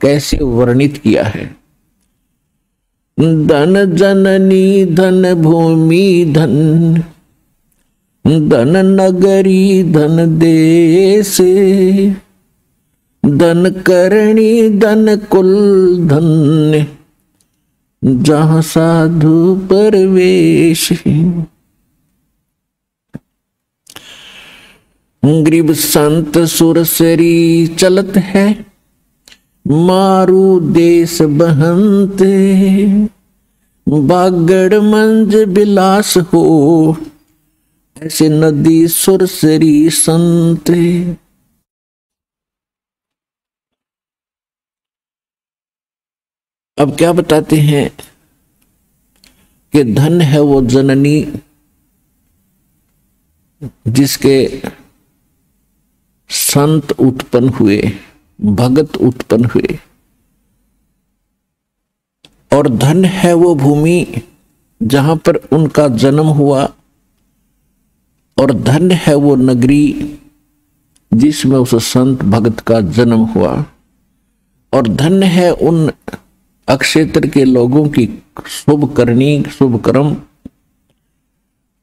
कैसे वर्णित किया है। धन जननी धन भूमि धन, धन नगरी धन देश, धन करणी धन कुल धन, जहाँ साधु परवेश। गरीब संत सुरसरी चलत है, मारू देश बहंते, बागड़ मंज बिलास हो, ऐसे नदी सुरसरी संते। अब क्या बताते हैं कि धन है वो जननी जिसके संत उत्पन्न हुए, भगत उत्पन्न हुए, और धन है वो भूमि जहां पर उनका जन्म हुआ, और धन है वो नगरी जिसमें उस संत भगत का जन्म हुआ, और धन है उन अक्षेत्र के लोगों की शुभ करनी शुभ कर्म,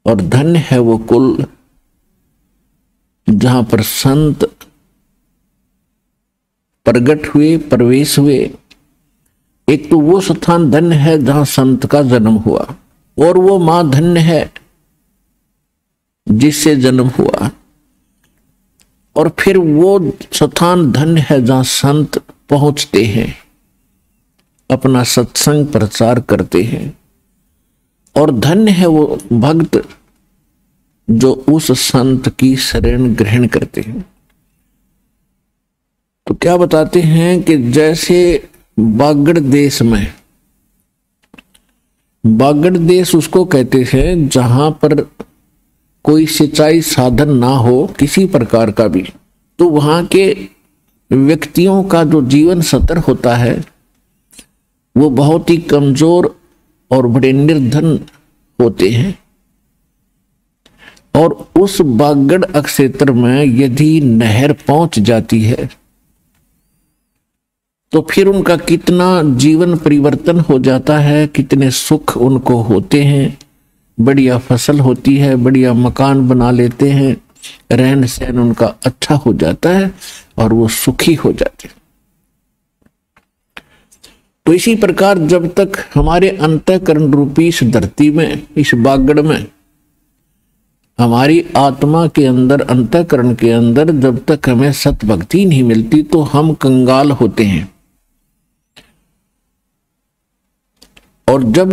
और धन है वो कुल जहां पर संत प्रगट हुए, प्रवेश हुए। एक तो वो स्थान धन्य है जहां संत का जन्म हुआ, और वो मां धन्य है जिससे जन्म हुआ, और फिर वो स्थान धन्य है जहां संत पहुंचते हैं, अपना सत्संग प्रचार करते हैं, और धन्य है वो भक्त जो उस संत की शरण ग्रहण करते हैं। तो क्या बताते हैं कि जैसे बागड़ देश में, बागड़ देश उसको कहते हैं जहां पर कोई सिंचाई साधन ना हो किसी प्रकार का भी, तो वहां के व्यक्तियों का जो जीवन स्तर होता है वो बहुत ही कमजोर और बड़े निर्धन होते हैं। और उस बागड़ क्षेत्र में यदि नहर पहुंच जाती है तो फिर उनका कितना जीवन परिवर्तन हो जाता है, कितने सुख उनको होते हैं, बढ़िया फसल होती है, बढ़िया मकान बना लेते हैं, रहन सहन उनका अच्छा हो जाता है और वो सुखी हो जाते हैं। तो इसी प्रकार जब तक हमारे अंतःकरण रूपी इस धरती में, इस बागड़ में, हमारी आत्मा के अंदर, अंतःकरण के अंदर जब तक हमें सत भक्ति नहीं मिलती तो हम कंगाल होते हैं। और जब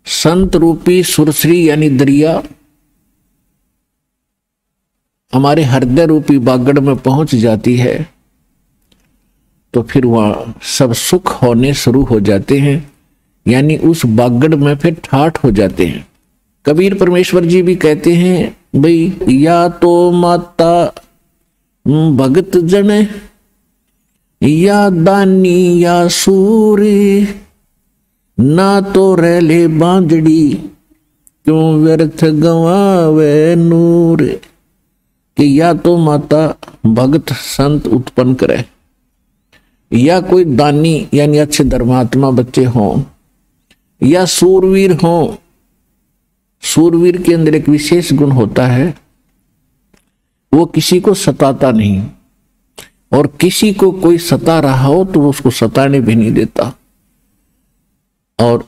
संत रूपी सुरसरी यानी दरिया हमारे हृदय रूपी बागड़ में पहुंच जाती है तो फिर वहां सब सुख होने शुरू हो जाते हैं, यानी उस बागड़ में फिर ठाठ हो जाते हैं। कबीर परमेश्वर जी भी कहते हैं भाई, या तो माता भगत जन, या दानी या सूरी, ना तो रहले बांजड़ी, क्यों व्यर्थ गवावे नूर। कि या तो माता भगत संत उत्पन्न करे, या कोई दानी यानी अच्छे धर्मात्मा बच्चे हों, या सूरवीर हों। सूरवीर के अंदर एक विशेष गुण होता है, वो किसी को सताता नहीं, और किसी को कोई सता रहा हो तो वो उसको सताने भी नहीं देता। और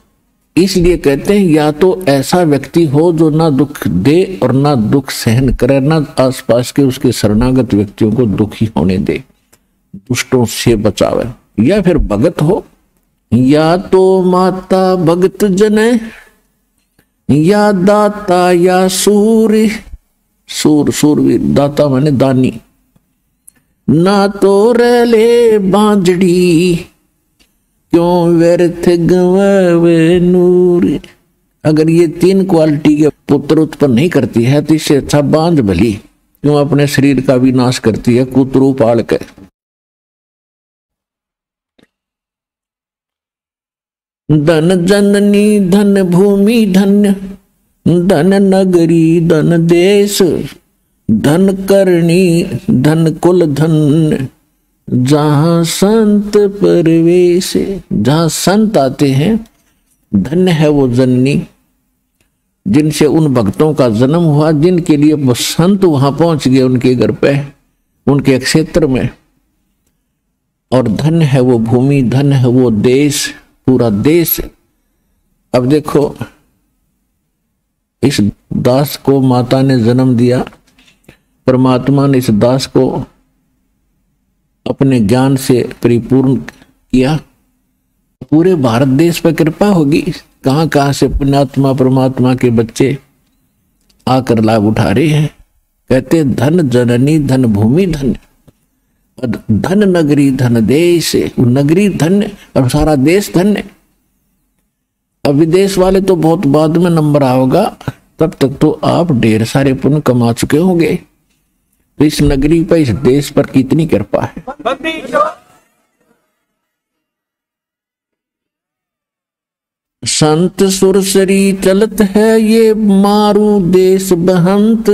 इसलिए कहते हैं या तो ऐसा व्यक्ति हो जो ना दुख दे और ना दुख सहन करे, ना आसपास के उसके शरणागत व्यक्तियों को दुखी होने दे, दुष्टों से बचावे। या फिर भगत हो, या तो माता भगत जन, या दाता या सूर, सूरवीर, दाता माने दानी, ना तो रहले बांजड़ी, क्यों व्यर्थ गवावे नूर। अगर ये तीन क्वालिटी के पुत्र उत्पन्न नहीं करती है तो इससे अच्छा बांझ भली क्यों अपने शरीर का विनाश करती है कुतरू पाल के। धन जननी धन भूमि धन्य, धन नगरी धन देश, धन करणी धन कुल धन, जहां संत परवेश, जहां संत आते हैं, धन्य है वो जननी जिनसे उन भक्तों का जन्म हुआ, जिनके लिए वो संत वहां पहुंच गए उनके घर पे, उनके क्षेत्र में। और धन्य है वो भूमि, धन्य है वो देश, पूरा देश। अब देखो, इस दास को माता ने जन्म दिया, परमात्मा ने इस दास को अपने ज्ञान से परिपूर्ण किया, पूरे भारत देश पर कृपा होगी। कहां कहां से पुण्यात्मा परमात्मा के बच्चे आकर लाभ उठा रहे हैं। कहते धन जननी धन भूमि धन्य, धन नगरी धन देश, नगरी धन्य और सारा देश धन्य। अब विदेश वाले तो बहुत बाद में नंबर आओगा, तब तक तो आप ढेर सारे पुण्य कमा चुके होंगे। तो इस नगरी पर, इस देश पर कितनी कृपा है। संत सुरसरी चलत है ये मारू देश बहंत,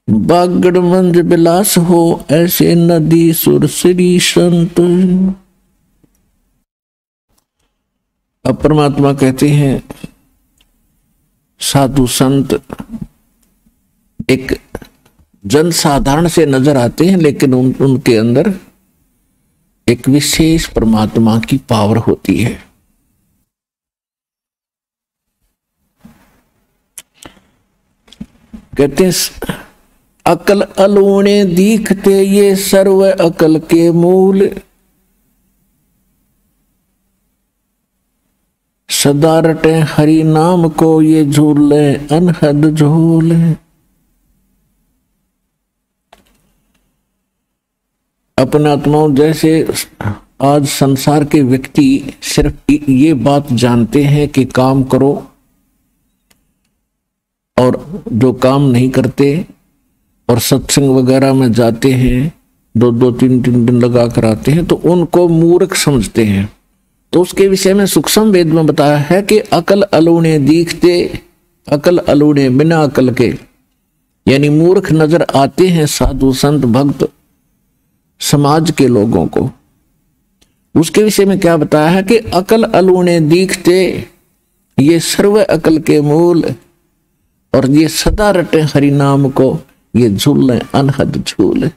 बागड़ मंज बिलास हो ऐसे नदी सुरसरी संत। अब परमात्मा कहते हैं साधु संत एक जनसाधारण से नजर आते हैं, लेकिन उनके अंदर एक विशेष परमात्मा की पावर होती है। कहते हैं अकल अलूणे दीखते ये सर्व अकल के मूल, सदा रटे हरि नाम को ये झूले अनहद झूले। अपने आत्माओं, जैसे आज संसार के व्यक्ति सिर्फ ये बात जानते हैं कि काम करो, और जो काम नहीं करते और सत्संग वगैरह में जाते हैं, दो दो तीन तीन दिन लगा कर आते हैं, तो उनको मूर्ख समझते हैं। तो उसके विषय में सूक्ष्म वेद में बताया है कि अकल अलूणे दीखते, अकल अलूणे बिना अकल के, यानी मूर्ख नजर आते हैं साधु संत भक्त समाज के लोगों को। उसके विषय में क्या बताया है कि अकल अलूणे दीखते ये सर्व अकल के मूल, और ये सदा रटे हरि नाम को ये झूले अनहद झूले।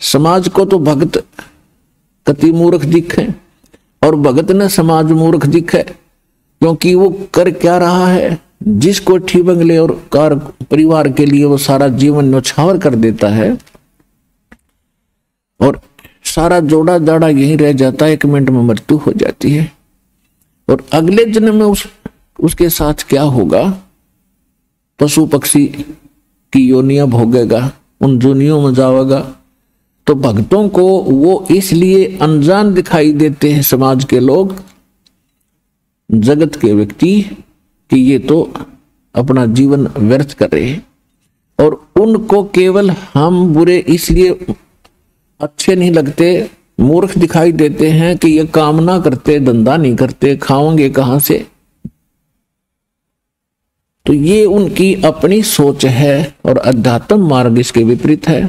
समाज को तो भक्त कति मूर्ख दिखे, और भगत ने समाज मूर्ख दिखे, क्योंकि वो कर क्या रहा है, जिस कोठी बंगले और कार परिवार के लिए वो सारा जीवन न्यौछावर कर देता है, और सारा जोड़ा जाड़ा यहीं रह जाता है, 1 मिनट में मृत्यु हो जाती है। और अगले जन्म में उसके साथ क्या होगा, पशु पक्षी की योनियां भोगेगा, उन जोनियों में जाएगा। तो भक्तों को वो इसलिए अनजान दिखाई देते हैं समाज के लोग, जगत के व्यक्ति, कि ये तो अपना जीवन व्यर्थ कर रहे हैं। और उनको केवल हम बुरे इसलिए अच्छे नहीं लगते, मूर्ख दिखाई देते हैं कि ये काम ना करते, धंधा नहीं करते, खाओगे कहां से। तो ये उनकी अपनी सोच है, और अध्यात्म मार्ग इसके विपरीत है।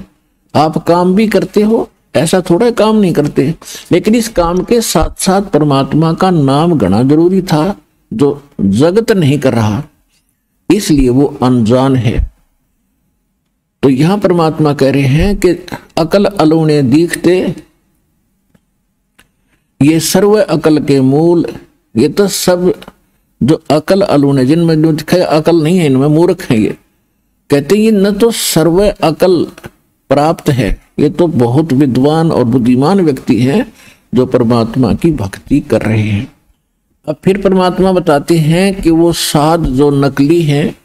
आप काम भी करते हो, ऐसा थोड़ा काम नहीं करते, लेकिन इस काम के साथ साथ परमात्मा का नाम गणा जरूरी था, जो जगत नहीं कर रहा, इसलिए वो अनजान है। तो यहां परमात्मा कह रहे हैं कि अकल अलूणे दीखते ये सर्व अकल के मूल। ये तो सब जो अकल अलूणे, जिनमें जो दिखाए अकल नहीं है, इनमें मूर्ख है। ये कहते ये न तो सर्व अकल प्राप्त है, ये तो बहुत विद्वान और बुद्धिमान व्यक्ति है जो परमात्मा की भक्ति कर रहे हैं। अब फिर परमात्मा बताते हैं कि वो साध जो नकली हैं,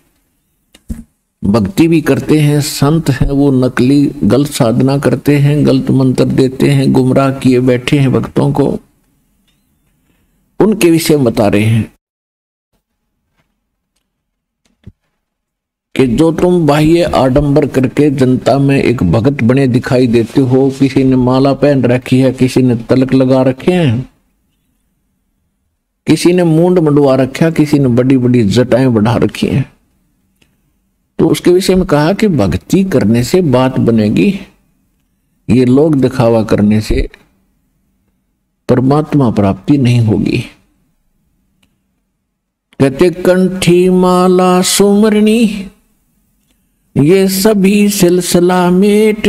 भक्ति भी करते हैं, संत हैं, वो नकली गलत साधना करते हैं, गलत मंत्र देते हैं, गुमराह किए बैठे हैं भक्तों को, उनके विषय में बता रहे हैं कि जो तुम बाह्य आडंबर करके जनता में एक भगत बने दिखाई देते हो, किसी ने माला पहन रखी है, किसी ने तलक लगा रखे हैं, किसी ने मूंड मंडवा रखा, किसी ने बड़ी बड़ी जटाएं बढ़ा रखी हैं, तो उसके विषय में कहा कि भक्ति करने से बात बनेगी, ये लोग दिखावा करने से परमात्मा प्राप्ति नहीं होगी। कहते कंठी माला सुमरनी ये सभी सिलसिला मेट,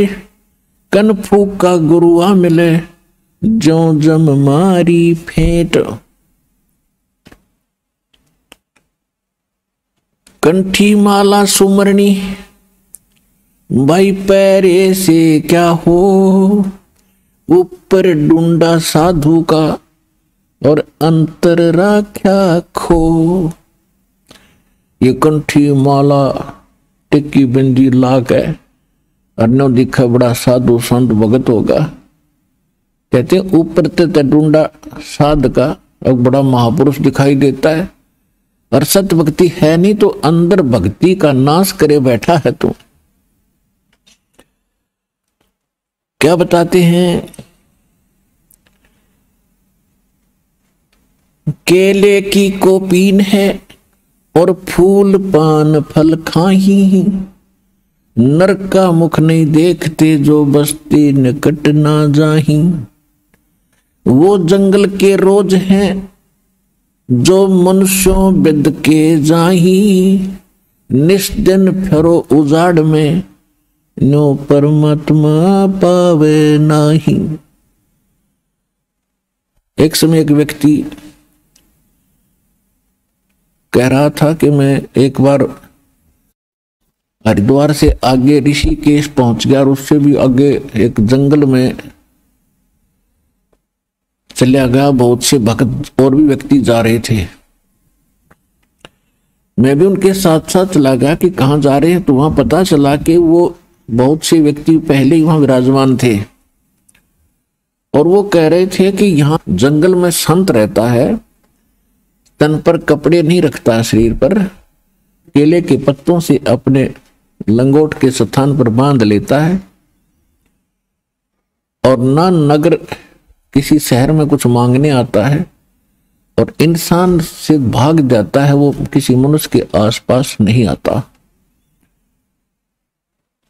कनफू का गुरुआ मिले जो जम मारी फेंट। कंठी माला सुमरनी भाई पैरे से क्या हो, ऊपर डूंडा साधु का और अंतर राख्या खो। ये कंठी माला टिक्की बिंदी लाग है और न दिखा बड़ा साधु संत भगत होगा। कहते ऊपर ते डूंडा साध का और बड़ा महापुरुष दिखाई देता है और सत भक्ति है नहीं, तो अंदर भक्ति का नाश करे बैठा है तू। क्या बताते हैं, केले की कोपीन है और फूल पान फल खाही, नर का मुख नहीं देखते जो बस्ती निकट ना जाही। वो जंगल के रोज हैं जो मनुष्यों बिद के जाही, निष्दिन फिरो उजाड़ में नो परमात्मा पावे नाही। एक समय एक व्यक्ति कह रहा था कि मैं एक बार हरिद्वार से आगे ऋषिकेश पहुंच गया और उससे भी आगे एक जंगल में चला गया। बहुत से भक्त और भी व्यक्ति जा रहे थे, मैं भी उनके साथ साथ चला गया कि कहाँ जा रहे हैं। तो वहां पता चला कि वो बहुत से व्यक्ति पहले ही वहां विराजमान थे और वो कह रहे थे कि यहाँ जंगल में संत रहता है, तन पर कपड़े नहीं रखता, शरीर पर केले के पत्तों से अपने लंगोट के स्थान पर बांध लेता है और ना नगर किसी शहर में कुछ मांगने आता है और इंसान से भाग जाता है, वो किसी मनुष्य के आसपास नहीं आता।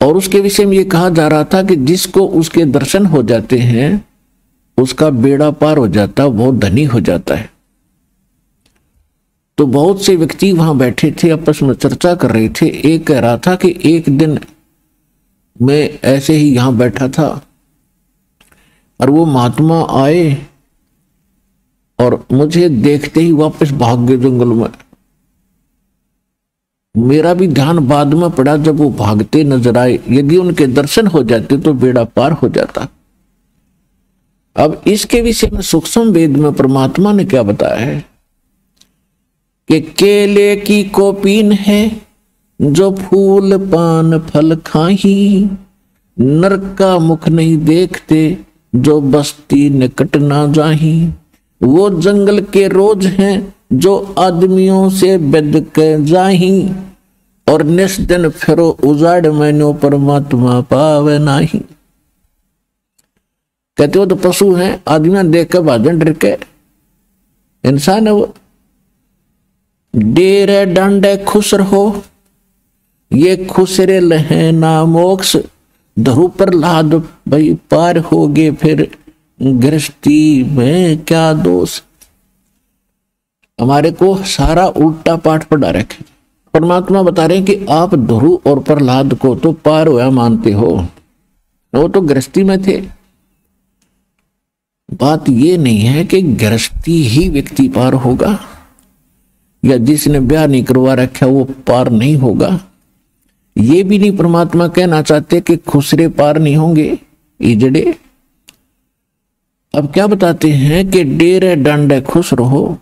और उसके विषय में ये कहा जा रहा था कि जिसको उसके दर्शन हो जाते हैं उसका बेड़ा पार हो जाता है, बहुत धनी हो जाता है। तो बहुत से व्यक्ति वहां बैठे थे, आपस में चर्चा कर रहे थे। एक कह रहा था कि एक दिन मैं ऐसे ही यहां बैठा था और वो महात्मा आए और मुझे देखते ही वापस भाग गए जंगल में। मेरा भी ध्यान बाद में पड़ा जब वो भागते नजर आए, यदि उनके दर्शन हो जाते तो बेड़ा पार हो जाता। अब इसके विषय में सूक्ष्म वेद में परमात्मा ने क्या बताया है कि केले की कोपीन है जो फूल पान फल खाही, नर का मुख नहीं देखते जो बस्ती निकट ना जाही। वो जंगल के रोज हैं जो आदमियों से बेद के जाही, और निष्दिन फिरो उजाड़ मैनो परमात्मा पावे नाही। कहते हो तो पशु हैं, आदमी देख कर भाजन डर के, इंसान है वो। डेरे डांडे खुश रहो ये खुसरे लहे ना मोक्ष, धरु पर लाद भाई पार होगे फिर गृहस्थी में क्या दोष। हमारे को सारा उल्टा पाठ पढ़ा रखे। परमात्मा बता रहे हैं कि आप ध्रुव और प्रहलाद को तो पार हुआ मानते हो, वो तो गृहस्थी में थे। बात ये नहीं है कि गृहस्थी ही व्यक्ति पार होगा या जिसने ब्याह नहीं करवा रखा वो पार नहीं होगा। ये भी नहीं परमात्मा कहना चाहते कि खुसरे पार नहीं होंगे, इजड़े। अब क्या बताते हैं कि डेरे डांडे खुश रहो,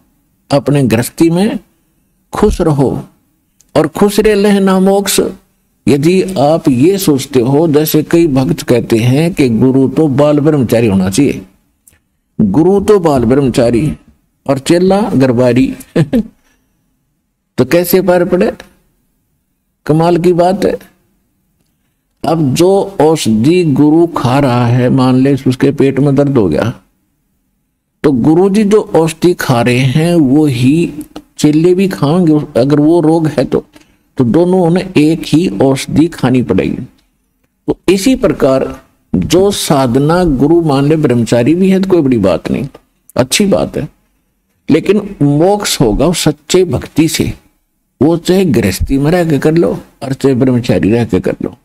अपने गृहस्थी में खुश रहो और खुसरे लहना मोक्ष। यदि आप ये सोचते हो, जैसे कई भक्त कहते हैं कि गुरु तो बाल ब्रह्मचारी होना चाहिए, गुरु तो बाल ब्रह्मचारी और चेला गरबारी तो कैसे पार पड़े? कमाल की बात है। अब जो औषधि गुरु खा रहा है, मान ले उसके पेट में दर्द हो गया, तो गुरु जी जो औषधि खा रहे हैं वो ही चेले भी खाएंगे। अगर वो रोग है तो दोनों ने एक ही औषधि खानी पड़ेगी। तो इसी प्रकार जो साधना गुरु मान ले, ब्रह्मचारी भी है तो कोई बड़ी बात नहीं, अच्छी बात है, लेकिन मोक्ष होगा सच्चे भक्ति से। वो चाहे गृहस्थी में रह के कर लो और चाहे ब्रह्मचारी रह के कर लो।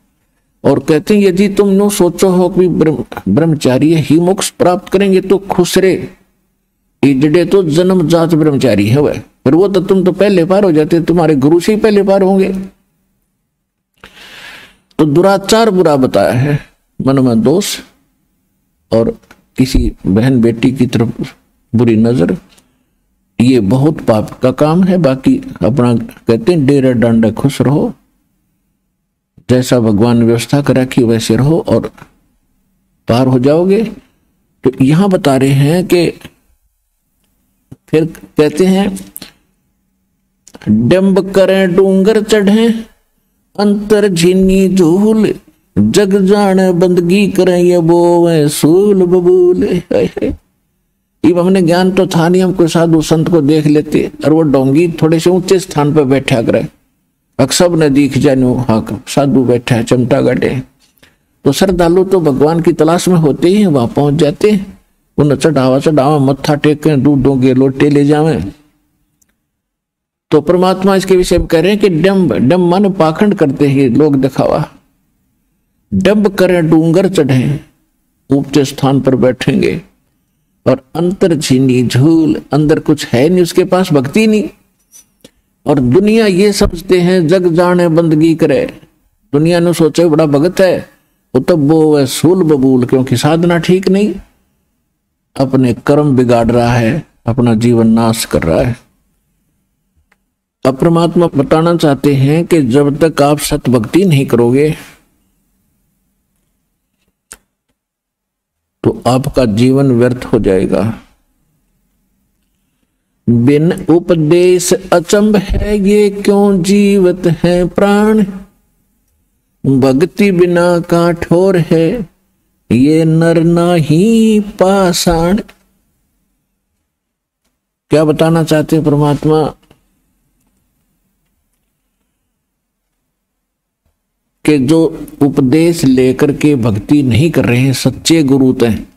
और कहते हैं यदि तुम नो सोचो हो कि ब्रह्मचारी ही मोक्ष प्राप्त करेंगे तो खुश रे, इजड़े तो जन्म जात ब्रह्मचारी है वह, फिर वो तो तुम तो पहले पार हो जाते, तुम्हारे गुरु से ही पहले पार होंगे। तो दुराचार बुरा बताया है, मन में दोष और किसी बहन बेटी की तरफ बुरी नजर, ये बहुत पाप का काम है। बाकी अपना कहते हैं डेरा डांडा खुश रहो, जैसा भगवान ने व्यवस्था कर रखी वैसे रहो और पार हो जाओगे। तो यहां बता रहे हैं कि फिर कहते हैं डंब करें डूंगर चढ़े अंतर झीनी झूल, जग जाने बंदगी करें ये बोवे सूल बबूल। अब हमने ज्ञान तो था नहीं, हम कोई साधु संत को देख लेते और वो डोंगी थोड़े से ऊंचे स्थान पर बैठा करे, अक्सर न दिख जानो हाँ साधु बैठा है चमटा गटे। तो श्रद्धालु तो भगवान की तलाश में होते ही वहां पहुंच जाते, उन्हें चढ़ावा मत्था टेके दूधों के लोटे ले जावे। तो परमात्मा इसके विषय में कह रहे हैं कि डम्ब डम्ब मन पाखंड करते ही लोग दिखावा, डम्ब करें डूंगर चढ़े ऊंचे स्थान पर बैठेंगे और अंतर झीनी झूल, अंदर कुछ है नहीं, उसके पास भक्ति नहीं। और दुनिया ये समझते हैं जग जाने बंदगी करे, दुनिया ने सोचे बड़ा भगत है वो तब वो है सूल बबूल, क्योंकि साधना ठीक नहीं, अपने कर्म बिगाड़ रहा है, अपना जीवन नाश कर रहा है। अब परमात्मा बताना चाहते हैं कि जब तक आप सत भक्ति नहीं करोगे तो आपका जीवन व्यर्थ हो जाएगा। बिन उपदेश अचंभ है ये क्यों जीवत है प्राण, भक्ति बिना काठोर है ये नर नाही पाषाण। क्या बताना चाहते हैं परमात्मा कि जो उपदेश लेकर के भक्ति नहीं कर रहे हैं सच्चे गुरु तो हैं,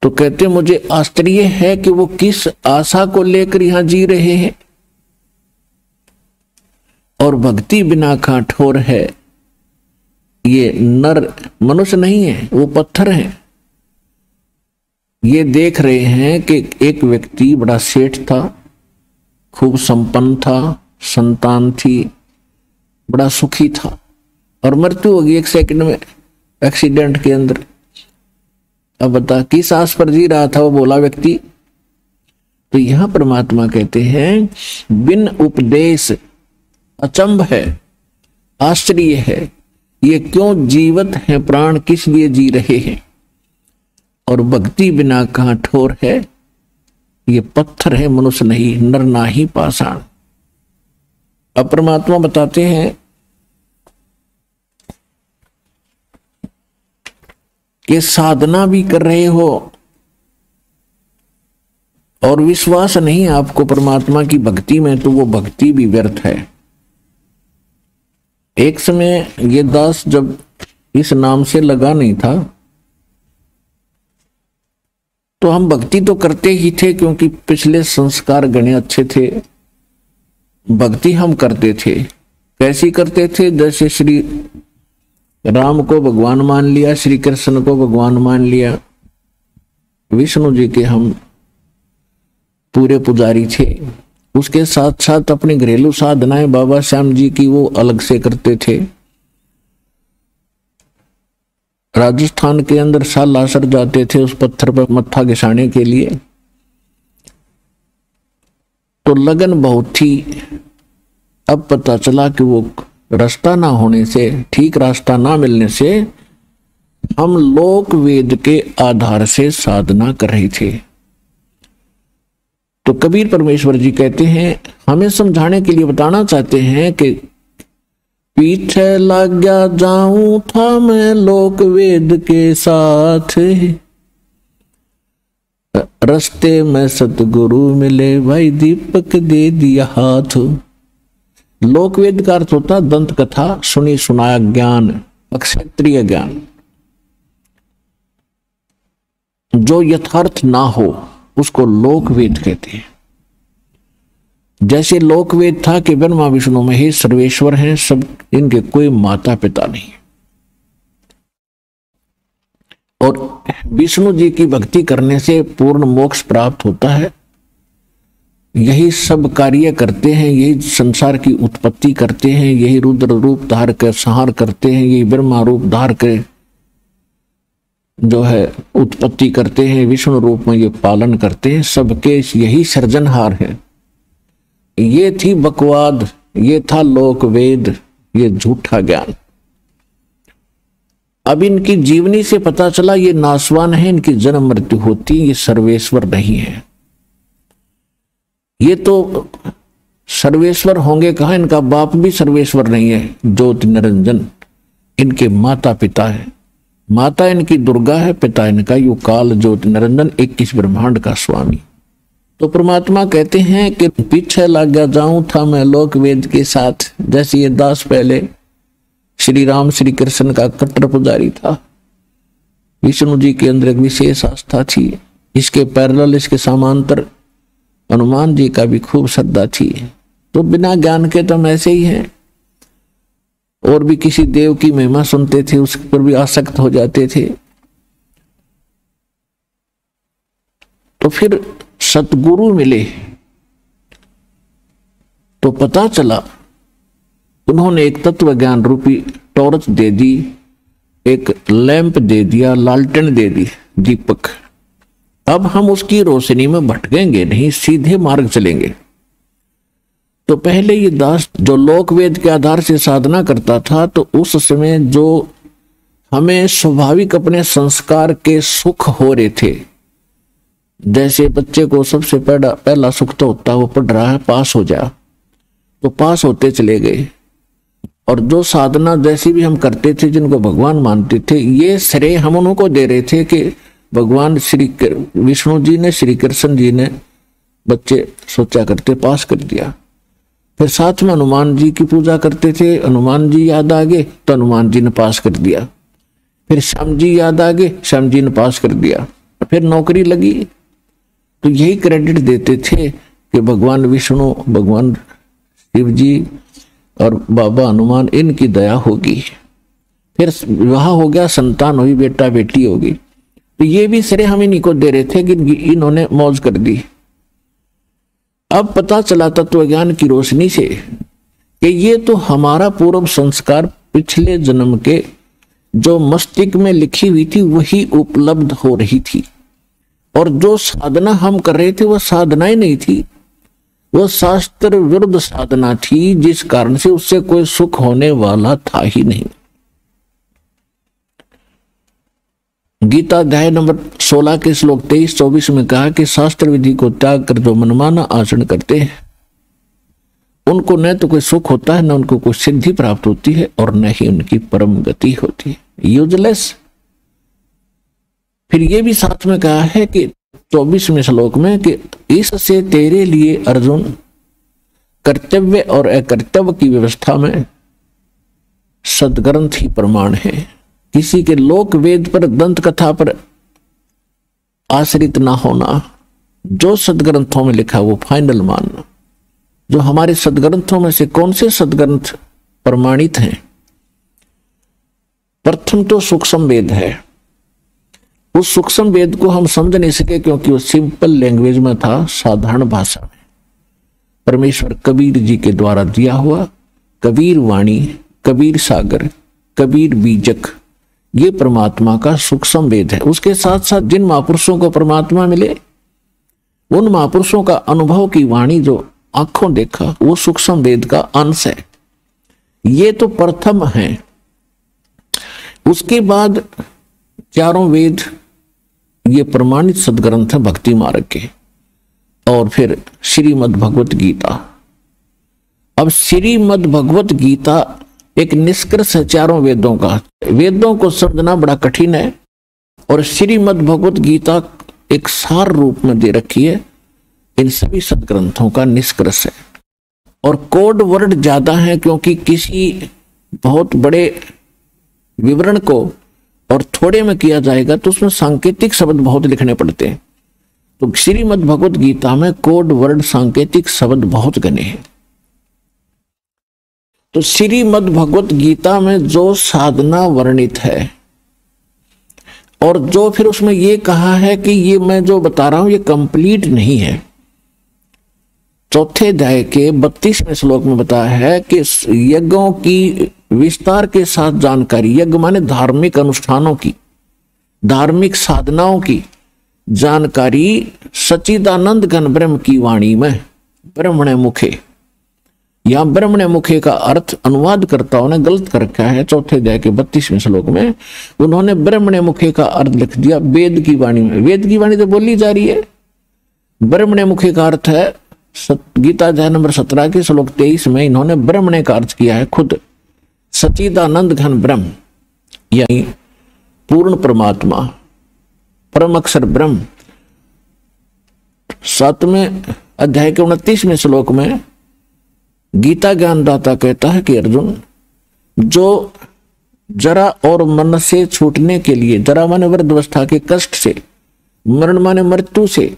तो कहते मुझे आश्चर्य है कि वो किस आशा को लेकर यहां जी रहे हैं। और भक्ति बिना काठोर है, ये नर मनुष्य नहीं है, वो पत्थर है। ये देख रहे हैं कि एक व्यक्ति बड़ा सेठ था, खूब संपन्न था, संतान थी, बड़ा सुखी था, और मृत्यु हो गई 1 सेकंड में एक्सीडेंट के अंदर। अब बता किस आस पर जी रहा था वो बोला व्यक्ति। तो यहां परमात्मा कहते हैं बिन उपदेश अचंभ है, आश्चर्य है, ये क्यों जीवत है प्राण, किस लिए जी रहे हैं। और भक्ति बिना काठोर है, ये पत्थर है मनुष्य नहीं, नर नाही पाषाण। अब परमात्मा बताते हैं कि साधना भी कर रहे हो और विश्वास नहीं आपको परमात्मा की भक्ति में, तो वो भक्ति भी व्यर्थ है। एक समय ये दास जब इस नाम से लगा नहीं था तो हम भक्ति तो करते ही थे, क्योंकि पिछले संस्कार गणे अच्छे थे, भक्ति हम करते थे। कैसी करते थे, जैसे श्री राम को भगवान मान लिया, श्री कृष्ण को भगवान मान लिया, विष्णु जी के हम पूरे पुजारी थे। उसके साथ साथ अपनी घरेलू साधनाएं बाबा श्याम जी की वो अलग से करते थे। राजस्थान के अंदर सालासर जाते थे उस पत्थर पर मत्था घिसाने के लिए, तो लगन बहुत थी। अब पता चला कि वो रास्ता ना होने से, ठीक रास्ता ना मिलने से हम लोक वेद के आधार से साधना कर रहे थे। तो कबीर परमेश्वर जी कहते हैं, हमें समझाने के लिए बताना चाहते हैं कि पीछे लग गया जाऊं था मैं लोक वेद के साथ, रास्ते में सतगुरु मिले भाई दीपक दे दिया हाथ। लोक वेद का अर्थ होता दंत कथा, सुनी सुनाया ज्ञान, अक्षेत्रीय ज्ञान, जो यथार्थ ना हो उसको लोकवेद कहते हैं। जैसे लोकवेद था कि ब्रह्मा विष्णु महेश सर्वेश्वर हैं, सब, इनके कोई माता पिता नहीं, और विष्णु जी की भक्ति करने से पूर्ण मोक्ष प्राप्त होता है। यही सब कार्य करते हैं, यही संसार की उत्पत्ति करते हैं, यही रुद्र रूप धार कर संहार करते हैं, यही ब्रह्मा रूप धार कर जो है उत्पत्ति करते हैं, विष्णु रूप में ये पालन करते हैं, सबके यही सृजनहार है। ये थी बकवाद, ये था लोकवेद, ये झूठा ज्ञान। अब इनकी जीवनी से पता चला ये नासवान है, इनकी जन्म मृत्यु होती, ये सर्वेश्वर नहीं है। ये तो सर्वेश्वर होंगे कहा, इनका बाप भी सर्वेश्वर नहीं है, ज्योति निरंजन इनके माता पिता है। माता इनकी दुर्गा है, पिता इनका यू काल ज्योति निरंजन 21 ब्रह्मांड का स्वामी। तो परमात्मा कहते हैं कि पीछे लग गया जाऊं था मैं लोक वेद के साथ। जैसे ये दास पहले श्री राम श्री कृष्ण का कट्टर पुजारी था, विष्णु जी के अंदर एक विशेष आस्था थी, इसके पैरेलल इसके समांतर हनुमान जी का भी खूब श्रद्धा थी। तो बिना ज्ञान के तो हम ऐसे ही हैं, और भी किसी देव की महिमा सुनते थे उस पर भी आसक्त हो जाते थे। तो फिर सतगुरु मिले तो पता चला, उन्होंने एक तत्व ज्ञान रूपी टॉर्च दे दी, एक लैंप दे दिया, लालटेन दे दी, दीपक। अब हम उसकी रोशनी में भटकेंगे नहीं, सीधे मार्ग चलेंगे। तो पहले ये दास जो लोकवेद के आधार से साधना करता था, तो उस समय जो हमें स्वाभाविक अपने संस्कार के सुख हो रहे थे, जैसे बच्चे को सबसे पहला सुख तो होता है वो पढ़ रहा है, पास हो जा, तो पास होते चले गए। और जो साधना जैसी भी हम करते थे, जिनको भगवान मानते थे, ये श्रेय हम उनको दे रहे थे कि भगवान श्री विष्णु जी ने, श्री कृष्ण जी ने बच्चे सोचा करते पास कर दिया। फिर साथ में हनुमान जी की पूजा करते थे, हनुमान जी याद आ गए तो हनुमान जी ने पास कर दिया। फिर श्याम जी याद आ गए, श्याम जी ने पास कर दिया। फिर नौकरी लगी तो यही क्रेडिट देते थे कि भगवान विष्णु, भगवान शिव जी और बाबा हनुमान, इनकी दया होगी। फिर विवाह हो गया, संतान हुई, बेटा बेटी होगी, तो ये भी श्रेय हम इन्हीं को दे रहे थे कि इन्होंने मौज कर दी। अब पता चला तत्व ज्ञान की रोशनी से कि ये तो हमारा पूर्व संस्कार, पिछले जन्म के जो मस्तिष्क में लिखी हुई थी वही उपलब्ध हो रही थी, और जो साधना हम कर रहे थे वह साधना ही नहीं थी, वह शास्त्र विरुद्ध साधना थी, जिस कारण से उससे कोई सुख होने वाला था ही नहीं। गीता अध्याय नंबर 16 के श्लोक 23-24 में कहा कि शास्त्र विधि को त्याग कर जो मनमाना आचरण करते हैं, उनको न तो कोई सुख होता है, न उनको कोई सिद्धि प्राप्त होती है, और न ही उनकी परम गति होती है, यूजलेस। फिर ये भी साथ में कहा है कि 24वें श्लोक में कि इससे तेरे लिए अर्जुन कर्तव्य और अकर्तव्य की व्यवस्था में सदग्रंथ ही प्रमाण है। किसी के लोक वेद पर, दंत कथा पर आश्रित ना होना, जो सदग्रंथों में लिखा वो फाइनल मानना। जो हमारे सदग्रंथों में से कौन से सदग्रंथ प्रमाणित हैं? प्रथम तो सूक्ष्म वेद है। उस सूक्ष्म वेद को हम समझ नहीं सके क्योंकि वो सिंपल लैंग्वेज में था, साधारण भाषा में, परमेश्वर कबीर जी के द्वारा दिया हुआ। कबीर वाणी, कबीर सागर, कबीर बीजक, ये परमात्मा का सूक्ष्म वेद है। उसके साथ साथ जिन महापुरुषों को परमात्मा मिले, उन महापुरुषों का अनुभव की वाणी जो आंखों देखा, वो सूक्ष्म वेद का अंश है। ये तो प्रथम है। उसके बाद चारों वेद ये प्रमाणित सदग्रंथ है भक्ति मार्ग के, और फिर श्रीमद् भगवत गीता। अब श्रीमद् भगवत गीता एक निष्कर्ष है चारों वेदों का। वेदों को समझना बड़ा कठिन है, और श्रीमद् भगवत गीता एक सार रूप में दे रखी है, इन सभी सदग्रंथों का निष्कर्ष है। और कोड वर्ड ज्यादा है, क्योंकि किसी बहुत बड़े विवरण को और थोड़े में किया जाएगा तो उसमें सांकेतिक शब्द बहुत लिखने पड़ते हैं। तो श्रीमद् भगवत गीता में कोड वर्ड सांकेतिक शब्द बहुत घने हैं। तो श्रीमद् भगवत गीता में जो साधना वर्णित है और जो फिर उसमें ये कहा है कि ये मैं जो बता रहा हूं ये कंप्लीट नहीं है। चौथे अध्याय के 32वें श्लोक में बताया है कि यज्ञों की विस्तार के साथ जानकारी, यज्ञ माने धार्मिक अनुष्ठानों की, धार्मिक साधनाओं की जानकारी सच्चिदानंद घन ब्रह्म की वाणी में ब्रह्मणे मुखे। यहां ब्रह्मणे मुखे का अर्थ अनुवादकर्ताओं ने गलत कर रखा है। चौथे अध्याय के 32वें श्लोक में उन्होंने ब्रह्मणे मुखे का अर्थ लिख दिया वेद की वाणी में। वेद की वाणी तो बोली जा रही है, ब्रह्मणे मुखे का अर्थ है गीता अध्याय नंबर 17 के श्लोक 23 में इन्होंने ब्रह्मणे का अर्थ किया है खुद सच्चिदानंद घन ब्रह्म, यानी पूर्ण परमात्मा, परम अक्षर ब्रह्म। 7वें अध्याय के 29वें श्लोक में गीता ज्ञानदाता कहता है कि अर्जुन, जो जरा और मन से छूटने के लिए, जरा माने वृद्धावस्था के कष्ट से, मरण माने मृत्यु से,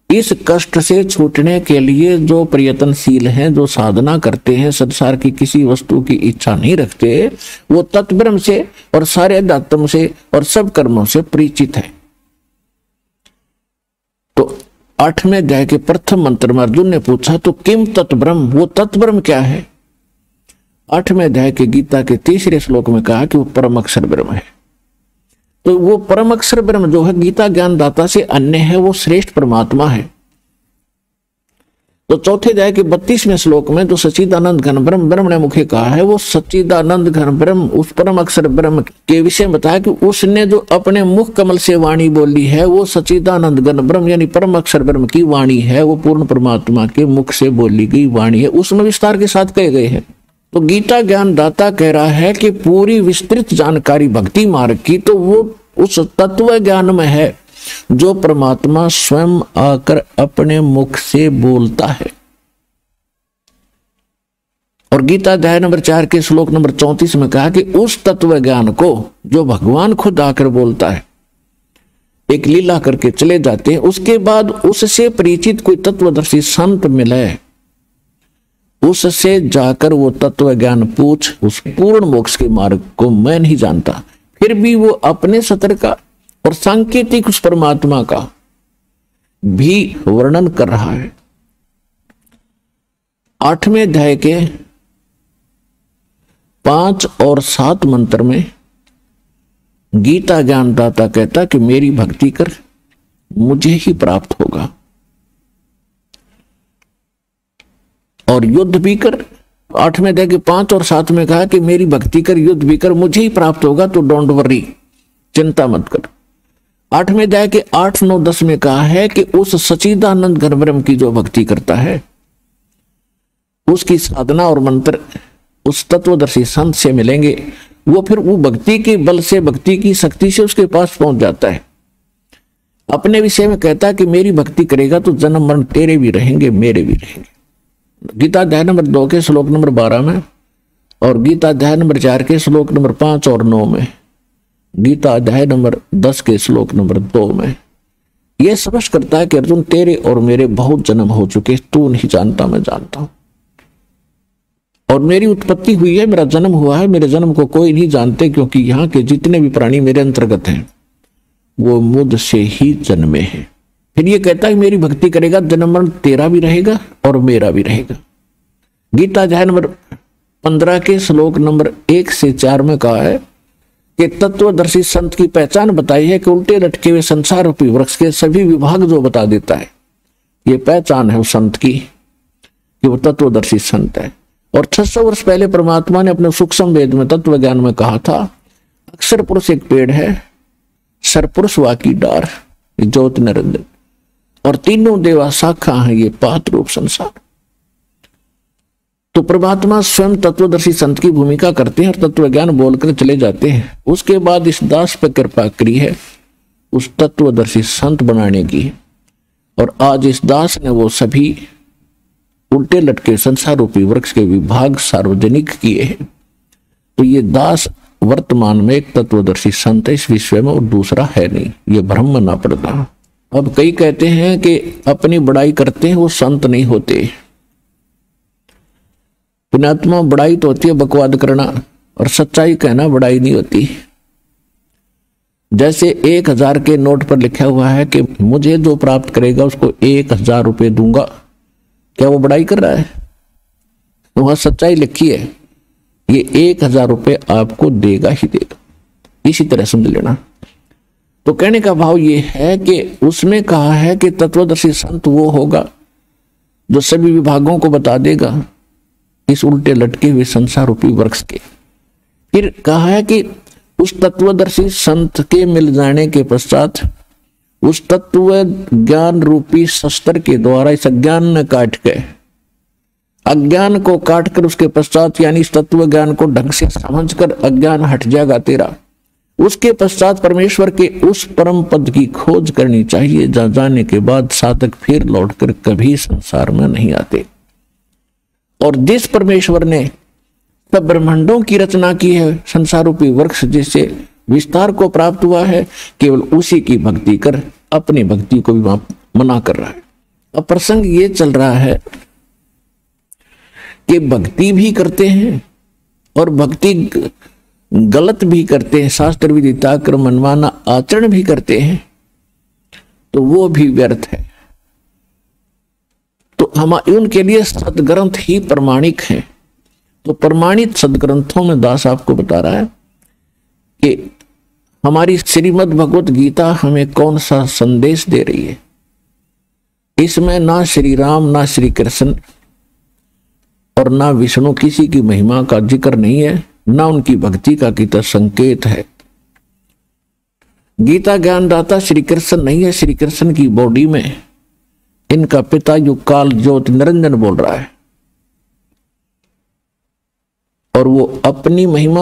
इस कष्ट से छूटने के लिए जो प्रयत्नशील हैं, जो साधना करते हैं, संसार की किसी वस्तु की इच्छा नहीं रखते, वो तत्ब्रह्म से और सारे अध्यात्म से और सब कर्मों से परिचित है। तो 8वें अध्याय के प्रथम मंत्र में अर्जुन ने पूछा तो किम तत्ब्रह्म, वो तत्ब्रह्म क्या है? 8वें अध्याय के गीता के 3रे श्लोक में कहा कि वो परम अक्षर ब्रह्म है। तो वो परम अक्षर ब्रह्म जो है गीता ज्ञानदाता से अन्य है, वो श्रेष्ठ परमात्मा है। तो चौथे अध्याय के 32वें श्लोक में जो सच्चिदानंद घन ब्रह्म ब्रह्मणे मुखे कहा है, वो सच्चिदानंद घन ब्रह्म उस परम अक्षर ब्रह्म के विषय में बताया कि उसने जो अपने मुख कमल से वाणी बोली है वो सच्चिदानंद घन ब्रह्म यानी परम अक्षर ब्रह्म की वाणी है, वो पूर्ण परमात्मा के मुख से बोली गई वाणी है, उसमें विस्तार के साथ कहे गए हैं। तो गीता ज्ञानदाता कह रहा है कि पूरी विस्तृत जानकारी भक्ति मार्ग की तो वो उस तत्व ज्ञान में है जो परमात्मा स्वयं आकर अपने मुख से बोलता है। और गीता अध्याय नंबर 4 के श्लोक नंबर 34 में कहा कि उस तत्व ज्ञान को जो भगवान खुद आकर बोलता है, एक लीला करके चले जाते हैं, उसके बाद उससे परिचित कोई तत्वदर्शी संत मिले, उससे जाकर वो तत्व ज्ञान पूछ, उस पूर्ण मोक्ष के मार्ग को मैं नहीं जानता, फिर भी वो अपने सत्र का और सांकेतिक उस परमात्मा का भी वर्णन कर रहा है। 8वें अध्याय के 5 और 7 मंत्र में गीता ज्ञानदाता कहता कि मेरी भक्ति कर, मुझे ही प्राप्त होगा, और युद्ध भी कर। 8वें अध्याय के 5 और 7 में कहा कि मेरी भक्ति कर, युद्ध भी कर, मुझे ही प्राप्त होगा, तो डोंट वरी, चिंता मत कर। 8वें अध्याय के 8, 9, 10 में कहा है कि उस सच्चिदानंद घन ब्रह्म की जो भक्ति करता है उसकी साधना और मंत्र उस तत्वदर्शी संत से मिलेंगे, वो फिर वो भक्ति के बल से, भक्ति की शक्ति से उसके पास पहुंच जाता है। अपने विषय में कहता है कि मेरी भक्ति करेगा तो जन्म मरण तेरे भी रहेंगे, मेरे भी रहेंगे। गीता अध्याय नंबर 2 के श्लोक नंबर 12 में और गीता अध्याय नंबर 4 के श्लोक नंबर 5 और 9 में, गीता अध्याय नंबर 10 के श्लोक नंबर 2 में यह स्पष्ट करता है कि अर्जुन तेरे और मेरे बहुत जन्म हो चुके, तू नहीं जानता, मैं जानता हूं, और मेरी उत्पत्ति हुई है, मेरा जन्म हुआ है, मेरे जन्म को कोई नहीं जानते, क्योंकि यहाँ के जितने भी प्राणी मेरे अंतर्गत हैं वो मुझसे ही जन्मे हैं। फिर ये कहता है मेरी भक्ति करेगा, जन्म मरण तेरा भी रहेगा और मेरा भी रहेगा। गीता अध्याय नंबर 15 के श्लोक नंबर 1 से 4 में कहा है कि तत्वदर्शी संत की पहचान बताई है कि उल्टे लटके हुए संसार रूपी वृक्ष के सभी विभाग जो बता देता है, ये पहचान है उस संत की कि वो तत्वदर्शी संत है। और 600 वर्ष पहले परमात्मा ने अपने सूक्ष्म वेद में तत्व ज्ञान में कहा था, अक्षर पुरुष एक पेड़ है, सरपुरुष वाकी डार, ज्योति निरंजन, और तीनों देवा शाखा है, ये पात रूप संसार। तो परमात्मा स्वयं तत्वदर्शी संत की भूमिका करते हैं और तत्व ज्ञान बोलकर चले जाते हैं। उसके बाद इस दास पर कृपा करी है उस तत्वदर्शी संत बनाने की, और आज इस दास ने वो सभी उल्टे लटके संसार रूपी वृक्ष के विभाग सार्वजनिक किए हैं। तो ये दास वर्तमान में एक तत्वदर्शी संत इस विश्व में और दूसरा है नहीं, ये भ्रम ना पड़ता। अब कई कहते हैं कि अपनी बड़ाई करते हैं वो संत नहीं होते। पुण्यात्मा, बड़ाई तो होती है बकवाद करना, और सच्चाई कहना बड़ाई नहीं होती। जैसे 1000 के नोट पर लिखा हुआ है कि मुझे जो प्राप्त करेगा उसको 1000 रुपये दूंगा, क्या वो बड़ाई कर रहा है? वहां सच्चाई लिखी है, ये 1000 रुपये आपको देगा ही देगा। इसी तरह समझ लेना। तो कहने का भाव ये है कि उसमें कहा है कि तत्वदर्शी संत वो होगा जो सभी विभागों को बता देगा इस उल्टे लटके हुए संसार रूपी वृक्ष के। फिर कहा है कि उस तत्वदर्शी संत के मिल जाने के पश्चात उस तत्व ज्ञान रूपी शस्त्र के द्वारा इस अज्ञान ने काट के, अज्ञान को काटकर उसके पश्चात यानी इस तत्व ज्ञान को ढंग से समझकर अज्ञान हट जाएगा तेरा। उसके पश्चात परमेश्वर के उस परम पद की खोज करनी चाहिए जहां जाने के बाद साधक फिर लौटकर कभी संसार में नहीं आते। और जिस परमेश्वर ने सब ब्रह्मांडों की रचना की है, संसार रूपी वृक्ष जिससे विस्तार को प्राप्त हुआ है, केवल उसी की भक्ति कर अपनी भक्ति को भी मना कर रहा है। अब प्रसंग ये चल रहा है कि भक्ति भी करते हैं और भक्ति गलत भी करते हैं, शास्त्र विदिता कर मनमाना आचरण भी करते हैं, तो वो भी व्यर्थ है। तो हम उनके लिए सदग्रंथ ही प्रमाणिक हैं। तो प्रमाणित सदग्रंथों में दास आपको बता रहा है कि हमारी श्रीमद् भगवत गीता हमें कौन सा संदेश दे रही है। इसमें ना श्री राम, ना श्री कृष्ण और ना विष्णु किसी की महिमा का जिक्र नहीं है, ना उनकी भक्ति का कितना संकेत है। गीता ज्ञानदाता श्री कृष्ण नहीं है, श्री कृष्ण की बॉडी में इनका पिता युग काल ज्योति निरंजन बोल रहा है, और वो अपनी महिमा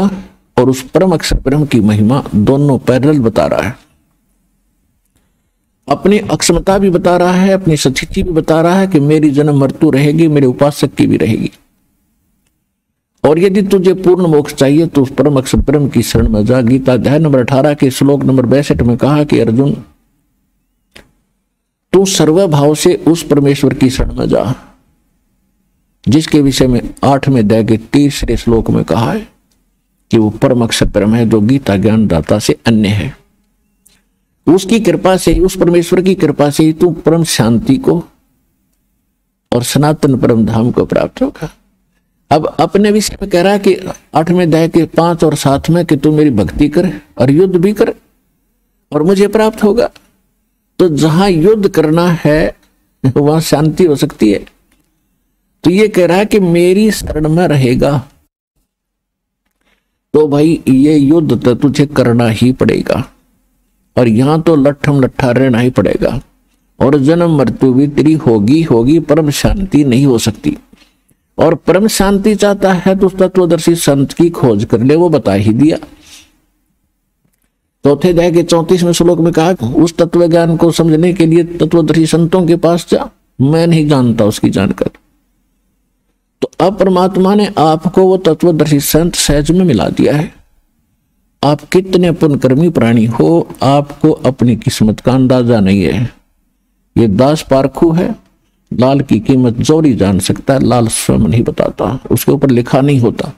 और उस परम अक्षर ब्रह्म की महिमा दोनों पैरेलल बता रहा है। अपनी अक्षमता भी बता रहा है, अपनी सचिति भी बता रहा है कि मेरी जन्म मृत्यु रहेगी, मेरे उपासक की भी रहेगी, और यदि तुझे पूर्ण मोक्ष चाहिए तो उस परम अक्षर ब्रह्म की शरण में जा। गीता अध्याय नंबर 18 के श्लोक नंबर 62 में कहा कि अर्जुन तू सर्वभाव से उस परमेश्वर की शरण में जा, जिसके विषय में 8वें अध्याय के 30वें श्लोक में कहा है कि वो परम अक्षर ब्रह्म है जो गीता ज्ञान दाता से अन्य है। उसकी कृपा से, उस परमेश्वर की कृपा से ही तू परम शांति को और सनातन परम धाम को प्राप्त होगा। अब अपने विषय में कह रहा है कि 8वें अध्याय के 5 और 7 में कि तू मेरी भक्ति कर और युद्ध भी कर और मुझे प्राप्त होगा। तो जहां युद्ध करना है वहां शांति हो सकती है। तो ये कह रहा है कि मेरी शरण में रहेगा तो भाई ये युद्ध तो तुझे करना ही पड़ेगा, और यहां तो लट्ठम लट्ठा रहना ही पड़ेगा, और जन्म मृत्यु भी तेरी होगी, परम शांति नहीं हो सकती। और परम शांति चाहता है तो तत्वदर्शी संत की खोज कर ले, वो बता ही दिया। चौथे अध्याय के 34वें श्लोक में कहा उस तत्व ज्ञान को समझने के लिए तत्वदर्शी संतों के पास जा, मैं नहीं जानता उसकी जानकारी। तो अब परमात्मा ने आपको वो तत्वदर्शी संत सहज में मिला दिया है। आप कितने पुण्यकर्मी प्राणी हो, आपको अपनी किस्मत का अंदाजा नहीं है। ये दास पारखू है, लाल की कीमत जौहरी जान सकता है, लाल स्वयं नहीं बताता, उसके ऊपर लिखा नहीं होता।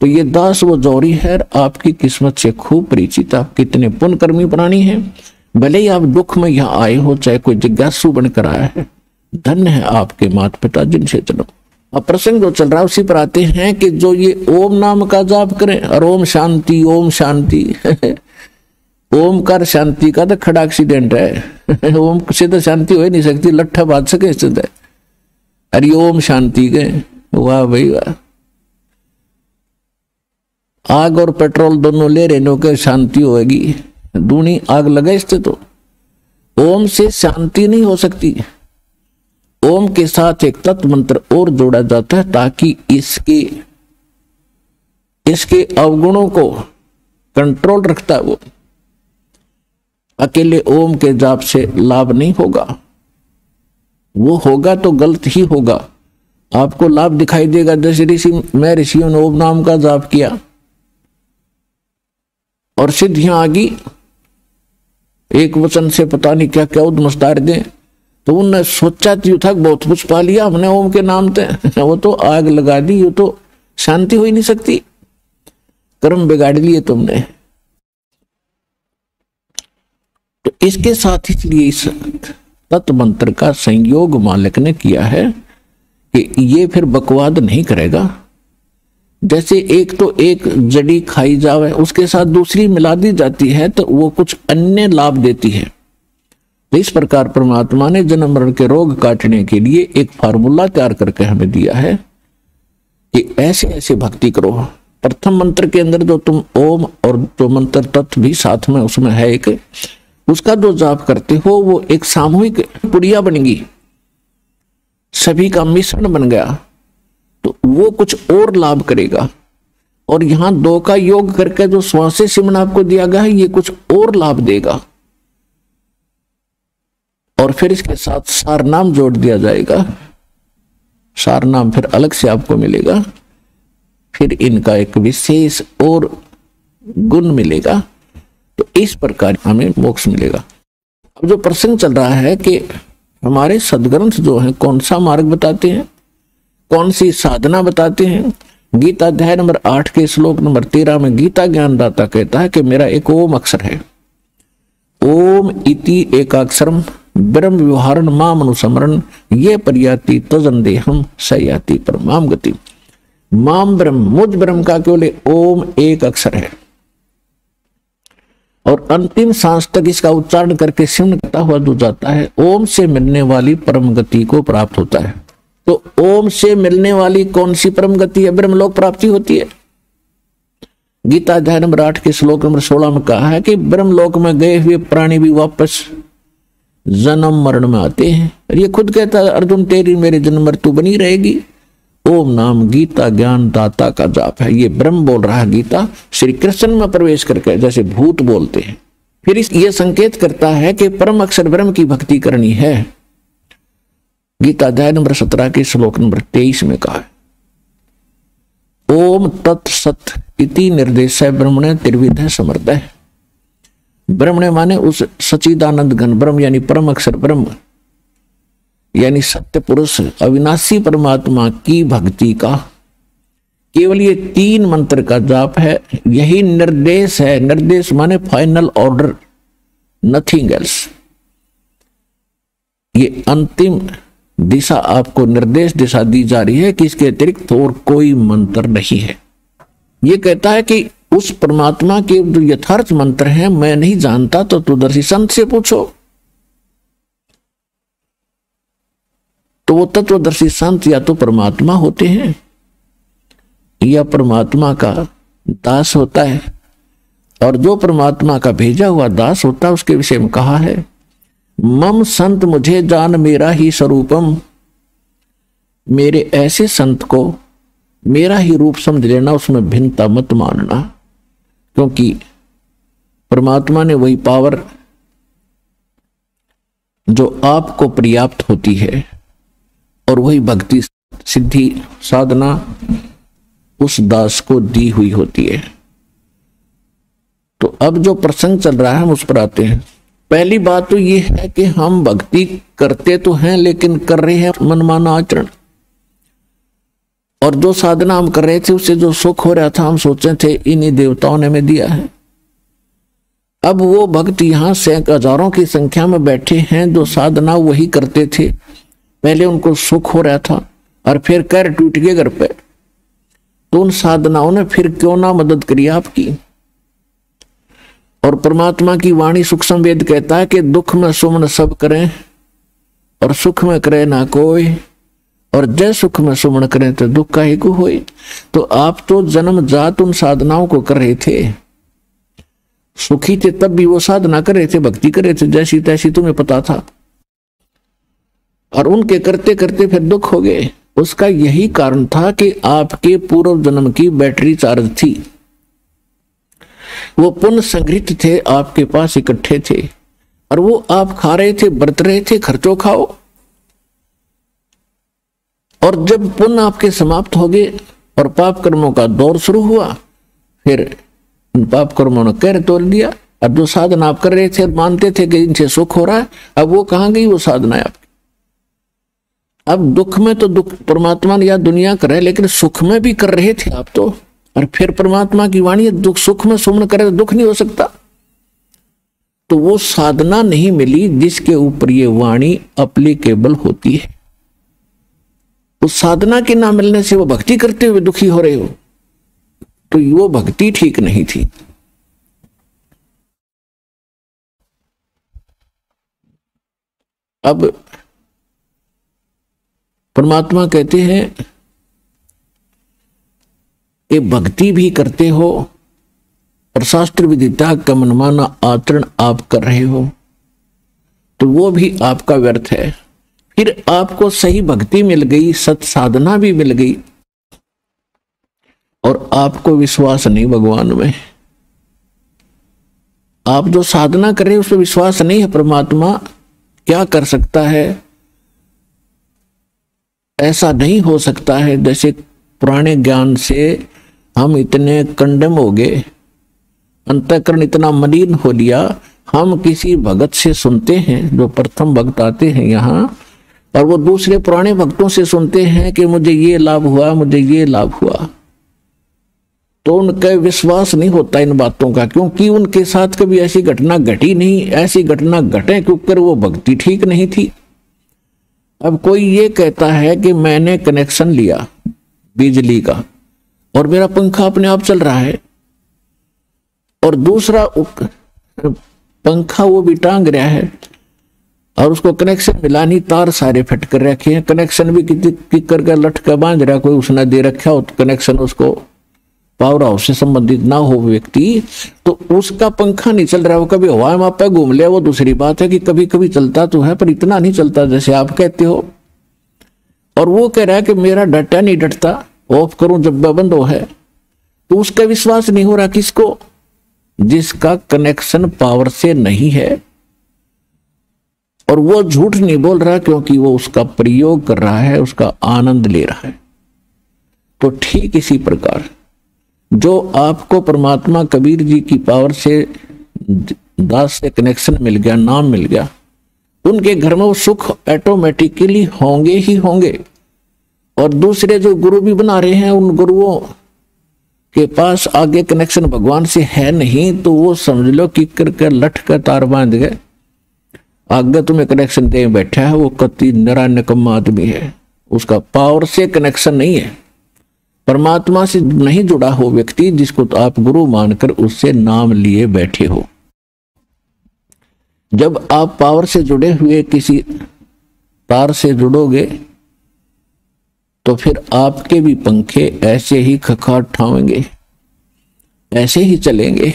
तो ये दास वो जौहरी है, आपकी किस्मत से खूब परिचित। आप कितने पुण्यकर्मी प्राणी हैं, भले ही आप दुख में यहाँ आए हो, चाहे कोई जिज्ञासु बनकर आया है, धन्य है आपके माता पिता जिनसे जन्म। अब प्रसंग जो चल रहा है उसी पर आते हैं कि जो ये ओम नाम का जाप करें और ओम शांति ओम शांति ओमकार शांति का तो खड़ा एक्सीडेंट है। ओम से तो शांति हो ही नहीं सकती, लट्ठा बाज सके स्थित है। अरे ओम शांति के, वाह भाई वाह। आग और पेट्रोल दोनों ले रहे के शांति होगी, दूनी आग लगा इससे। तो ओम से शांति नहीं हो सकती। ओम के साथ एक तत्व मंत्र और जोड़ा जाता है ताकि इसके अवगुणों को कंट्रोल रखता है। वो अकेले ओम के जाप से लाभ नहीं होगा, वो होगा तो गलत ही होगा। आपको लाभ दिखाई देगा, जैसे ऋषियों ने ओम नाम का जाप किया और सिद्धियां आ गई, एक वचन से पता नहीं क्या क्या उद्मस्तार दें। तो उनने सोचा था बहुत कुछ पा लिया हमने ओम के नाम से, वो तो आग लगा दी, वो तो शांति हो ही नहीं सकती, कर्म बिगाड़ लिए तुमने। तो इसके साथ इसलिए इस तत्व मंत्र का संयोग मालिक ने किया है कि ये फिर बकवाद नहीं करेगा। जैसे एक तो एक जड़ी खाई जावे उसके साथ दूसरी मिला दी जाती है तो वो कुछ अन्य लाभ देती है। तो इस प्रकार परमात्मा ने जन्म मरण के रोग काटने के लिए एक फार्मूला तैयार करके हमें दिया है कि ऐसे ऐसे भक्ति करो। प्रथम मंत्र के अंदर जो तुम ओम और जो मंत्र तत्व भी साथ में उसमें है एक, उसका जो जाप करते हो वो एक सामूहिक पुड़िया बन गई, सभी का मिश्रण बन गया, तो वो कुछ और लाभ करेगा। और यहां दो का योग करके जो श्वासे सिमन आपको दिया गया है ये कुछ और लाभ देगा। और फिर इसके साथ सार नाम जोड़ दिया जाएगा, सार नाम फिर अलग से आपको मिलेगा, फिर इनका एक विशेष और गुण मिलेगा। तो इस प्रकार हमें मोक्ष मिलेगा। अब जो प्रसंग चल रहा है कि हमारे सदग्रंथ जो है कौन सा मार्ग बताते हैं, कौन सी साधना बताते हैं। गीता अध्याय नंबर 8 के श्लोक नंबर 13 में गीता ज्ञानदाता कहता है कि मेरा एक ओम अक्षर है, ओम इति एकाक्षरम ब्रह्म व्यवहारण माम अनुसमरण ये पर्याति तजन देहम सयाति परमाम गति। माम ब्रह्म, मुझ ब्रह्म का केवल ओम एक अक्षर है और अंतिम सांस तक इसका उच्चारण करके सिमन करता हुआ जो जाता है ओम से मिलने वाली परम गति को प्राप्त होता है। तो ओम से मिलने वाली कौन सी परम गति है? ब्रह्मलोक प्राप्ति होती है। गीता अध्याय नंबर 8 के श्लोक नंबर 16 में कहा है कि ब्रह्मलोक में गए हुए प्राणी भी वापस जन्म मरण में आते हैं। और ये खुद कहता है अर्जुन तेरी मेरी जन्म मृत्यु बनी रहेगी। ओम नाम गीता ज्ञान दाता का जाप है। ये ब्रह्म बोल रहा है गीता श्री कृष्ण में प्रवेश करके, जैसे भूत बोलते हैं। फिर ये संकेत करता है कि परम अक्षर ब्रह्म की भक्ति करनी है। गीता अध्याय नंबर 17 के श्लोक नंबर 23 में कहा है ओम तत्सत इति निर्देश ब्रह्मणे त्रिविध समर्थ है। ब्रह्मणे माने उस सच्चिदानंद घन ब्रह्म यानी परम अक्षर ब्रह्म यानी सत्य पुरुष अविनाशी परमात्मा की भक्ति का केवल ये 3 मंत्र का जाप है। यही निर्देश है। निर्देश माने फाइनल ऑर्डर, नथिंग एल्स। ये अंतिम दिशा आपको निर्देश दिशा दी जा रही है कि इसके अतिरिक्त और कोई मंत्र नहीं है। ये कहता है कि उस परमात्मा के जो यथार्थ मंत्र हैं मैं नहीं जानता तो तत्वदर्शी संत से पूछो। तो वो तत्वदर्शी संत या तो परमात्मा होते हैं या परमात्मा का दास होता है। और जो परमात्मा का भेजा हुआ दास होता है उसके विषय में कहा है मम संत मुझे जान मेरा ही स्वरूपम। मेरे ऐसे संत को मेरा ही रूप समझ लेना, उसमें भिन्नता मत मानना, क्योंकि परमात्मा ने वही पावर जो आपको पर्याप्त होती है और वही भक्ति सिद्धि साधना उस दास को दी हुई होती है। तो अब जो प्रसंग चल रहा है हम उस पर आते हैं। पहली बात तो ये है कि हम भक्ति करते तो हैं लेकिन कर रहे हैं मनमाना आचरण। और जो साधना हम कर रहे थे उससे जो सुख हो रहा था हम सोचे थे इन्हीं देवताओं ने हमें दिया है। अब वो भक्त यहां सैकड़ों हजारों की संख्या में बैठे हैं जो साधना वही करते थे, पहले उनको सुख हो रहा था और फिर पैर टूट गए घर पे। तो उन साधनाओं ने फिर क्यों ना मदद करी आपकी। और परमात्मा की वाणी सूक्ष्म वेद कहता है कि दुख में सुमन सब करें और सुख में करे ना कोई, और जय सुख में सुमन करें तो दुख का ही को होए। तो आप तो जन्म जात उन साधनाओं को कर रहे थे, सुखी थे तब भी वो साधना कर रहे थे, भक्ति कर रहे थे जैसी तैसी तुम्हें पता था, और उनके करते करते फिर दुख हो गए। उसका यही कारण था कि आपके पूर्व जन्म की बैटरी चार्ज थी, वो पुण्य संग्रहित थे आपके पास इकट्ठे थे और वो आप खा रहे थे, बरत रहे थे, खर्चो खाओ। और जब पुण्य आपके समाप्त हो गए और पाप कर्मों का दौर शुरू हुआ, फिर इन पाप कर्मों ने कहर तोड़ दिया। और जो साधना आप कर रहे थे, मानते थे कि इनसे सुख हो रहा है, अब वो कहाँ गई वो साधना आपकी। अब दुख में तो दुख परमात्मा ने या दुनिया कर रहे, लेकिन सुख में भी कर रहे थे आप तो। और फिर परमात्मा की वाणी दुख सुख में सुमन करे तो दुख नहीं हो सकता। तो वो साधना नहीं मिली जिसके ऊपर ये वाणी एप्लीकेबल होती है। उस साधना के ना मिलने से वो भक्ति करते हुए दुखी हो रहे हो, तो वो भक्ति ठीक नहीं थी। अब परमात्मा कहते हैं कि भक्ति भी करते हो और शास्त्र विदिता का मनमाना आचरण आप कर रहे हो, तो वो भी आपका व्यर्थ है। फिर आपको सही भक्ति मिल गई, सत साधना भी मिल गई, और आपको विश्वास नहीं भगवान में। आप जो साधना कर रहे हो उस पर विश्वास नहीं है, परमात्मा क्या कर सकता है, ऐसा नहीं हो सकता है। जैसे पुराने ज्ञान से हम इतने कंडम हो गए, अंतःकरण इतना मलिन हो लिया, हम किसी भगत से सुनते हैं, जो प्रथम भक्त आते हैं यहाँ, और वो दूसरे पुराने भक्तों से सुनते हैं कि मुझे ये लाभ हुआ, मुझे ये लाभ हुआ, तो उनका विश्वास नहीं होता इन बातों का, क्योंकि उनके साथ कभी ऐसी घटना घटी नहीं। ऐसी घटना घटे क्योंकि वो भक्ति ठीक नहीं थी। अब कोई ये कहता है कि मैंने कनेक्शन लिया बिजली का और मेरा पंखा अपने आप चल रहा है, और दूसरा पंखा वो भी टांग रहा है और उसको कनेक्शन मिला नहीं, तार सारे फिट कर रखे हैं, कनेक्शन भी किकर का लटका बांध रहा, कोई उसने दे रखा हो तो कनेक्शन उसको पावर हाउस से संबंधित ना हो व्यक्ति, तो उसका पंखा नहीं चल रहा। वो कभी हवा में पे घूम लिया, वो दूसरी बात है कि कभी कभी चलता तो है पर इतना नहीं चलता जैसे आप कहते हो। और वो कह रहा है कि मेरा डटा नहीं डटता, ऑफ करूं जब बंद हो है, तो उसका विश्वास नहीं हो रहा। किसको? जिसका कनेक्शन पावर से नहीं है। और वो झूठ नहीं बोल रहा क्योंकि वो उसका प्रयोग कर रहा है, उसका आनंद ले रहा है। तो ठीक इसी प्रकार जो आपको परमात्मा कबीर जी की पावर से दास से कनेक्शन मिल गया, नाम मिल गया, उनके घर में वो सुख ऑटोमेटिकली होंगे ही होंगे। और दूसरे जो गुरु भी बना रहे हैं, उन गुरुओं के पास आगे कनेक्शन भगवान से है नहीं, तो वो समझ लो कि कर लठ का तार बांध गए, आगे तुम्हें कनेक्शन दे बैठा है, वो कति निरा निकम्मा आदमी है, उसका पावर से कनेक्शन नहीं है। परमात्मा से नहीं जुड़ा हो व्यक्ति, जिसको तो आप गुरु मानकर उससे नाम लिए बैठे हो। जब आप पावर से जुड़े हुए किसी तार से जुड़ोगे तो फिर आपके भी पंखे ऐसे ही खखाट ठावेंगे, ऐसे ही चलेंगे।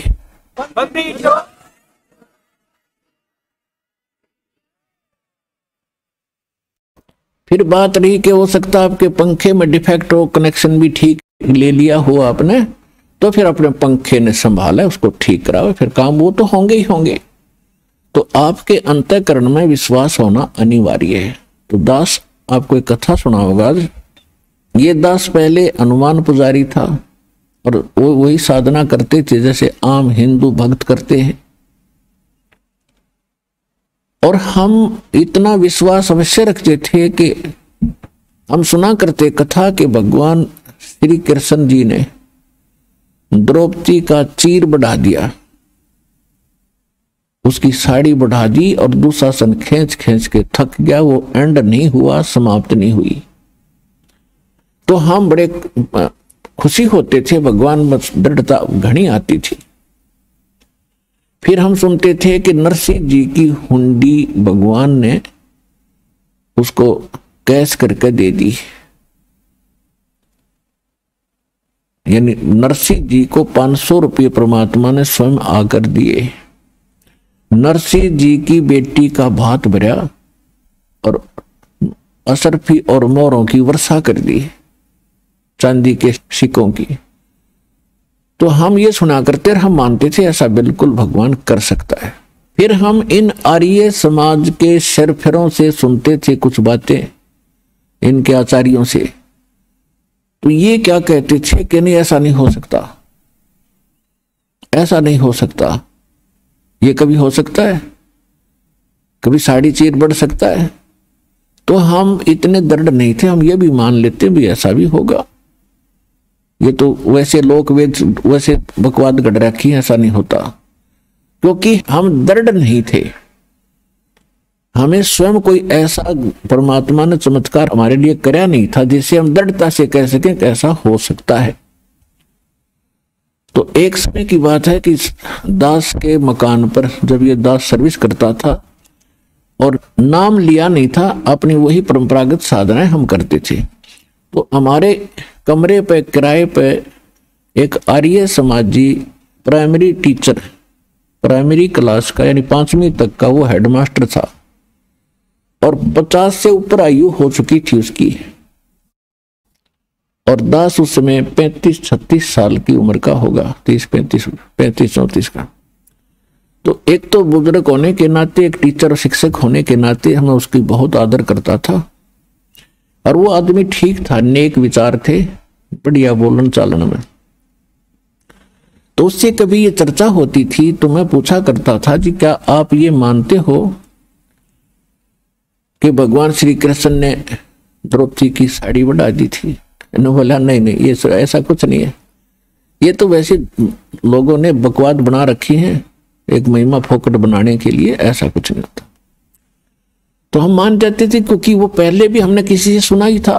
फिर बात रही कि हो सकता आपके पंखे में डिफेक्ट हो, कनेक्शन भी ठीक ले लिया हो आपने, तो फिर अपने पंखे ने संभाला, उसको ठीक कराओ, फिर काम वो तो होंगे ही होंगे। तो आपके अंतःकरण में विश्वास होना अनिवार्य है। तो दास आपको एक कथा सुना होगा। ये दास पहले हनुमान पुजारी था और वो वही साधना करते थे जैसे आम हिंदू भक्त करते हैं। और हम इतना विश्वास अवश्य रखते थे कि हम सुना करते कथा के भगवान श्री कृष्ण जी ने द्रौपदी का चीर बढ़ा दिया, उसकी साड़ी बढ़ा दी, और दुशासन खींच खींच के थक गया, वो एंड नहीं हुआ, समाप्त नहीं हुई। तो हम बड़े खुशी होते थे, भगवान में दृढ़ता घनी आती थी। फिर हम सुनते थे कि नरसिंह जी की हुंडी भगवान ने उसको कैश करके दे दी, यानी नरसिंह जी को 500 रुपये परमात्मा ने स्वयं आकर दिए। नरसिंह जी की बेटी का भात भरा और असरफी और मोरों की वर्षा कर दी, चांदी के सिक्कों की। तो हम ये सुना करते, हम मानते थे ऐसा बिल्कुल भगवान कर सकता है। फिर हम इन आर्य समाज के शेरफेरों से सुनते थे कुछ बातें, इनके आचार्यों से, तो ये क्या कहते थे कि नहीं ऐसा नहीं हो सकता, ऐसा नहीं हो सकता। ये कभी हो सकता है? कभी साड़ी चीर बढ़ सकता है? तो हम इतने दृढ़ नहीं थे, हम ये भी मान लेते भी ऐसा भी होगा। ये तो वैसे लोक वेद वैसे बकवाद गढ़ रखी, ऐसा नहीं होता, क्योंकि हम दृढ़ नहीं थे। हमें स्वयं कोई ऐसा परमात्मा ने चमत्कार हमारे लिए कराया नहीं था जिससे हम दृढ़ता से कह सकें कि ऐसा हो सकता है। तो एक समय की बात है कि दास के मकान पर जब ये दास सर्विस करता था और नाम लिया नहीं था, अपनी वही परंपरागत साधनाएं हम करते थे, तो हमारे कमरे पे किराए पे एक आर्य समाजी प्राइमरी टीचर, प्राइमरी क्लास का यानी 5वीं तक का वो हेडमास्टर था और 50 से ऊपर आयु हो चुकी थी उसकी, और दास उस समय 35-36 साल की उम्र का होगा, 35-34 का। तो एक तो बुजुर्ग होने के नाते, एक टीचर और शिक्षक होने के नाते हमें उसकी बहुत आदर करता था। और वो आदमी ठीक था, नेक विचार थे, बढ़िया बोलन चालन में। तो उससे कभी ये चर्चा होती थी तो मैं पूछा करता था जी क्या आप ये मानते हो कि भगवान श्री कृष्ण ने द्रौपदी की साड़ी बढ़ा दी थी? ने बोला नहीं नहीं, ये ऐसा कुछ नहीं है, ये तो वैसे लोगों ने बकवाद बना रखी है एक महिमा फोकट बनाने के लिए, ऐसा कुछ नहीं होता। तो हम मान जाते थे क्योंकि वो पहले भी हमने किसी से सुना ही था।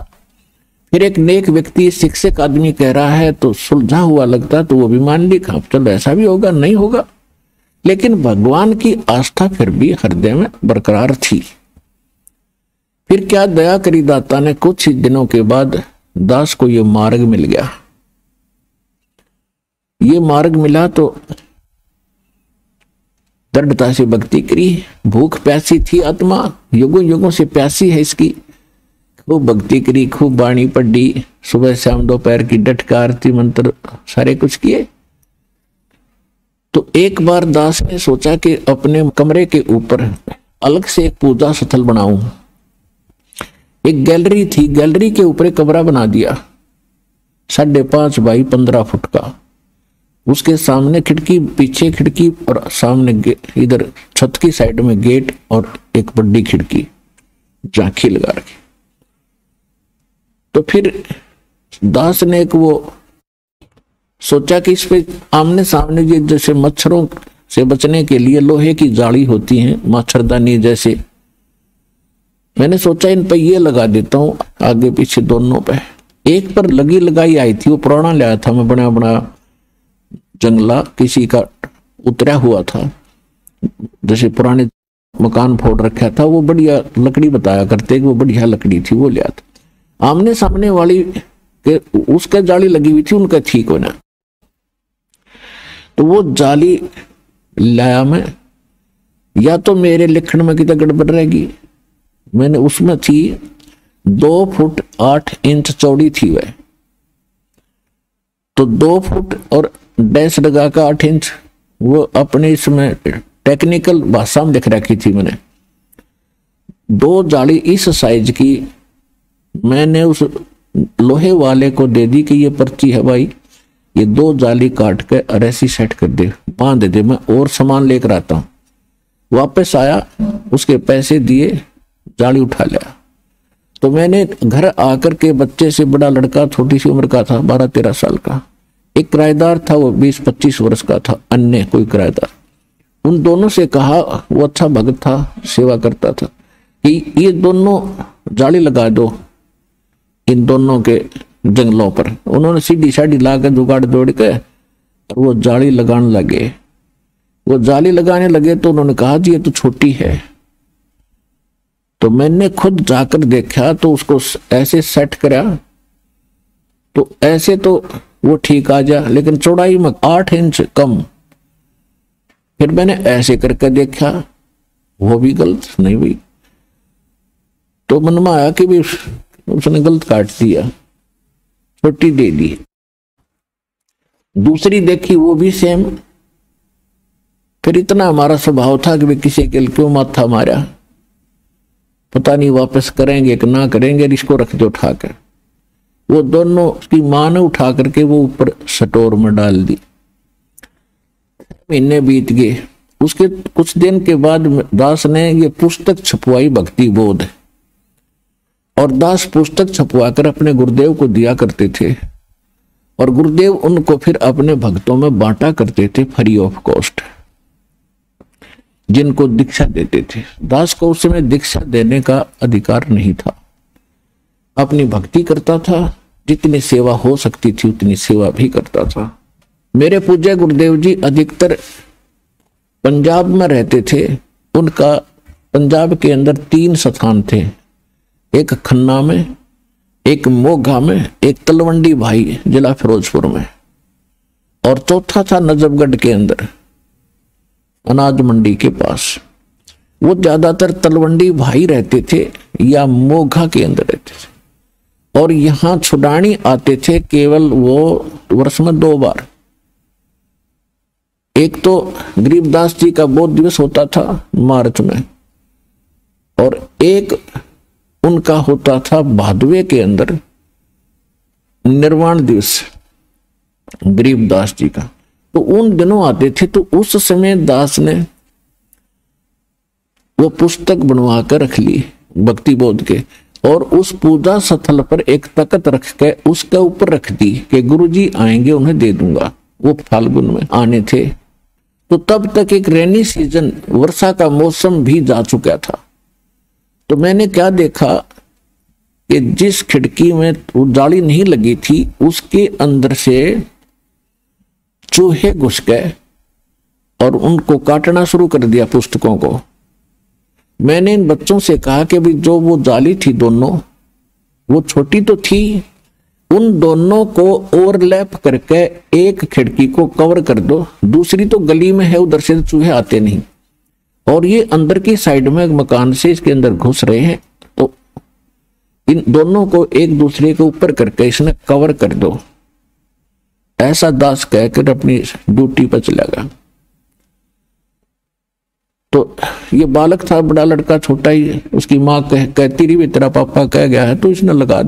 फिर एक नेक व्यक्ति शिक्षक आदमी कह रहा है तो सुलझा हुआ लगता, तो वो भी मान ली, चलो ऐसा भी होगा, नहीं होगा। लेकिन भगवान की आस्था फिर भी हृदय में बरकरार थी। फिर क्या दया करी दाता ने, कुछ ही दिनों के बाद दास को ये मार्ग मिल गया। ये मार्ग मिला तो दृढ़ता से भक्ति करी, भूख प्यासी थी आत्मा, युगों युगों से प्यासी है इसकी, खूब भक्ति करी, खूब बाणी पढ़ी, सुबह शाम दोपहर की डट का आरती मंत्र सारे कुछ किए। तो एक बार दास ने सोचा कि अपने कमरे के ऊपर अलग से एक पूजा स्थल बनाऊं। एक गैलरी थी, गैलरी के ऊपर एक कमरा बना दिया 5.5 बाई 15 फुट का। उसके सामने खिड़की, पीछे खिड़की और सामने इधर छत की साइड में गेट और एक बड़ी खिड़की, झांकी लगा रखी। तो फिर दास ने एक वो सोचा कि इस पे आमने सामने ये जैसे मच्छरों से बचने के लिए लोहे की जाली होती है, मच्छरदानी जैसे, मैंने सोचा इन पे ये लगा देता हूं, आगे पीछे दोनों पे। एक पर लगी लगाई आई थी, वो पुराना लाया था मैं, बना बना जंगला किसी का उतरा हुआ था, जैसे पुराने मकान फोड़ रखा था, वो बढ़िया लकड़ी बताया करते कि वो बढ़िया लकड़ी थी, वो लिया था। आमने सामने वाली के उसके जाली लगी हुई थी, उनका ठीक होना। तो वो जाली लाया मैं, या तो मेरे लिखण में कितना गड़बड़ रहेगी, मैंने उसमें थी 2 फुट 8 इंच चौड़ी थी वह, तो 2 फुट और डैश लगा का 8 इंच, वो अपने इसमें टेक्निकल भाषा में लिख रखी थी मैंने। 2 जाली इस साइज की मैंने उस लोहे वाले को दे दी कि ये पर्ची है भाई, ये 2 जाली काट के और ऐसी सेट कर दे, बांध दे, मैं और सामान लेकर आता हूं। वापस आया, उसके पैसे दिए, जाली उठा लिया। तो मैंने घर आकर के बच्चे से बड़ा लड़का छोटी सी उम्र का था, 12-13 साल का, एक किराएदार था वो 20-25 वर्ष का था, अन्य कोई किराएदार, उन दोनों से कहा, वो अच्छा भगत था, सेवा करता था, कि ये दोनों जाली लगा दो इन दोनों के जंगलों पर। उन्होंने सीढ़ी साड़ी ला के जुगाड़ दौड़ के वो जाली लगाने लगे। वो जाली लगाने लगे तो उन्होंने कहा जी ये तो छोटी है। तो मैंने खुद जाकर देखा तो उसको ऐसे सेट करा तो ऐसे तो वो ठीक आ जा, लेकिन चौड़ाई में 8 इंच कम। फिर मैंने ऐसे करके देखा, वो भी गलत नहीं हुई। तो मन में आया कि भी उसने गलत काट दिया, छोटी दे दी। दूसरी देखी, वो भी सेम। फिर इतना हमारा स्वभाव था कि भी किसी के क्यों माथा मारा, पता नहीं वापस करेंगे कि ना करेंगे, इसको रख दो उठा कर। वो दोनों उसकी मां ने उठा करके वो ऊपर स्टोर में डाल दी। महीने बीत गए। उसके कुछ दिन के बाद दास ने ये पुस्तक छपवाई भक्ति बोध, और दास पुस्तक छपवाकर अपने गुरुदेव को दिया करते थे, और गुरुदेव उनको फिर अपने भक्तों में बांटा करते थे फ्री ऑफ कॉस्ट, जिनको दीक्षा देते थे। दास को उस समय दीक्षा देने का अधिकार नहीं था, अपनी भक्ति करता था, जितनी सेवा हो सकती थी उतनी सेवा भी करता था। मेरे पूज्य गुरुदेव जी अधिकतर पंजाब में रहते थे। उनका पंजाब के अंदर 3 स्थान थे, एक खन्ना में, एक मोगा में, एक तलवंडी भाई जिला फिरोजपुर में, और चौथा था नजफगढ़ के अंदर अनाज मंडी के पास। वो ज्यादातर तलवंडी भाई रहते थे या मोगा के अंदर रहते थे, और यहां छुड़ानी आते थे केवल वो वर्ष में 2 बार। एक तो गरीबदास जी का बोध दिवस होता था मार्च में, और एक उनका होता था भादवे के अंदर निर्वाण दिवस गरीबदास जी का। तो उन दिनों आते थे। तो उस समय दास ने वो पुस्तक बनवा कर रख ली भक्ति बोध के, और उस पूजा स्थल पर एक तख्त रख के उसके ऊपर रख दी कि गुरुजी आएंगे उन्हें दे दूंगा। वो फाल्गुन में आने थे। तो तब तक एक रेनी सीजन, वर्षा का मौसम भी जा चुका था। तो मैंने क्या देखा कि जिस खिड़की में वो जाली नहीं लगी थी उसके अंदर से चूहे घुस गए और उनको काटना शुरू कर दिया पुस्तकों को। मैंने इन बच्चों से कहा कि भाई जो वो जाली थी दोनों, वो छोटी तो थी, उन दोनों को ओवरलैप करके एक खिड़की को कवर कर दो, दूसरी तो गली में है, उधर से चूहे आते नहीं, और ये अंदर की साइड में मकान से इसके अंदर घुस रहे हैं, तो इन दोनों को एक दूसरे के ऊपर करके इसने कवर कर दो। ऐसा दास कहकर अपनी ड्यूटी पर चला गया। तो ये बालक था, बड़ा लड़का छोटा ही, उसकी माँ कहती रही तेरा पापा कह गया है तो इसने लगा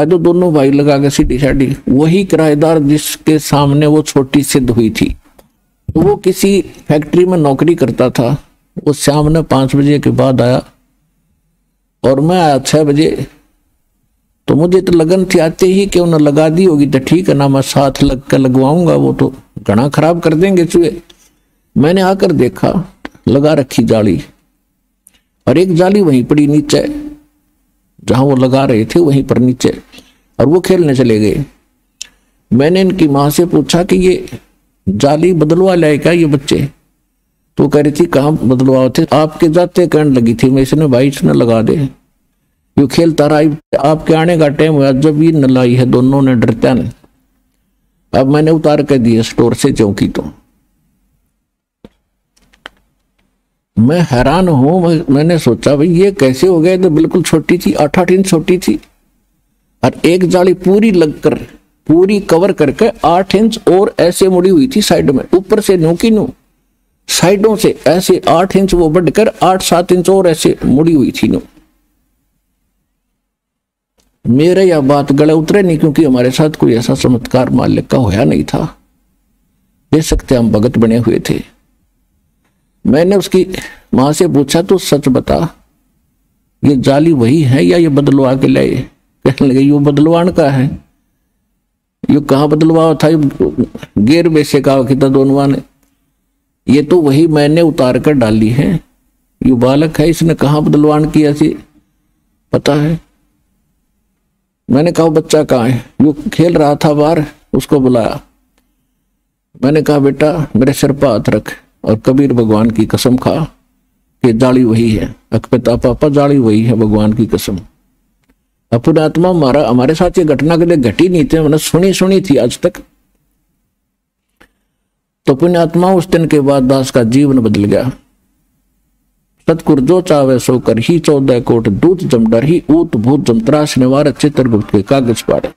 दो। दोनों भाई लगा के सीधी साड़ी। वही किराएदार जिसके सामने वो छोटी सिद्ध हुई थी, तो वो किसी फैक्ट्री में नौकरी करता था। वो शाम ने 5 बजे के बाद आया और मैं आया 6 बजे। तो मुझे तो लगन थी आते ही कि उन्हें लगा दी होगी तो ठीक है ना, मैं साथ लग कर लगवाऊंगा, वो तो घना खराब कर देंगे चूहे। मैंने आकर देखा लगा रखी जाली, और एक जाली वहीं पड़ी नीचे जहां वो लगा रहे थे, वहीं पर नीचे, और वो खेलने चले गए। मैंने इनकी माँ से पूछा कि ये जाली बदलवा लाए क्या ये बच्चे? तो कह रही थी कहाँ बदलवाओ थे, आपके जाते कहने लगी थी। मैं इसने भाई इसने लगा दे, यू खेलता रहा, आपके आने का टाइम हुआ जब ये न लाई है, दोनों ने डरता नहीं। अब मैंने उतार कर दिया स्टोर से चौकी। तो मैं हैरान हूं, मैंने सोचा भाई ये कैसे हो गया? तो बिल्कुल छोटी थी, 8-8 इंच छोटी थी, और एक जाली पूरी लगकर पूरी कवर करके 8 इंच और ऐसे मुड़ी हुई थी साइड में, ऊपर से नो की नो, साइडों से ऐसे 8 इंच वो बढ़कर 8-7 इंच और ऐसे मुड़ी हुई थी नो। मेरे यह बात गले उतरे नहीं, क्योंकि हमारे साथ कोई ऐसा चमत्कार मालिक का होया नहीं था। दे सकते हम भगत बने हुए थे। मैंने उसकी मां से पूछा तो सच बता, ये जाली वही है या ये बदलवा के लाए? कहने लगे यो बदलवान का है। यो कहाँ बदलवा था? गेर बेसे का कितना दोनों ने, ये तो वही मैंने उतार कर डाली है। यो बालक है, इसने कहाँ बदलवान किया थी पता है? मैंने कहा बच्चा कहाँ है? यो खेल रहा था बाहर, उसको बुलाया। मैंने कहा बेटा मेरे सिर पर हाथ रख और कबीर भगवान की कसम खा कि जाली वही है। अकपिता पापा जाली वही है, भगवान की कसम। अपने आत्मा हमारे साथ ये घटना कभी घटी नहीं थी, मैंने सुनी थी आज तक। तो पुण्य आत्मा उस दिन के बाद दास का जीवन बदल गया। सतगुरु जो चावे सो कर ही 14 कोट दूत जमडर ही ऊत भूत जमत्रास निवार चित्रगुप्त के कागज पाड़े।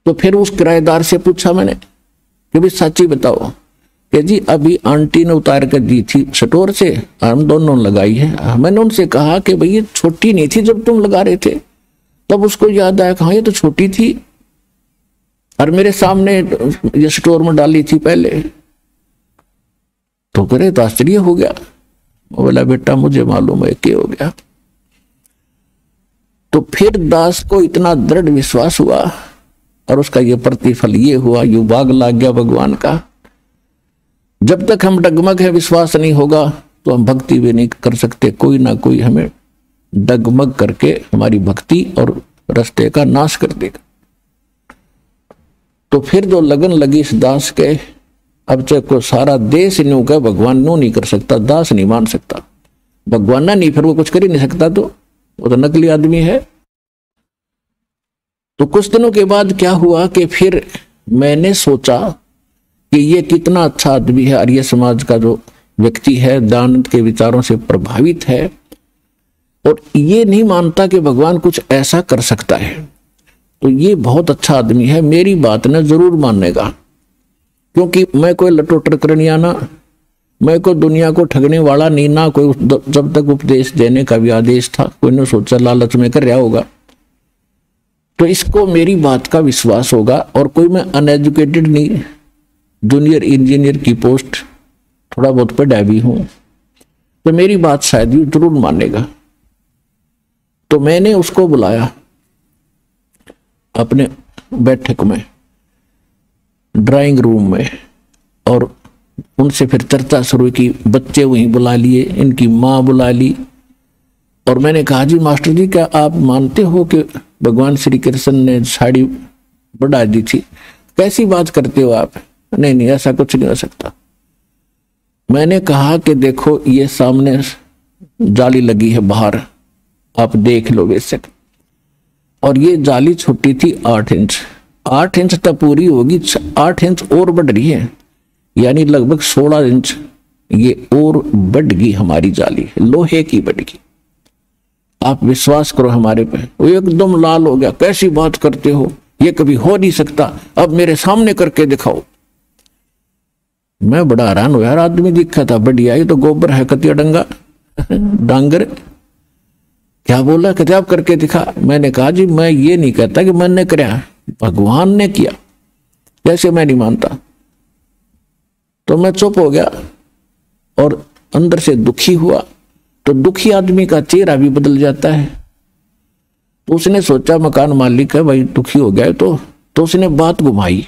तो फिर उस किराएदार से पूछा मैंने कि भाई सच्ची बताओ कि जी अभी आंटी ने उतार कर दी थी स्टोर से, हम दोनों लगाई है। मैंने उनसे कहा कि भाई ये छोटी नहीं थी जब तुम लगा रहे थे? तब उसको याद आया, कहा ये तो छोटी थी। मैंने कहा बेटा मेरे सिर पर हाथ रख और कबीर भगवान की कसम खा कि जाली वही है। अकपिता पापा जाली वही है, भगवान की कसम। अपने आत्मा छोटी नहीं थी जब तुम लगा रहे थे? और मेरे सामने ये स्टोर में डाली थी पहले। तो करे तो आश्चर्य हो गया। बोला बेटा मुझे मालूम है क्या हो गया। तो फिर दास को इतना दृढ़ विश्वास हुआ और उसका ये प्रतिफल ये हुआ, यू भाग लाग गया भगवान का। जब तक हम डगमग है, विश्वास नहीं होगा तो हम भक्ति भी नहीं कर सकते। कोई ना कोई हमें डगमग करके हमारी भक्ति और रास्ते का नाश कर देगा। तो फिर जो लगन लगी इस दास के, अब चाहे को सारा देश न्यू का भगवान न्यू नहीं कर सकता, दास नहीं मान सकता, भगवान ना नहीं, फिर वो कुछ कर ही नहीं सकता, तो वो तो नकली आदमी है। तो कुछ दिनों के बाद क्या हुआ कि फिर मैंने सोचा कि ये कितना अच्छा आदमी है, आर्य समाज का जो व्यक्ति है, दानंद के विचारों से प्रभावित है और ये नहीं मानता कि भगवान कुछ ऐसा कर सकता है, तो ये बहुत अच्छा आदमी है, मेरी बात ने जरूर मानेगा। क्योंकि मैं कोई लटोटर करनिया ना, मैं कोई दुनिया को ठगने वाला नहीं, ना कोई जब तक उपदेश देने का भी आदेश था, कोई ने सोचा लालच में कर रहा होगा, तो इसको मेरी बात का विश्वास होगा। और कोई मैं अनएजुकेटेड नहीं, जूनियर इंजीनियर की पोस्ट थोड़ा बहुत पढ़ा भी हूं, तो मेरी बात शायद ही जरूर मानेगा। तो मैंने उसको बुलाया अपने बैठक में, ड्राइंग रूम में, और उनसे फिर चर्चा शुरू की। बच्चे वहीं बुला लिए, इनकी माँ बुला ली, और मैंने कहा जी मास्टर जी क्या आप मानते हो कि भगवान श्री कृष्ण ने साड़ी बढ़ा दी थी? कैसी बात करते हो आप? नहीं नहीं ऐसा कुछ नहीं हो सकता। मैंने कहा कि देखो ये सामने जाली लगी है बाहर, आप देख लो बेशक, और ये जाली छोटी थी 8 इंच, 8 इंच तक पूरी होगी, 8 इंच और बढ़ रही है, यानी लगभग 16 इंच ये और बढ़ गई हमारी जाली, लोहे की बढ़ गई। आप विश्वास करो हमारे पे। वो एकदम लाल हो गया, कैसी बात करते हो, ये कभी हो नहीं सकता, अब मेरे सामने करके दिखाओ। मैं बड़ा हैरान हुआ, यार आदमी दिखा था बढ़िया, ये तो गोबर है कतिया डंगा डांगर, क्या बोला कहते आप करके दिखा। मैंने कहा जी मैं ये नहीं कहता कि मैंने कराया, भगवान ने किया, जैसे मैं नहीं मानता। तो मैं चुप हो गया और अंदर से दुखी हुआ। तो दुखी आदमी का चेहरा भी बदल जाता है। तो उसने सोचा मकान मालिक है भाई, दुखी हो गया तो उसने बात घुमाई,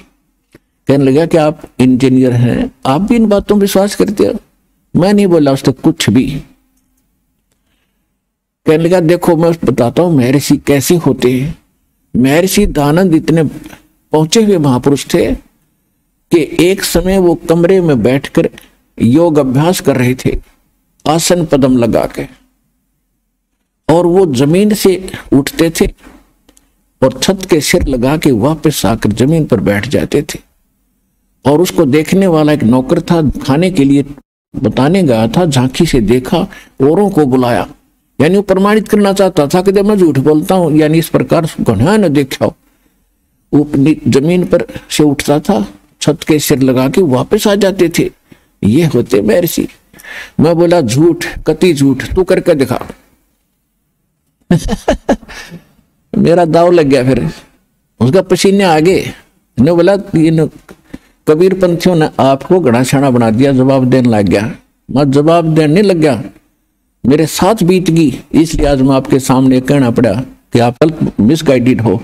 कहने लगा कि आप इंजीनियर हैं, आप भी इन बातों पर विश्वास करते हो? मैं नहीं बोला उसने कुछ भी। कहने लगा देखो मैं बताता हूं महर्षि कैसे होते हैं। महर्षि दानंद इतने पहुंचे हुए महापुरुष थे कि एक समय वो कमरे में बैठकर योग अभ्यास कर रहे थे, आसन पद्म लगा के, और वो जमीन से उठते थे और छत के सिर लगा के वापस आकर जमीन पर बैठ जाते थे। और उसको देखने वाला एक नौकर था, खाने के लिए बताने गया था, झांकी से देखा, औरों को बुलाया, यानी वो प्रमाणित करना चाहता था कि जब मैं झूठ बोलता हूं, यानी इस प्रकार घना न देखा। वो जमीन पर से उठता था, छत के सिर लगा के वापस आ जाते थे। ये होते महर्षि। मैं बोला झूठ, कति झूठ, तू करके दिखा मेरा दाव लग गया। फिर उसका पसीने आ गए। ने बोला इन कबीर पंथियों ने आपको घड़ा छाना बना दिया, जवाब देने लग गया। मैं जवाब देने नहीं लग गया, मेरे साथ बीत गई, इसलिए आज मैं आपके सामने कहना पड़ा कि आप कल मिसगाइडेड हो।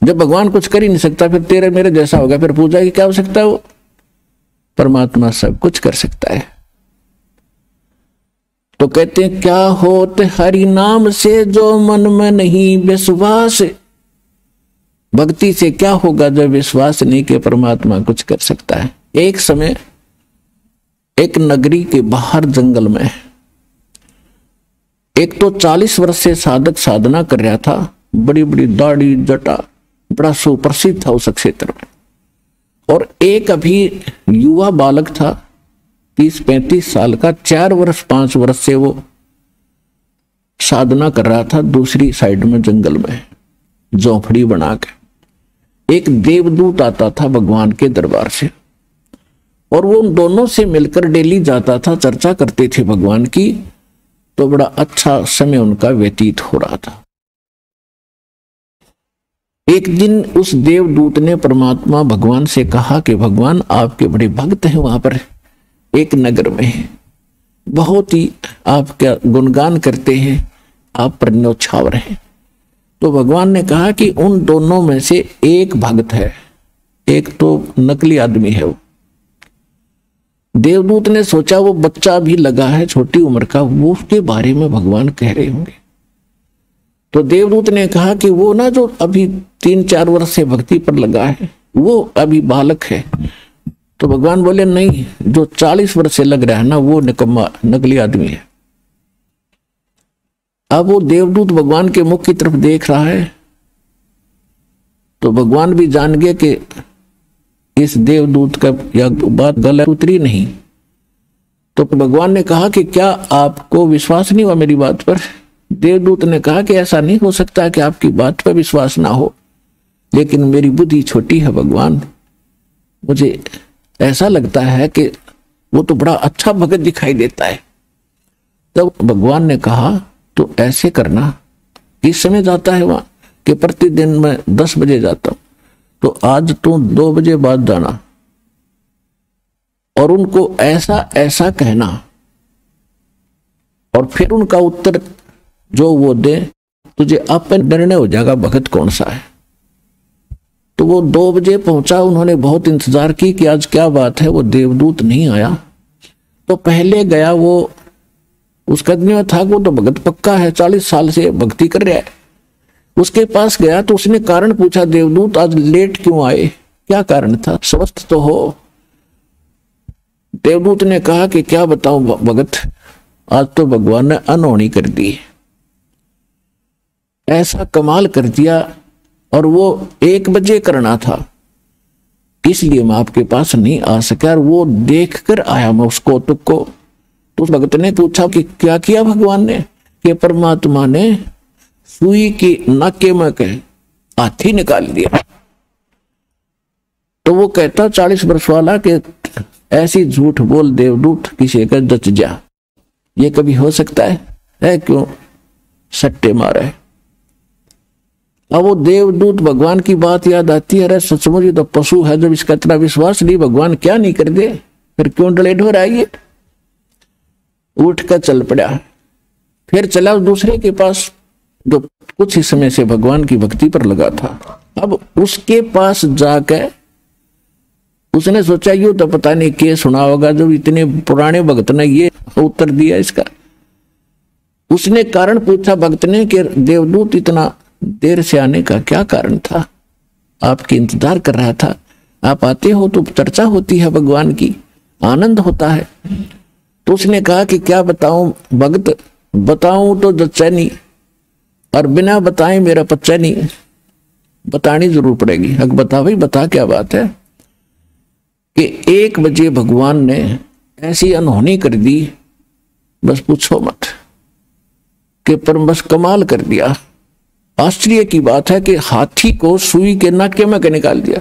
जब भगवान कुछ कर ही नहीं सकता, फिर तेरे मेरे जैसा होगा, फिर पूजा की क्या हो सकता है? वो परमात्मा सब कुछ कर सकता है। तो कहते हैं क्या होते हरि नाम से जो मन में नहीं विश्वास। भक्ति से क्या होगा जब विश्वास नहीं कि परमात्मा कुछ कर सकता है। एक समय एक नगरी के बाहर जंगल में एक तो 40 वर्ष से साधक साधना कर रहा था, बड़ी बड़ी दाढ़ी जटा, बड़ा सुप्रसिद्ध था उस क्षेत्र में। और एक अभी युवा बालक था 30-35 साल का, 4 वर्ष 5 वर्ष से वो साधना कर रहा था दूसरी साइड में जंगल में झोंपड़ी बना के। एक देवदूत आता था भगवान के दरबार से, और वो उन दोनों से मिलकर डेली जाता था, चर्चा करते थे भगवान की। तो बड़ा अच्छा समय उनका व्यतीत हो रहा था। एक दिन उस देवदूत ने परमात्मा भगवान से कहा कि भगवान आपके बड़े भक्त हैं वहां पर एक नगर में, बहुत ही आपका गुणगान करते हैं, आप पर न्यौछावर हैं। तो भगवान ने कहा कि उन दोनों में से एक भक्त है, एक तो नकली आदमी है। वो देवदूत ने सोचा वो बच्चा भी लगा है छोटी उम्र का, वो उसके बारे में भगवान कह रहे होंगे। तो देवदूत ने कहा कि वो ना जो अभी 3-4 वर्ष से भक्ति पर लगा है वो अभी बालक है। तो भगवान बोले नहीं, जो 40 वर्ष से लग रहा है ना वो निकम्मा नकली आदमी है। अब वो देवदूत भगवान के मुख की तरफ देख रहा है, तो भगवान भी जान गए कि इस देवदूत का यह बात गलत उतरी नहीं। तो भगवान ने कहा कि क्या आपको विश्वास नहीं हुआ मेरी बात पर? देवदूत ने कहा कि ऐसा नहीं हो सकता कि आपकी बात पर विश्वास ना हो, लेकिन मेरी बुद्धि छोटी है भगवान, मुझे ऐसा लगता है कि वो तो बड़ा अच्छा भगत दिखाई देता है। तब भगवान ने कहा तो ऐसे करना, किस समय जाता है वहां? कि प्रतिदिन मैं 10 बजे जाता हूं, तो आज तो 2 बजे बाद जाना और उनको ऐसा ऐसा कहना, और फिर उनका उत्तर जो वो दे तुझे आप पर निर्णय हो जाएगा भगत कौन सा है। तो वो 2 बजे पहुंचा, उन्होंने बहुत इंतजार की कि आज क्या बात है, वो देवदूत नहीं आया। तो पहले गया वो, उस कदमी में था वो तो भगत पक्का है, 40 साल से भक्ति कर रहा है। उसके पास गया तो उसने कारण पूछा, देवदूत आज लेट क्यों आए, क्या कारण था, स्वस्थ तो हो? देवदूत ने कहा कि क्या बताऊं भगत, आज तो भगवान ने अनहोनी कर दी, ऐसा कमाल कर दिया, और वो 1 बजे करना था, इसलिए मैं आपके पास नहीं आ सका, और वो देख कर आया मैं उस कौतुक को। तो उस भगत ने पूछा कि क्या किया भगवान ने? कि परमात्मा ने सुई की नाके में के हाथी निकाल दिया। तो वो कहता 40 वर्ष वाला कि ऐसी झूठ बोल देवदूत, किसी का जच जा, ये कभी हो सकता है क्यों सट्टे मारे। अब वो देवदूत भगवान की बात याद आती है, अरे सचमुच ये तो पशु है, जब इसका इतना विश्वास नहीं भगवान क्या नहीं कर दे, फिर क्यों डले ढो रहा है? उठ कर चल पड़ा, फिर चला दूसरे के पास जो कुछ ही समय से भगवान की भक्ति पर लगा था। अब उसके पास जाकर उसने सोचा यूं तो पता नहीं क्या सुना होगा, जब इतने पुराने भक्त ने ये उत्तर दिया इसका। उसने कारण पूछा भक्त ने कि देवदूत इतना देर से आने का क्या कारण था? आपकी इंतजार कर रहा था, आप आते हो तो चर्चा होती है भगवान की, आनंद होता है। तो उसने कहा कि क्या बताऊं भगत, बताऊं तो जच्चा नहीं, और बिना बताए मेरा पच्चा नहीं, बतानी जरूर पड़ेगी। अगर बता भाई बता, क्या बात है? कि 1 बजे भगवान ने ऐसी अनहोनी कर दी, बस पूछो मत, कि पर बस कमाल कर दिया। आश्चर्य की बात है कि हाथी को सुई के नाके में निकाल दिया।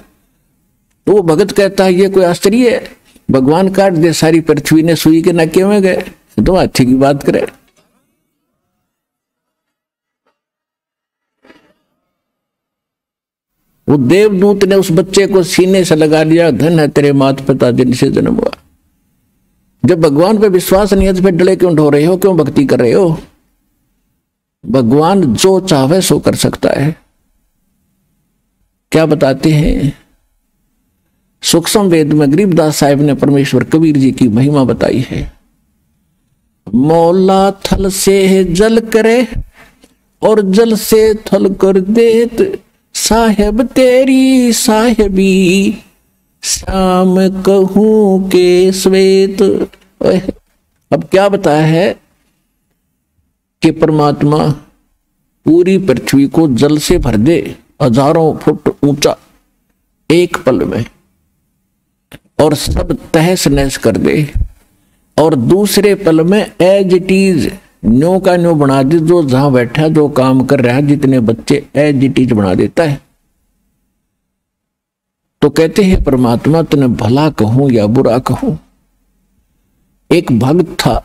तो वो भगत कहता है ये कोई आश्चर्य है, भगवान काट दे सारी पृथ्वी ने सुई के नाके में गए, तो हाथी की बात करे। वो देवदूत ने उस बच्चे को सीने से लगा लिया, धन है तेरे माता पिता जिनसे जन्म हुआ। जब भगवान पे विश्वास नहीं है तो फिर डले क्यों ढो रहे हो, क्यों भक्ति कर रहे हो? भगवान जो चाहे सो कर सकता है। क्या बताते हैं सूक्ष्म वेद में गरीबदास साहिब ने परमेश्वर कबीर जी की महिमा बताई है। मौला थल से जल करे और जल से थल कर देत, साहेब तेरी साहेबी श्याम कहूं के श्वेत। अब क्या बताया है कि परमात्मा पूरी पृथ्वी को जल से भर दे, हजारों फुट ऊंचा एक पल में, और सब तहस नहस कर दे, और दूसरे पल में एज इट इज न्यो का न्यो बना दे। जो जहां बैठा जो काम कर रहा है, जितने बच्चे एज इट इज बना देता है। तो कहते हैं परमात्मा तूने भला कहूं या बुरा कहूं। एक भक्त था,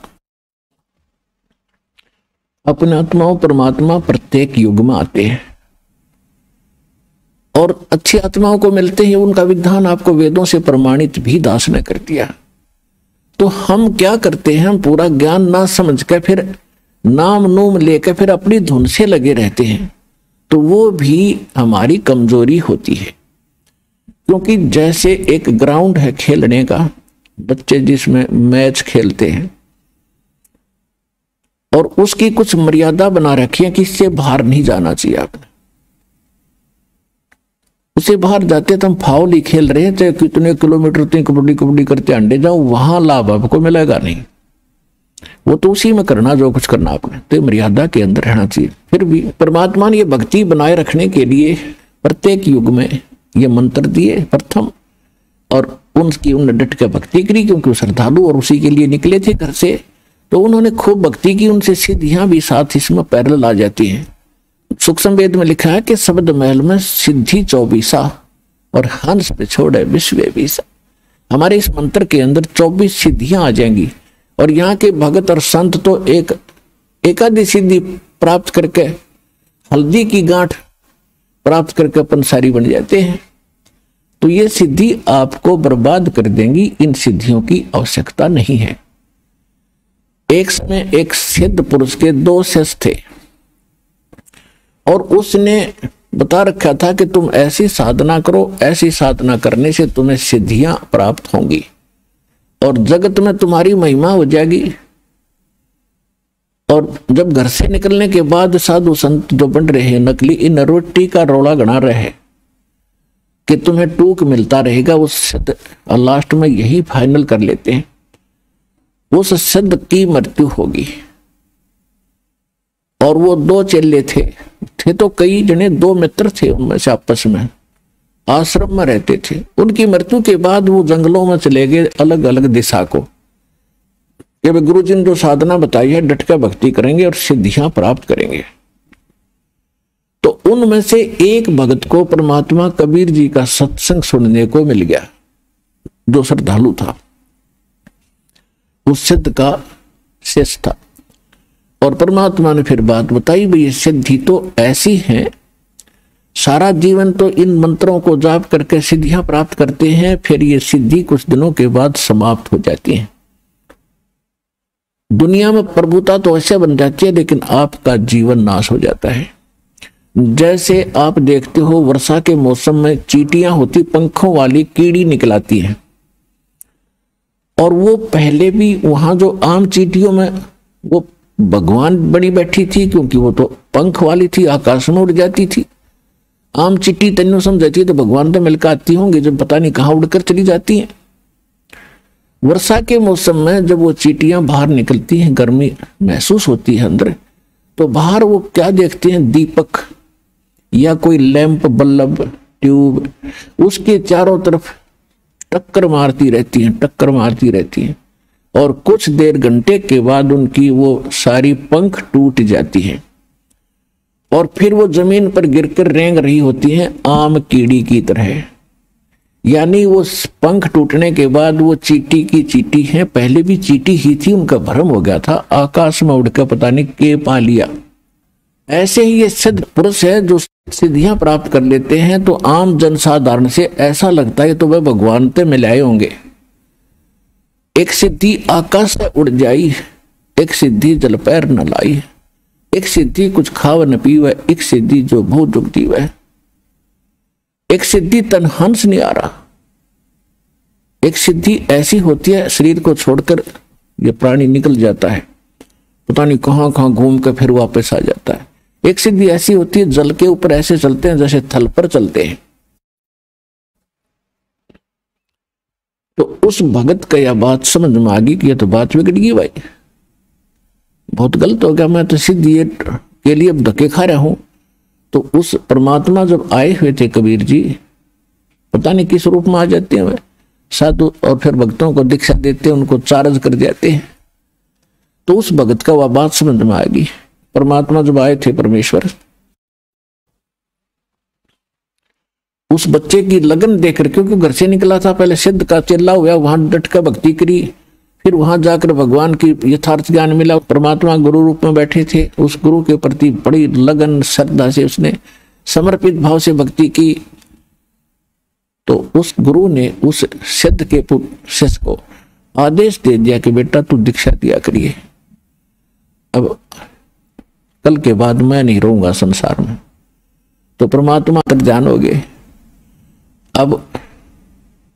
अपने आत्माओं परमात्मा प्रत्येक युग में आते हैं। और अच्छी आत्माओं को मिलते ही उनका विधान आपको वेदों से प्रमाणित भी दास ने कर दिया। तो हम क्या करते हैं, हम पूरा ज्ञान ना समझ कर फिर नाम नूम लेकर फिर अपनी धुन से लगे रहते हैं, तो वो भी हमारी कमजोरी होती है। क्योंकि जैसे एक ग्राउंड है खेलने का, बच्चे जिसमें मैच खेलते हैं और उसकी कुछ मर्यादा बना रखी है कि इससे बाहर नहीं जाना चाहिए आपने। उससे बाहर जाते तो हम फाउल ही खेल रहे हैं, चाहे कितने किलोमीटर तक कबड्डी कबड्डी करते अंडे जाओ, वहां लाभ आपको मिलेगा नहीं। वो तो उसी में करना जो कुछ करना आपने, तो मर्यादा के अंदर रहना चाहिए। फिर भी परमात्मा ने ये भक्ति बनाए रखने के लिए प्रत्येक युग में ये मंत्र दिए प्रथम, और उनने डट के भक्ति करी, क्योंकि वो श्रद्धालु और उसी के लिए निकले थे घर से। तो उन्होंने खूब भक्ति की, उनसे सिद्धियां भी साथ इसमें पैरेलल आ जाती हैं। सूक्ष्म वेद में लिखा है कि शब्द महल में सिद्धि 24 और हंस पे छोड़े विश्व 20। हमारे इस मंत्र के अंदर 24 सिद्धियां आ जाएंगी। और यहाँ के भगत और संत तो एकादि सिद्धि प्राप्त करके हल्दी की गांठ प्राप्त करके अपन सारी बन जाते हैं। तो ये सिद्धि आपको बर्बाद कर देंगी, इन सिद्धियों की आवश्यकता नहीं है। एक समय एक सिद्ध पुरुष के 2 शिष्य थे और उसने बता रखा था कि तुम ऐसी साधना करो, ऐसी साधना करने से तुम्हें सिद्धियां प्राप्त होंगी और जगत में तुम्हारी महिमा हो जाएगी। और जब घर से निकलने के बाद साधु संत जो बन रहे हैं नकली, इन रोटी का रोड़ा गणा रहे कि तुम्हें टूक मिलता रहेगा, उस लास्ट में यही फाइनल कर लेते हैं, उस सिद्ध की मृत्यु होगी। और वो 2 चेले थे तो कई जने 2 मित्र थे, उनमें से आपस में आश्रम में रहते थे। उनकी मृत्यु के बाद वो जंगलों में चले गए अलग अलग दिशा को, कि गुरुजी ने जो साधना बताई है डट कर भक्ति करेंगे और सिद्धियां प्राप्त करेंगे। तो उनमें से एक भगत को परमात्मा कबीर जी का सत्संग सुनने को मिल गया, जो श्रद्धालु था, उस सिद्ध का शिष्य था। और परमात्मा ने फिर बात बताई, भाई ये सिद्धि तो ऐसी है, सारा जीवन तो इन मंत्रों को जाप करके सिद्धियां प्राप्त करते हैं, फिर ये सिद्धि कुछ दिनों के बाद समाप्त हो जाती है। दुनिया में प्रभुता तो ऐसे बन जाती है, लेकिन आपका जीवन नाश हो जाता है। जैसे आप देखते हो वर्षा के मौसम में चींटियां होती, पंखों वाली कीड़ी निकलाती हैं, और वो पहले भी वहां जो आम चींटियों में वो भगवान बनी बैठी थी, क्योंकि वो तो पंख वाली थी, आकाश में उड़ जाती थी। आम चींटी तेनों समझती है तो भगवान तो मिलकर आती होंगी, जब पता नहीं कहां उड़कर चली जाती हैं। वर्षा के मौसम में जब वो चींटियां बाहर निकलती हैं, गर्मी महसूस होती है अंदर, तो बाहर वो क्या देखते हैं, दीपक या कोई लैंप बल्ब ट्यूब, उसके चारों तरफ टक्कर मारती रहती हैं, टक्कर मारती रहती हैं। और कुछ देर घंटे के बाद उनकी वो सारी पंख टूट जाती है और फिर वो जमीन पर गिरकर रेंग रही होती हैं आम कीड़ी की तरह। यानी वो पंख टूटने के बाद वो चींटी की चींटी है, पहले भी चींटी ही थी, उनका भ्रम हो गया था, आकाश में उड़कर पता नहीं के पा लिया। ऐसे ही ये सिद्ध पुरुष है जो सिद्धियां प्राप्त कर लेते हैं, तो आम जनसाधारण से ऐसा लगता है तो वह भगवान से मिलाए होंगे। एक सिद्धि आकाश से उड़ जाई, एक सिद्धि जल पैर न लाई, एक सिद्धि कुछ खाव न पीवे, एक सिद्धि जो भूत जुगती वह, एक सिद्धि तन हंस नहीं आ रहा। एक सिद्धि ऐसी होती है शरीर को छोड़कर ये प्राणी निकल जाता है, पता नहीं कहां कहां घूम कर फिर वापस आ जाता है। एक सिद्धि ऐसी होती है जल के ऊपर ऐसे चलते हैं जैसे थल पर चलते हैं। तो उस भगत का यह बात समझ में आ गई कि यह तो बात बिगड़ गई भाई, बहुत गलत हो गया, मैं तो सिद्धि के लिए अब धक्के खा रहा हूं। तो उस परमात्मा जब आए हुए थे कबीर जी, पता नहीं किस रूप में आ जाते हैं वे साधु, और फिर भक्तों को दीक्षा देते हैं, उनको चार्ज कर जाते हैं। तो उस भगत का वह बात समझ में आ गई। परमात्मा जब आए थे परमेश्वर, उस बच्चे की लगन देखकर, क्योंकि घर से निकला था, पहले सिद्ध का चेला हुआ, वहां डट कर भक्ति करी, फिर वहां जाकर भगवान की यथार्थ ज्ञान मिला, परमात्मा गुरु रूप में बैठे थे, उस गुरु के प्रति बड़ी लगन श्रद्धा से उसने समर्पित भाव से भक्ति की, तो उस गुरु ने उस सिद्ध के शिष्य को आदेश दे दिया कि बेटा तू दीक्षा दिया करिए, अब कल के बाद मैं नहीं रहूंगा संसार में। तो परमात्मा तक ध्यान हो गए। अब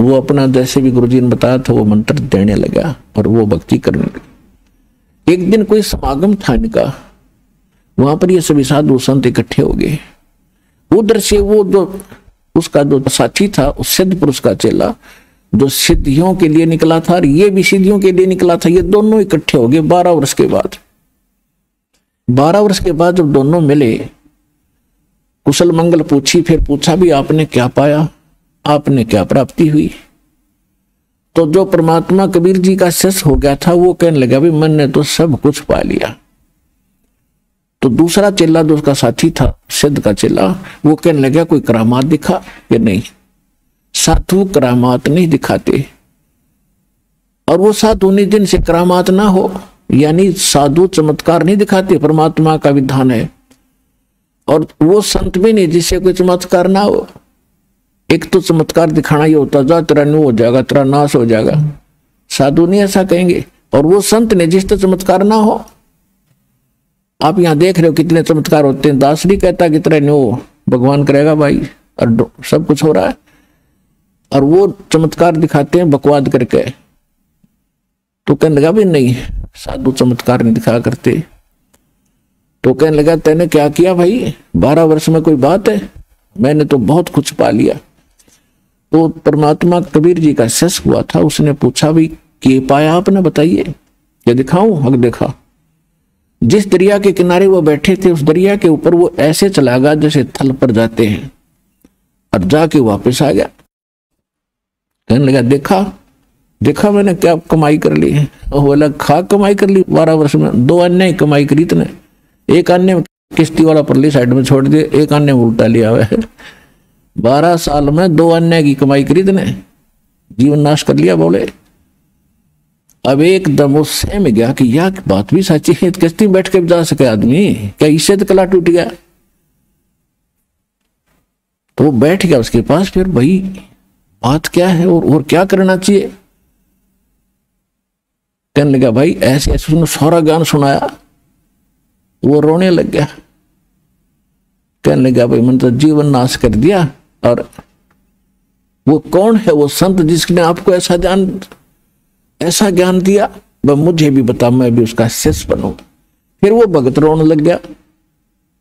वो अपना जैसे भी गुरुजी ने बताया था वो मंत्र देने लगा और वो भक्ति करने लगा। एक दिन कोई समागम था इनका, वहां पर ये सभी साधु संत इकट्ठे हो गए। उधर से वो जो उसका जो साथी था, उस सिद्ध पुरुष का चेला जो सिद्धियों के लिए निकला था और ये भी सिद्धियों के लिए निकला था, ये दोनों इकट्ठे हो गए 12 वर्ष के बाद। 12 वर्ष के बाद जब दोनों मिले, कुशल मंगल पूछी, फिर पूछा भी आपने क्या पाया, आपने क्या प्राप्ति हुई। तो जो परमात्मा कबीर जी का शिष्य हो गया था वो कहने लगा भी मैंने तो सब कुछ पा लिया। तो दूसरा चेला जो उसका साथी था सिद्ध का चेला, वो कहने लगा कोई करामात दिखा या नहीं। साधु करामात नहीं दिखाते, और वो साधु नहीं जिनसे करामात ना हो, यानी साधु चमत्कार नहीं दिखाते, परमात्मा का विधान है। और वो संत भी नहीं जिससे कोई चमत्कार ना हो। एक तो चमत्कार दिखाना ये होता जा तेरा न्यू हो जाएगा, तेरा नाश हो जाएगा, साधु नहीं ऐसा कहेंगे। और वो संत ने जिस तो चमत्कार ना हो। आप यहां देख रहे हो कितने चमत्कार होते हैं, दास नहीं कहता कि तेरा न्यू भगवान करेगा भाई, और सब कुछ हो रहा है, और वो चमत्कार दिखाते हैं बकवाद करके। तो कहने लगा भी नहीं, साधु चमत्कार नहीं दिखा करते। तो कहने लगा तेने क्या किया भाई, 12 वर्ष में कोई बात है, मैंने तो बहुत कुछ पा लिया। तो परमात्मा कबीर जी का शिष्य हुआ था, उसने पूछा भी कि पाया आपने, बताइए क्या दिखाऊं। हक देखा। जिस दरिया के किनारे वो बैठे थे उस दरिया के ऊपर वो ऐसे चला गया जैसे थल पर जाते हैं, और जाके वापस आ गया। कहने लगा देखा देखा मैंने क्या कमाई कर ली है। और बोला खा कमाई कर ली 12 वर्ष में, 2 अन्य कमाई करी तने, एक अन्य में किश्ती वाला परली साइड में छोड़ दिए, एक अन्य में उल्टा लिया हुआ है। 12 साल में 2 अन्य की कमाई करी तने, जीवन नाश कर लिया। बोले अब एकदम वो सहम गया कि यह बात भी सच्ची है, किश्ती बैठ के जा सके आदमी, क्या इससे तो कला टूट गया। तो वो बैठ गया उसके पास, फिर भाई बात क्या है और क्या करना चाहिए। कहने लगा भाई ऐसे ऐसे उसने सारा ज्ञान सुनाया। वो रोने लग गया, कहने लगा भाई मैंने तो जीवन नाश कर दिया। और वो कौन है वो संत जिसने आपको ऐसा ज्ञान दिया, वह मुझे भी बता, मैं भी उसका शिष्य बनूं। फिर वो भगत रोने लग गया,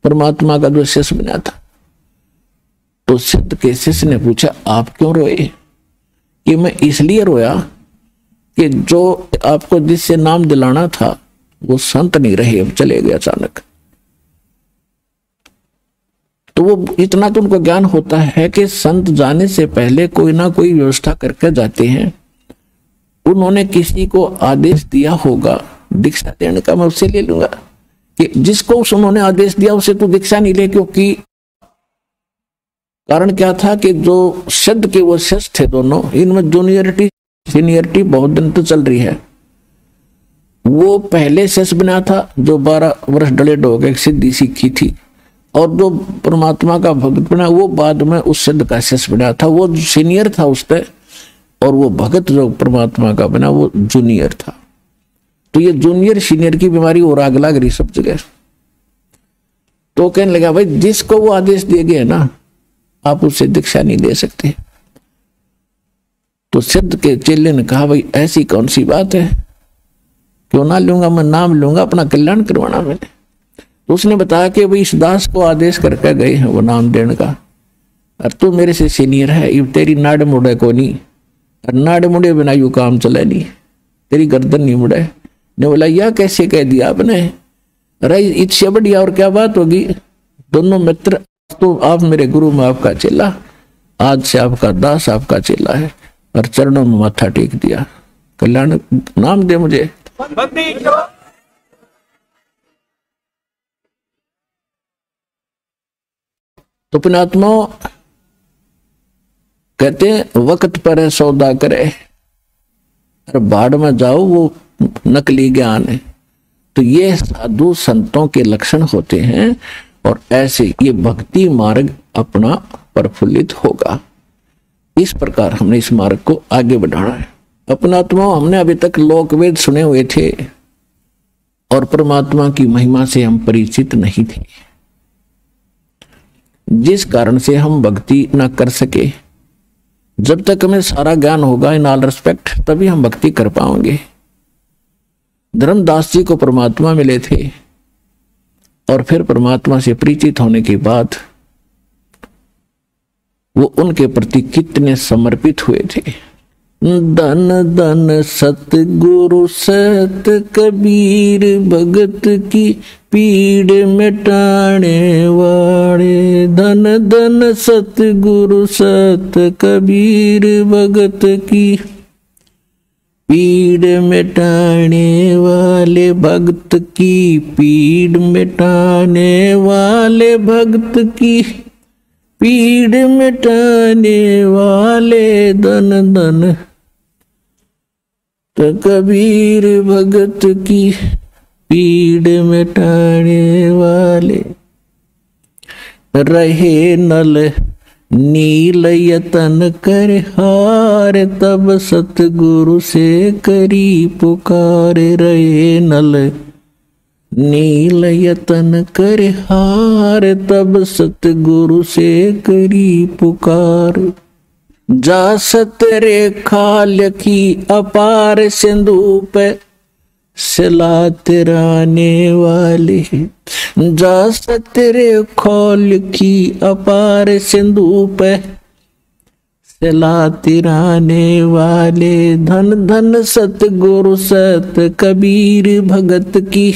परमात्मा का जो शिष्य बना था। तो सिद्ध के शिष्य ने पूछा आप क्यों रोए। कि मैं इसलिए रोया कि जो आपको जिससे नाम दिलाना था वो संत नहीं रहे, अब चले गए अचानक। तो वो इतना तो उनको ज्ञान होता है कि संत जाने से पहले कोई ना कोई व्यवस्था करके जाते हैं। उन्होंने किसी को आदेश दिया होगा दीक्षा देने का, मैं उससे ले लूंगा। कि जिसको उन्होंने आदेश दिया उसे तो दीक्षा नहीं ले, क्योंकि कारण क्या था कि जो सिद्ध के वो शिष्य थे दोनों, इनमें जूनियरिटी सीनियरिटी बहुत दिन तो चल रही है। वो पहले शिष्य बना था जो 12 वर्ष डले हो गए सिद्धि सीखी थी, और जो परमात्मा का भक्त बना वो बाद में उस सिद्ध का शिष्य बना था, वो सीनियर था उससे। और वो भगत जो परमात्मा का बना वो जूनियर था। तो ये जूनियर सीनियर की बीमारी और आग लग रही सब जगह। तो कहने लगा भाई जिसको वो आदेश दिए गए ना, आप उससे दीक्षा नहीं दे सकते। तो सिद्ध के चेले ने कहा भाई ऐसी कौन सी बात है, क्यों ना लूंगा, मैं नाम लूंगा, अपना कल्याण करवाना मैंने। तो उसने बताया कि भाई इस दास को आदेश करके गए हैं वो नाम देने का, और तू मेरे से सीनियर है, ये तेरी नाड़ मुड़े को नहीं, और नाड़ मुड़े बिना यू काम चले नहीं, तेरी गर्दन नहीं मुड़े। ने बोला यह कैसे कह दिया आपने, अरे इससे बढ़िया और क्या बात होगी। दोनों मित्र, तो आप मेरे गुरु में आपका चेला, आज से आपका दास आपका चेला है, और चरणों में माथा टेक दिया, कल्याण नाम दे मुझे। तो पुण्यात्मा कहते हैं वक्त पर है सौदा करे, और बाढ़ में जाओ वो नकली ज्ञान है। तो ये साधु संतों के लक्षण होते हैं, और ऐसे ये भक्ति मार्ग अपना प्रफुल्लित होगा। इस प्रकार हमने इस मार्ग को आगे बढ़ाना है। अपनात्माओं, हमने अभी तक लोक वेद सुने हुए थे और परमात्मा की महिमा से हम परिचित नहीं थे, जिस कारण से हम भक्ति न कर सके। जब तक हमें सारा ज्ञान होगा इन ऑल रिस्पेक्ट, तभी हम भक्ति कर पाएंगे। धर्मदास जी को परमात्मा मिले थे और फिर परमात्मा से परिचित होने के बाद वो उनके प्रति कितने समर्पित हुए थे। धन धन सतगुरु सत कबीर भगत की पीड़ मिटाने वाले। धन धन सतगुरु सत कबीर भगत की पीड़ मिटाने वाले, भक्त की पीड़ मिटाने वाले, भक्त की पीड़ मिटाने वाले। धन धन तो कबीर भगत की पीड़ मिटाने वाले। रहे नल नील यतन कर हार, तब सतगुरु से करी पुकार। रहे नल नील यतन कर हार, तब सतगुरु से करी पुकार। जा सतरेखा लिखी अपार सिंधु पे सिला तिराने वाले। जा सतरेखा लिखी अपार सिंधु पे सिला तिराने वाले। धन धन सतगुरु सत कबीर भगत की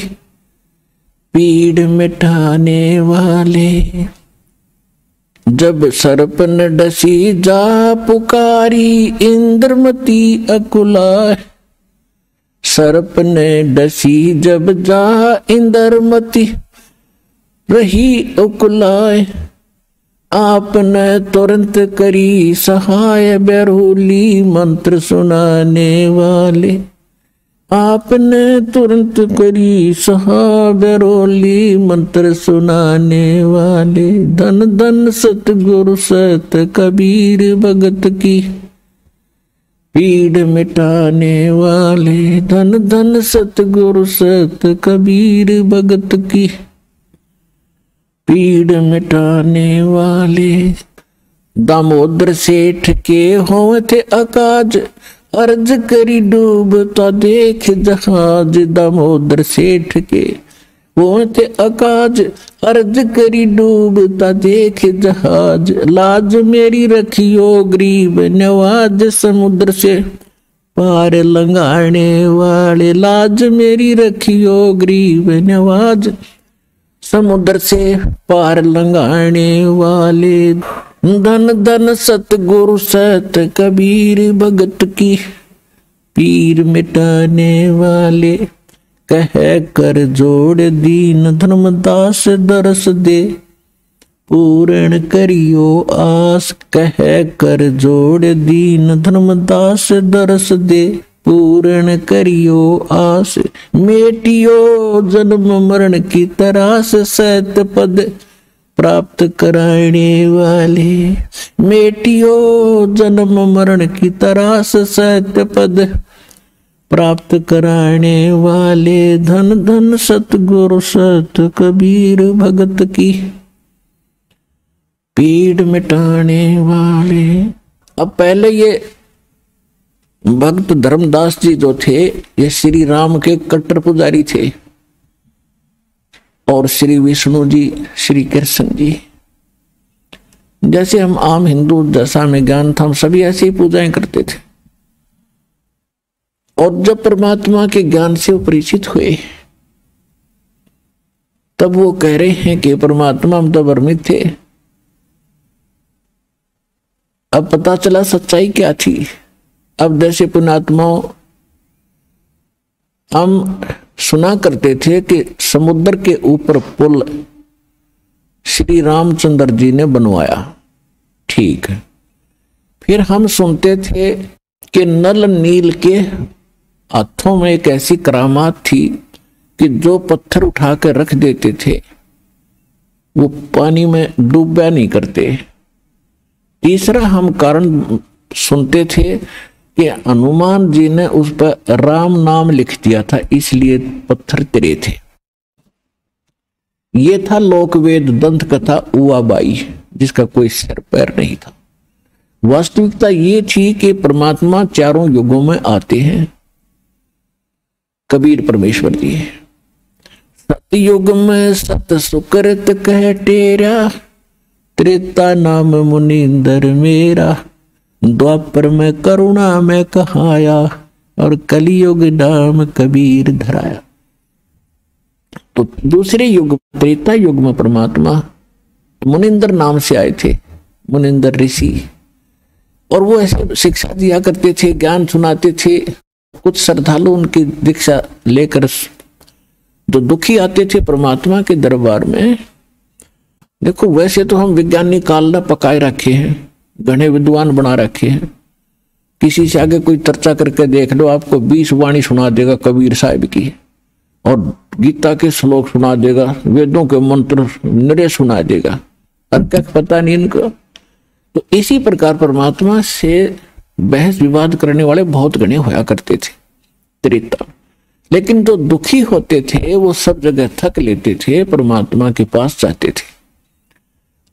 पीड़ मिटाने वाले। जब सर्प न डसी जा पुकारी, इंद्रमती अकुला। सर्प ने डसी जब जा इंद्रमती रही उकुलाए। आपने तुरंत करी सहाय, बेरुली मंत्र सुनाने वाले। आपने तुरंत करी सहाय, बेरुली मंत्र सुनाने वाले। धन धन सतगुरु सत कबीर भगत की पीड़ मिटाने वाले। धन धन सतगुरु सत कबीर भगत की पीड़ मिटाने वाले। दामोदर सेठ के हों थे अकाज, अर्ज करी डूबता देख जहाज। दामोदर सेठ के हों थे अकाज, अर्ज करी डूबता देख जहाज। लाज मेरी रखियो गरीब नवाज, समुद्र से पार लंघाने वाले। लाज मेरी रखियो गरीब नवाज, समुद्र से पार लंघाने वाले। धन धन सतगुरु सत कबीर भगत की पीर मिटाने वाले। कह कर जोड़ दीन धर्मदास दरस दे, पूर्ण करियो आस। कह कर जोड़ दीन धर्मदास दरस दे, पूर्ण करियो आस। मेटियो जन्म मरण की तरास, सत पद प्राप्त कराने वाले। मेटियो जन्म मरण की तरास, सत पद प्राप्त कराने वाले। धन धन सतगुरु सत कबीर भगत की पीड़ मिटाने वाले। अब पहले ये भक्त धर्मदास जी जो थे, ये श्री राम के कट्टर पुजारी थे और श्री विष्णु जी, श्री कृष्ण जी। जैसे हम आम हिंदू दशा में ज्ञान था, हम सभी ऐसे ही पूजाएं करते थे। और जब परमात्मा के ज्ञान से वो परिचित हुए, तब वो कह रहे हैं कि परमात्मा हम तो भ्रमित थे, अब पता चला सच्चाई क्या थी। अब जैसे पुण्यात्माओं, हम सुना करते थे कि समुद्र के ऊपर पुल श्री रामचंद्र जी ने बनवाया, ठीक है। फिर हम सुनते थे कि नल नील के हाथों में एक ऐसी करामात थी कि जो पत्थर उठा कर रख देते थे वो पानी में डूबा नहीं करते। तीसरा हम कारण सुनते थे कि हनुमान जी ने उस पर राम नाम लिख दिया था, इसलिए पत्थर तिरे थे। ये था लोकवेद दंत कथा उआबाई, जिसका कोई सिर पैर नहीं था। वास्तविकता ये थी कि परमात्मा चारों युगों में आते हैं। कबीर परमेश्वर जी है। सतयुग में सत सुकृत कह टेरा, त्रेता नाम मुनिंदर मेरा, द्वापर में करुणा में कहाया, और कलियुग नाम कबीर धराया। तो दूसरे युग त्रेता युग में परमात्मा मुनिंदर नाम से आए थे, मुनिंदर ऋषि, और वो ऐसे शिक्षा दिया करते थे, ज्ञान सुनाते थे। कुछ श्रद्धालु उनकी दीक्षा लेकर जो दुखी आते थे परमात्मा के दरबार में। देखो वैसे तो हम वैज्ञानिक काल पकाए रखे हैं, घने विद्वान बना रखे हैं। किसी से आगे कोई चर्चा करके देख लो, आपको 20 वाणी सुना देगा कबीर साहिब की, और गीता के श्लोक सुना देगा, वेदों के मंत्र निरे सुना देगा, और क्या पता नहीं इनको। तो इसी प्रकार परमात्मा से बहस विवाद करने वाले बहुत गणे होया करते थे त्रेता। लेकिन जो दुखी होते थे वो सब जगह थक लेते थे, परमात्मा के पास जाते थे।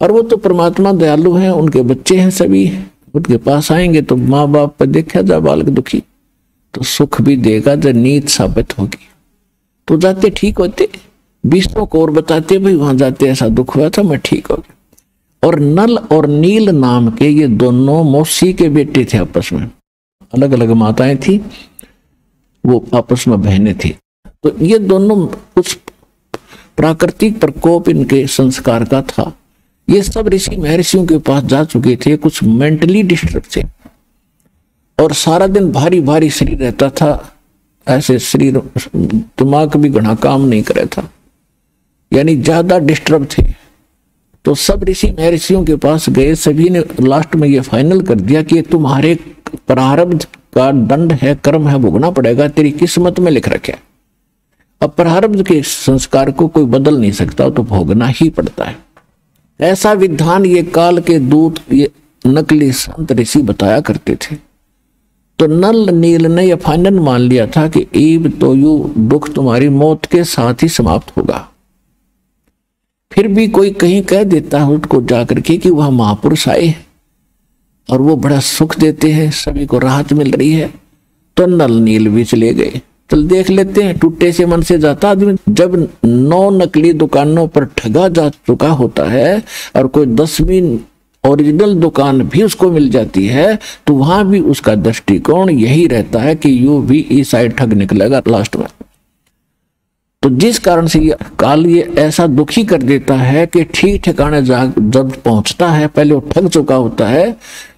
और वो तो परमात्मा दयालु हैं, उनके बच्चे हैं सभी, उनके पास आएंगे तो माँ बाप पर देखा जा बालक दुखी तो सुख भी देगा, जब नीत साबित होगी तो जाते ठीक होते। 20 को और बताते भाई वहां जाते ऐसा दुख हुआ था, मैं ठीक हो गया। और नल और नील नाम के ये दोनों मौसी के बेटे थे, आपस में अलग अलग माताएं थी, वो आपस में बहनें थी। तो ये दोनों कुछ प्राकृतिक प्रकोप इनके संस्कार का था। ये सब ऋषि महर्षियों के पास जा चुके थे, कुछ मेंटली डिस्टर्ब थे, और सारा दिन भारी भारी शरीर रहता था, ऐसे शरीर दिमाग भी घना काम नहीं कर रहा था, यानी ज्यादा डिस्टर्ब थे। तो सब ऋषि महर्षियों के पास गए, सभी ने लास्ट में ये फाइनल कर दिया कि तुम्हारे प्रारब्ध का दंड है, कर्म है, भोगना पड़ेगा, तेरी किस्मत में लिख रखे। अब प्रारब्ध के संस्कार को कोई बदल नहीं सकता, तो भोगना ही पड़ता है। ऐसा विधान ये काल के दूत, ये नकली संत ऋषि बताया करते थे। तो नल नील ने यह फाइनल मान लिया था कि ईब तो यू दुख तुम्हारी मौत के साथ ही समाप्त होगा। फिर भी कोई कहीं कह देता है उसको जाकर के कि वह महापुरुष आए और वो बड़ा सुख देते हैं, सभी को राहत मिल रही है, तो नल नील भी चले गए। चल देख लेते हैं, टूटे से मन से जाता आदमी। जब 9 नकली दुकानों पर ठगा जा चुका होता है और कोई 10वीं ओरिजिनल दुकान भी उसको मिल जाती है, तो वहां भी उसका दृष्टिकोण यही रहता है कि यू भी इस साइड ठग निकलेगा लास्ट में। तो जिस कारण से ये काल ये ऐसा दुखी कर देता है कि ठीक ठिकाने जब पहुंचता है, पहले वो ठग चुका होता है,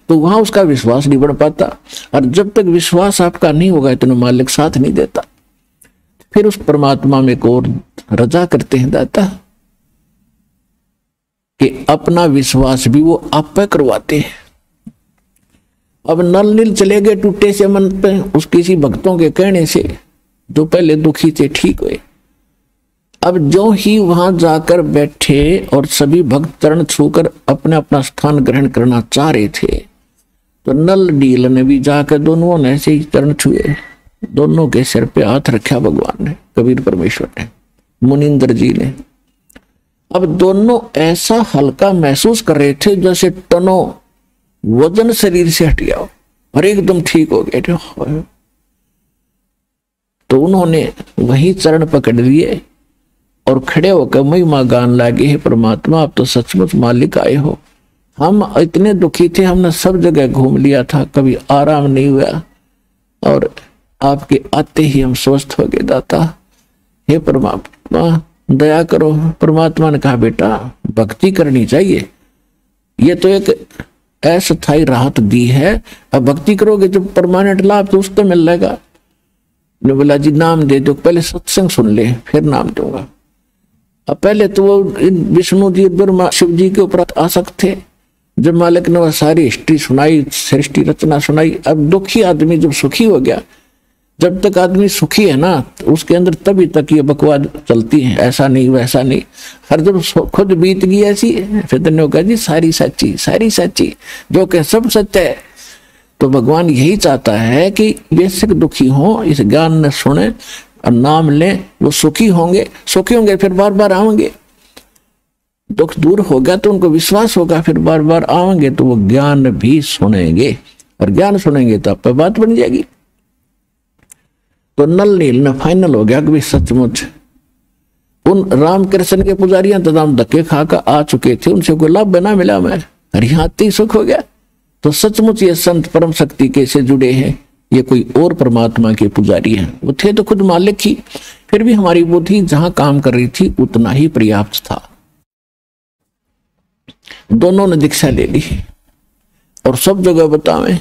तो वहां उसका विश्वास नहीं बढ़ पाता। और जब तक विश्वास आपका नहीं होगा, इतना मालिक साथ नहीं देता। फिर उस परमात्मा में को रजा करते हैं दाता कि अपना विश्वास भी वो आप पे करवाते हैं। अब नल नील चले गए टूटे से मन पे, उस किसी भक्तों के कहने से, जो पहले दुखी थे ठीक हुए। अब जो ही वहां जाकर बैठे और सभी भक्त चरण छूकर अपने अपना स्थान ग्रहण करना चाह रहे थे, तो नल नील ने भी जाकर दोनों ने ऐसे ही चरण छुए, दोनों के सिर पे हाथ रखा भगवान ने, कबीर परमेश्वर ने, मुनिंदर जी ने। अब दोनों ऐसा हल्का महसूस कर रहे थे जैसे टनों वजन शरीर से हट गया और एकदम ठीक हो गए। तो उन्होंने वही चरण पकड़ लिए और खड़े होकर महिमा गान लागे, हे परमात्मा आप तो सचमुच मालिक आए हो। हम इतने दुखी थे, हमने सब जगह घूम लिया था, कभी आराम नहीं हुआ, और आपके आते ही हम स्वस्थ हो गए दाता। हे परमात्मा दया करो। परमात्मा ने कहा बेटा भक्ति करनी चाहिए, ये तो एक अस्थायी राहत दी है, अब भक्ति करोगे जो परमानेंट लाभ तो उसको मिल जाएगा। ने बोला जी नाम दे दो, पहले सत्संग सुन ले फिर नाम दूंगा। अब पहले तो वो विष्णु जी ब्रह्मा शिव जी के ऊपर आसक्त थे। जब मालिक ने वह सारी हिस्ट्री सुनाई, सृष्टि रचना सुनाई, अब दुखी आदमी जब सुखी हो गया जब तक आदमी सुखी है ना उसके अंदर तभी तक ये बकवाद चलती है, ऐसा नहीं वैसा नहीं। हर जब खुद बीत गई ऐसी फिर तो कहा जी सारी सच्ची जो कह सब सच है। तो भगवान यही चाहता है कि बेशक दुखी हो इस ज्ञान ने सुने और नाम ले, वो सुखी होंगे फिर बार बार आएंगे। दुख दूर होगा तो उनको विश्वास होगा, फिर बार बार आएंगे तो वो ज्ञान भी सुनेंगे, और ज्ञान सुनेंगे तो आप पे बात बन जाएगी। तो नल नील ने फाइनल हो गया कि सचमुच उन रामकृष्ण के पुजारियां तमाम धक्के खाकर आ चुके थे, उनसे कोई लाभ बना मिला मैं, और यहाँ ही सुख हो गया। तो सचमुच ये संत परम शक्ति के से जुड़े हैं, ये कोई और परमात्मा के पुजारी हैं। वो थे तो खुद मालिक ही, फिर भी हमारी बुद्धि जहां काम कर रही थी उतना ही पर्याप्त था। दोनों ने दीक्षा ले ली और सब जगह बतावें,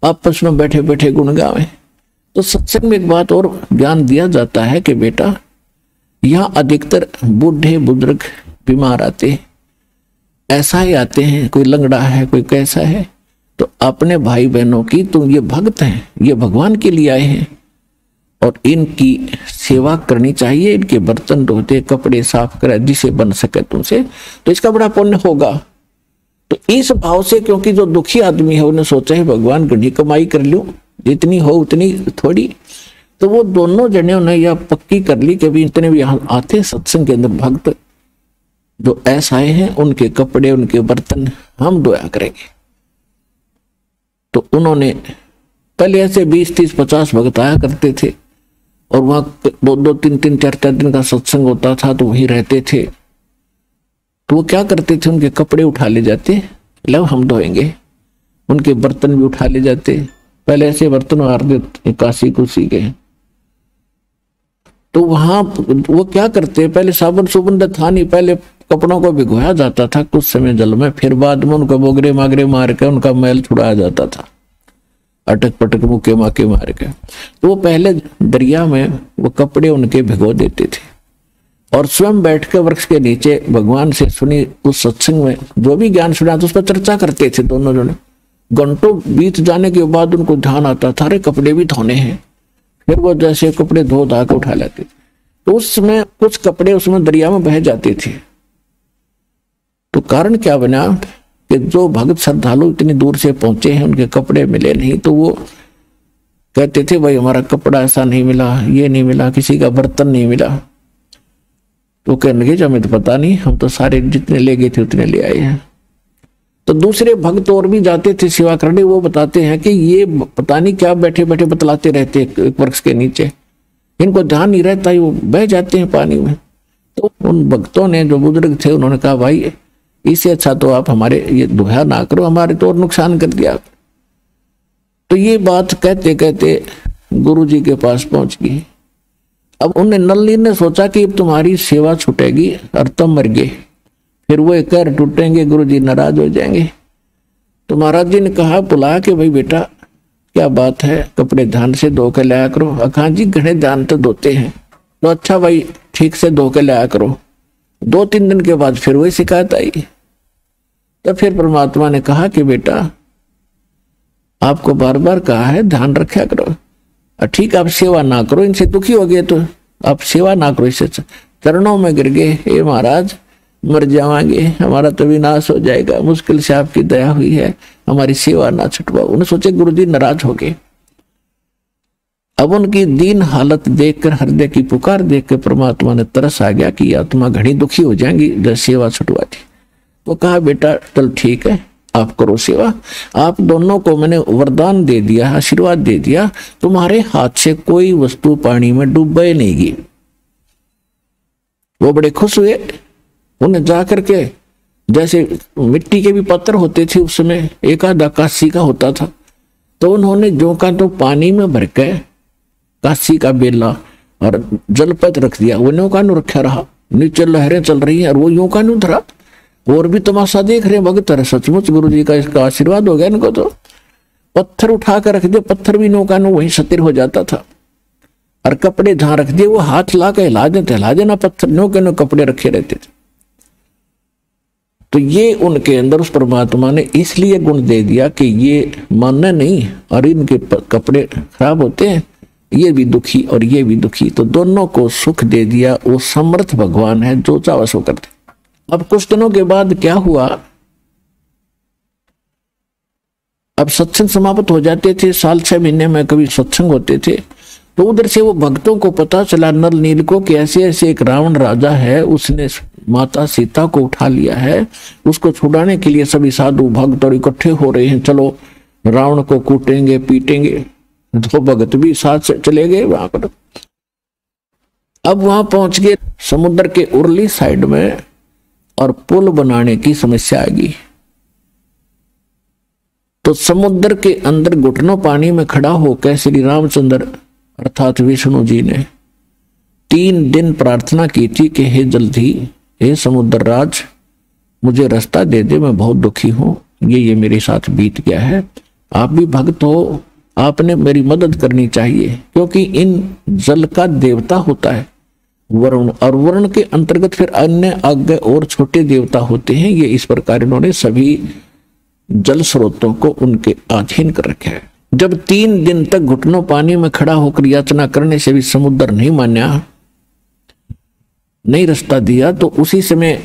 आपस में बैठे बैठे गुण गावें। तो सत्संग में एक बात और ज्ञान दिया जाता है कि बेटा यहाँ अधिकतर बूढ़े बुजुर्ग बीमार आते, ऐसा ही आते हैं, कोई लंगड़ा है कोई कैसा है। तो अपने भाई बहनों की तुम ये भक्त हैं, ये भगवान के लिए आए हैं और इनकी सेवा करनी चाहिए, इनके बर्तन धोते कपड़े साफ करे जिसे बन सके तुमसे, तो इसका बड़ा पुण्य होगा। तो इस भाव से, क्योंकि जो दुखी आदमी है उन्हें सोचा है भगवान घनी कमाई कर लूं, जितनी हो उतनी थोड़ी, तो वो दोनों जने ने यह पक्की कर ली कि भी इतने भी यहाँ आते सत्संग के अंदर भक्त जो ऐसा आए हैं उनके कपड़े उनके बर्तन हम धोया करेंगे। तो उन्होंने पहले ऐसे 20 30 50 भक्त आया करते थे और वहां 2 3 3 4 4 दिन का सत्संग होता था, तो वहीं रहते थे। तो वो क्या करते थे, उनके कपड़े उठा ले जाते, लो हम धोएंगे, उनके बर्तन भी उठा ले जाते। पहले ऐसे बर्तन मार देते काशी कुशी के। तो वहां वो क्या करते, पहले साबुन सुबुन था नहीं, पहले कपड़ों को भिगोया जाता था कुछ समय जल में, फिर बाद में उनको बोगरे मागरे मार के उनका मैल छुड़ाया जाता था, अटक पटक मुक्के माके मार के। तो वो पहले दरिया में वो कपड़े उनके भिगो देते थे और स्वयं बैठ के वृक्ष के नीचे भगवान से सुनी उस सत्संग में जो भी ज्ञान सुना तो उस पर चर्चा करते थे दोनों जने। घंटों बीत जाने के बाद उनको ध्यान आता था, अरे कपड़े भी धोने हैं। फिर वो जैसे कपड़े धो धा के उठा लेते, तो उसमें कुछ कपड़े उसमें दरिया में बह जाते थे। तो कारण क्या बना कि जो भक्त श्रद्धालु इतनी दूर से पहुंचे हैं उनके कपड़े मिले नहीं, तो वो कहते थे भाई हमारा कपड़ा ऐसा नहीं मिला, ये नहीं मिला, किसी का बर्तन नहीं मिला। तो कहने लगे हमें तो पता नहीं, हम तो सारे जितने ले गए थे उतने ले आए हैं। तो दूसरे भक्त और भी जाते थे सेवा करने, वो बताते हैं कि ये पता नहीं क्या बैठे बैठे बतलाते रहते एक वृक्ष के नीचे, इनको ध्यान नहीं रहता, वो बह जाते हैं पानी में। तो उन भक्तों ने जो बुजुर्ग थे उन्होंने कहा भाई इससे अच्छा तो आप हमारे ये दुहा ना करो, हमारे तो और नुकसान कर दिया। तो ये बात कहते कहते गुरु जी के पास पहुंच गई। अब उन्हें नल्ली ने सोचा कि अब तुम्हारी सेवा छूटेगी और तुम मर गए, फिर वो एक कर टूटेंगे, गुरु जी नाराज हो जाएंगे। तो महाराज जी ने कहा बुला के भाई बेटा क्या बात है, कपड़े ध्यान से धो के लाया करो। अखा जी घने ध्यान तो धोते हैं। तो अच्छा भाई ठीक से धो के लाया करो। 2 3 दिन के बाद फिर वही शिकायत आई। तो फिर परमात्मा ने कहा कि बेटा आपको बार बार कहा है ध्यान रखा करो, ठीक आप सेवा ना करो, इनसे दुखी हो गए तो आप सेवा ना करो, इससे चरणों में गिर गए, हे महाराज मर जाएंगे, हमारा तो विनाश हो जाएगा, मुश्किल से आपकी दया हुई है, हमारी सेवा ना छुटवाओ। उन्हें सोचे गुरुजी नाराज हो गए। अब उनकी दीन हालत देखकर, हृदय की पुकार देखकर परमात्मा ने तरस आ गया कि आत्मा घनी दुखी हो जाएंगी जब सेवा छुटवा दी। तो कहा बेटा चल ठीक है आप करो सेवा, आप दोनों को मैंने वरदान दे दिया, आशीर्वाद दे दिया, तुम्हारे हाथ से कोई वस्तु पानी में डूबे नहीं गई। वो बड़े खुश हुए। उन्हें जाकर के जैसे मिट्टी के भी पत्थर होते थे उस समय, एक आधा काशी का होता था, तो उन्होंने जो का तो पानी में भर के काशी का बेला और जलपत रख दिया, वो नौका नु रखा रहा, नीचे लहरें चल रही हैं और वो यूं का नु धरा, और भी तमाशा देख रहे भक्त। सचमुच गुरु जी का इसका आशीर्वाद हो गया इनको। तो पत्थर उठा कर रख दिया, पत्थर भी नौका नु वहीं सतिर हो जाता था, और कपड़े जहां रख दिए वो हाथ ला के हिला देना, पत्थर नौके नो कपड़े रखे रहते थे। तो ये उनके अंदर उस परमात्मा ने इसलिए गुण दे दिया कि ये मानना नहीं और इनके कपड़े खराब होते हैं, ये भी दुखी और ये भी दुखी, तो दोनों को सुख दे दिया। वो समर्थ भगवान है, जो चाहे सो करते। अब कुछ दिनों के बाद क्या हुआ, अब सत्संग समाप्त हो जाते थे, साल 6 महीने में कभी सत्संग होते थे। तो उधर से वो भक्तों को पता चला, नल नील को, कि ऐसे ऐसे एक रावण राजा है, उसने माता सीता को उठा लिया है, उसको छुड़ाने के लिए सभी साधु भक्त और इकट्ठे हो रहे हैं, चलो रावण को कूटेंगे पीटेंगे। तो भगत भी साथ से चले गए वहां पर। अब वहां पहुंच गए समुद्र के उरली साइड में, और पुल बनाने की समस्या आ गई। तो समुद्र के अंदर घुटनों पानी में खड़ा होकर श्री रामचंद्र अर्थात विष्णु जी ने 3 दिन प्रार्थना की थी कि हे जल्दी, हे समुद्र राज, मुझे रास्ता दे दे, मैं बहुत दुखी हूं, ये मेरे साथ बीत गया है। आप भी भक्त हो, आपने मेरी मदद करनी चाहिए, क्योंकि इन जल का देवता होता है वरुण, और वरुण के अंतर्गत फिर अन्य आगे और छोटे देवता होते हैं। ये इस प्रकार इन्होंने सभी जल स्रोतों को उनके अधीन कर रखा है। जब 3 दिन तक घुटनों पानी में खड़ा होकर याचना करने से भी समुद्र नहीं मान्या, नहीं रास्ता दिया, तो उसी समय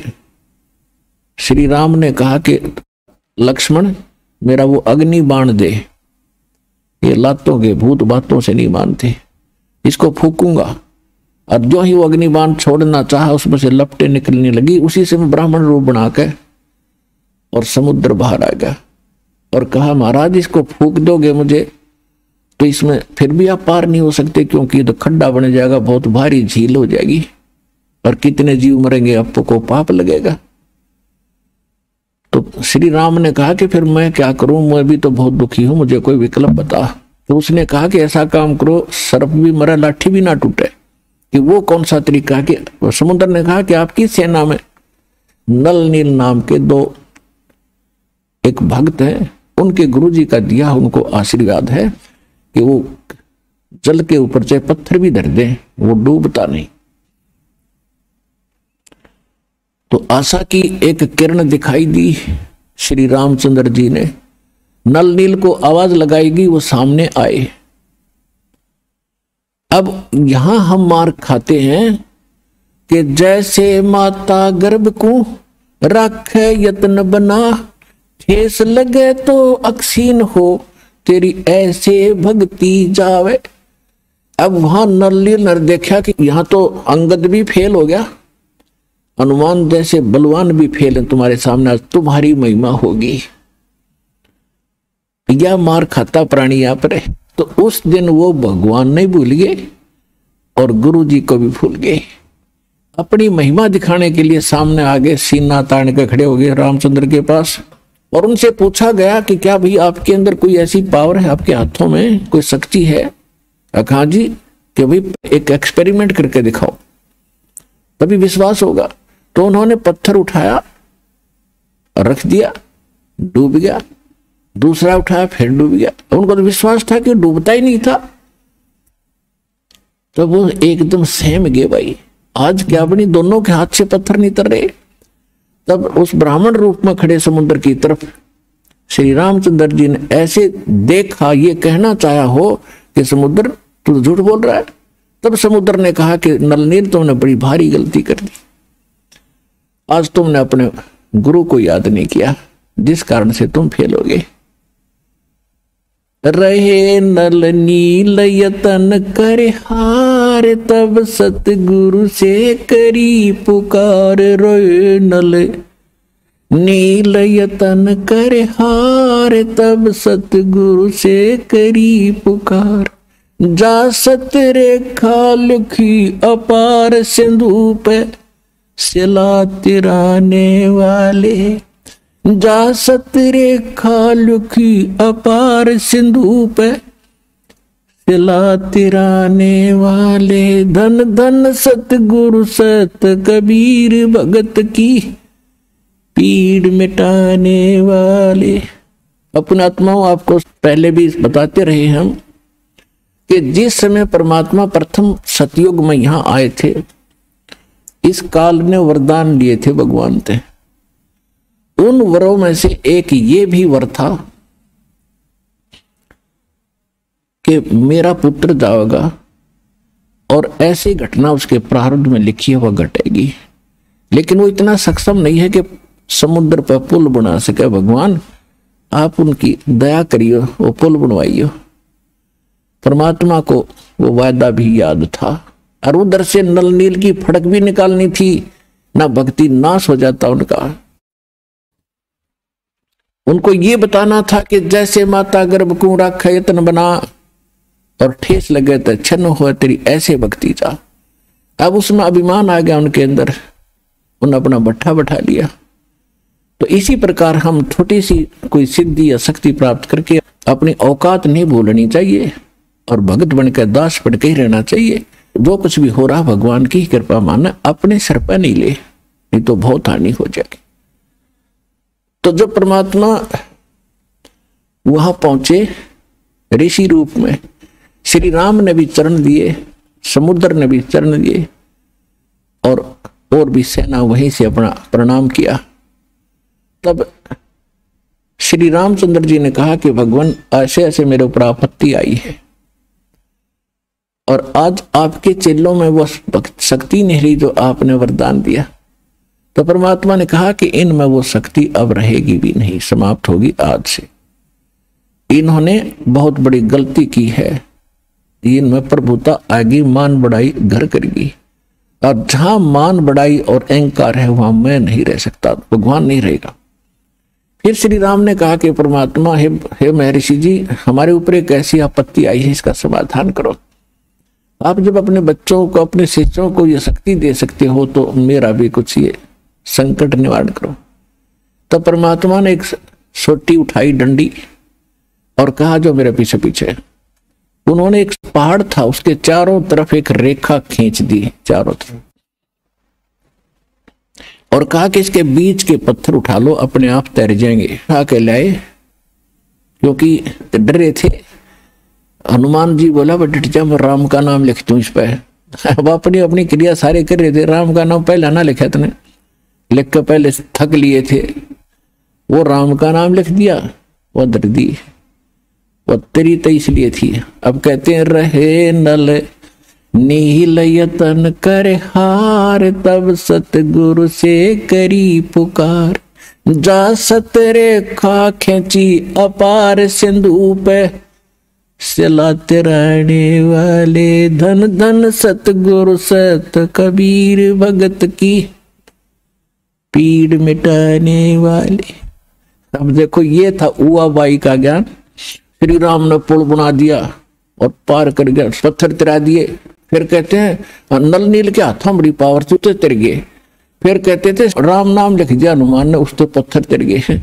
श्री राम ने कहा कि लक्ष्मण, मेरा वो अग्नि बाण दे, ये लातों के भूत बातों से नहीं मानते, इसको फूकूंगा। और जो ही वो अग्नि बाण छोड़ना चाहा, उसमें से लपटें निकलने लगी। उसी से मैं ब्राह्मण रूप बनाकर और समुद्र बाहर आ गया और कहा, महाराज इसको फूक दोगे मुझे तो इसमें फिर भी आप पार नहीं हो सकते, क्योंकि ये तो खड्डा बन जाएगा, बहुत भारी झील हो जाएगी और कितने जीव मरेंगे, आपको पाप लगेगा। तो श्री राम ने कहा कि फिर मैं क्या करूं, मैं भी तो बहुत दुखी हूं, मुझे कोई विकल्प बता। तो उसने कहा कि ऐसा काम करो, सर्प भी मरे लाठी भी ना टूटे। कि वो कौन सा तरीका, कि समुद्र ने कहा कि आपकी सेना में नल नील नाम के 2 एक भक्त हैं, उनके गुरुजी का दिया उनको आशीर्वाद है कि वो जल के ऊपर चाहे पत्थर भी धर दें, वो डूबता नहीं। तो आशा की एक किरण दिखाई दी श्री रामचंद्र जी ने, नल नील को आवाज लगाएगी, वो सामने आए। अब यहां हम मार खाते हैं कि जैसे माता गर्भ को रखे यत्न बना, ठेस लगे तो अक्षीण हो, तेरी ऐसे भक्ति जावे। अब वहां नल नर देखा कि यहां तो अंगद भी फेल हो गया, हनुमान जैसे बलवान भी फेल है तुम्हारे सामने, आज तुम्हारी महिमा होगी। या मार खाता प्राणी यहाँ पर है। तो उस दिन वो भगवान नहीं भूल गए और गुरु जी को भी भूल गए। अपनी महिमा दिखाने के लिए सामने आगे सीना तान के खड़े हो गए रामचंद्र के पास, और उनसे पूछा गया कि क्या भाई आपके अंदर कोई ऐसी पावर है, आपके हाथों में कोई शक्ति है? हाँ जी, कि भाई एक एक्सपेरिमेंट करके दिखाओ तभी विश्वास होगा। तो उन्होंने पत्थर उठाया, रख दिया, डूब गया, दूसरा उठाया फिर डूब गया। उनको तो विश्वास था कि डूबता ही नहीं था। तो वो एकदम सहम गए, भाई आज क्या बनी, दोनों के हाथ से पत्थर नहीं तर रहे। तब उस ब्राह्मण रूप में खड़े समुद्र की तरफ श्री रामचंद्र जी ने ऐसे देखा, ये कहना चाहा हो कि समुद्र तू झूठ बोल रहा है। तब समुद्र ने कहा कि नलनील तुमने बड़ी भारी गलती कर दी, आज तुमने अपने गुरु को याद नहीं किया, जिस कारण से तुम फेल हो गए। रहे नल नील यतन करे हार, तब सतगुरु से करी पुकार। रोए नल नील यतन करे हार, तब सतगुरु से करी पुकार। जा सत रेखा लिखी अपार, सिंधु पे सिला तिराने वाले। जा सत रेखा लिखी अपार, सिंधु पे सिला तिराने वाले। धन धन सतगुरु सत कबीर, भगत की पीड़ मिटाने वाले। अपने आत्माओं, आपको पहले भी बताते रहे हम कि जिस समय परमात्मा प्रथम सतयुग में यहां आए थे, इस काल ने वरदान लिए थे भगवान थे। उन वरों में से एक ये भी वर था कि मेरा पुत्र जाएगा और ऐसी घटना उसके प्रारब्ध में लिखी है वह घटेगी, लेकिन वो इतना सक्षम नहीं है कि समुद्र पर पुल बना सके। भगवान आप उनकी दया करियो, वो पुल बनवाइयो। परमात्मा को वो वायदा भी याद था और उधर से नल नील की फड़क भी निकालनी थी, ना भक्ति नाश हो जाता उनका। उनको ये बताना था कि जैसे माता गर्भ को रख यत्न बना और ठेस लगे तो छन्न हो तेरी ऐसे भक्ति जा। अब उसमें अभिमान आ गया उनके अंदर, उन्होंने अपना भट्ठा बैठा लिया। तो इसी प्रकार हम छोटी सी कोई सिद्धि या शक्ति प्राप्त करके अपनी औकात नहीं भूलनी चाहिए और भगत बनकर दास बन के ही रहना चाहिए। जो कुछ भी हो रहा भगवान की कृपा माना, अपने सर पर नहीं ले, नहीं तो बहुत हानि हो जाएगी। तो जब परमात्मा वहां पहुंचे ऋषि रूप में, श्री राम ने भी चरण दिए, समुद्र ने भी चरण दिए और भी सेना वहीं से अपना प्रणाम किया। तब श्री रामचंद्र जी ने कहा कि भगवान ऐसे ऐसे मेरे ऊपर आपत्ति आई है और आज आपके चेलों में वो शक्ति नहीं रही जो आपने वरदान दिया। तो परमात्मा ने कहा कि इनमें वो शक्ति अब रहेगी भी नहीं, समाप्त होगी आज से। इन्होंने बहुत बड़ी गलती की है, इनमें प्रभुता आएगी, मान बढ़ाई घर करेगी, और जहां मान बढ़ाई और अहंकार है वहां मैं नहीं रह सकता, भगवान नहीं रहेगा। फिर श्री राम ने कहा कि परमात्मा हे महर्षि जी, हमारे ऊपर एक ऐसी आपत्ति आई है, इसका समाधान करो। आप जब अपने बच्चों को, अपने शिष्यों को ये शक्ति दे सकते हो तो मेरा भी कुछ ये संकट निवारण करो। तब परमात्मा ने एक सोटी उठाई, डंडी, और कहा जो मेरे पीछे पीछे। उन्होंने एक पहाड़ था, उसके चारों तरफ एक रेखा खींच दी चारों तरफ, और कहा कि इसके बीच के पत्थर उठा लो, अपने आप तैर जाएंगे। उठा के लाए, क्योंकि डरे थे। हनुमान जी बोला डट जा, मैं राम का नाम लिख दूं इस पर। अब अपनी अपनी क्रिया सारे कर रहे थे, राम का नाम पहले ना लिखा इतने, लिख के पहले थक लिए थे। वो राम का नाम लिख दिया, वो दर दी, वो तेरी तो इसलिए थी। अब कहते हैं रहे नल नील यतन कर हार, तब सतगुरु से करी पुकार। जा सत रेखा खींची अपार सिंधु पे, सिलाते रहने वाले धन धन सतगुरु सत कबीर, भगत की पीड़ मिटाने वाले। अब देखो ये था उआ बाई का ज्ञान। श्री राम ने पुल बना दिया और पार कर गया, पत्थर तिरा दिए। फिर कहते हैं नल नील के हाथों बड़ी पावर थी, तो तिर गए। फिर कहते थे राम नाम लिख दिया हनुमान ने, उस तो पत्थर तिर गए।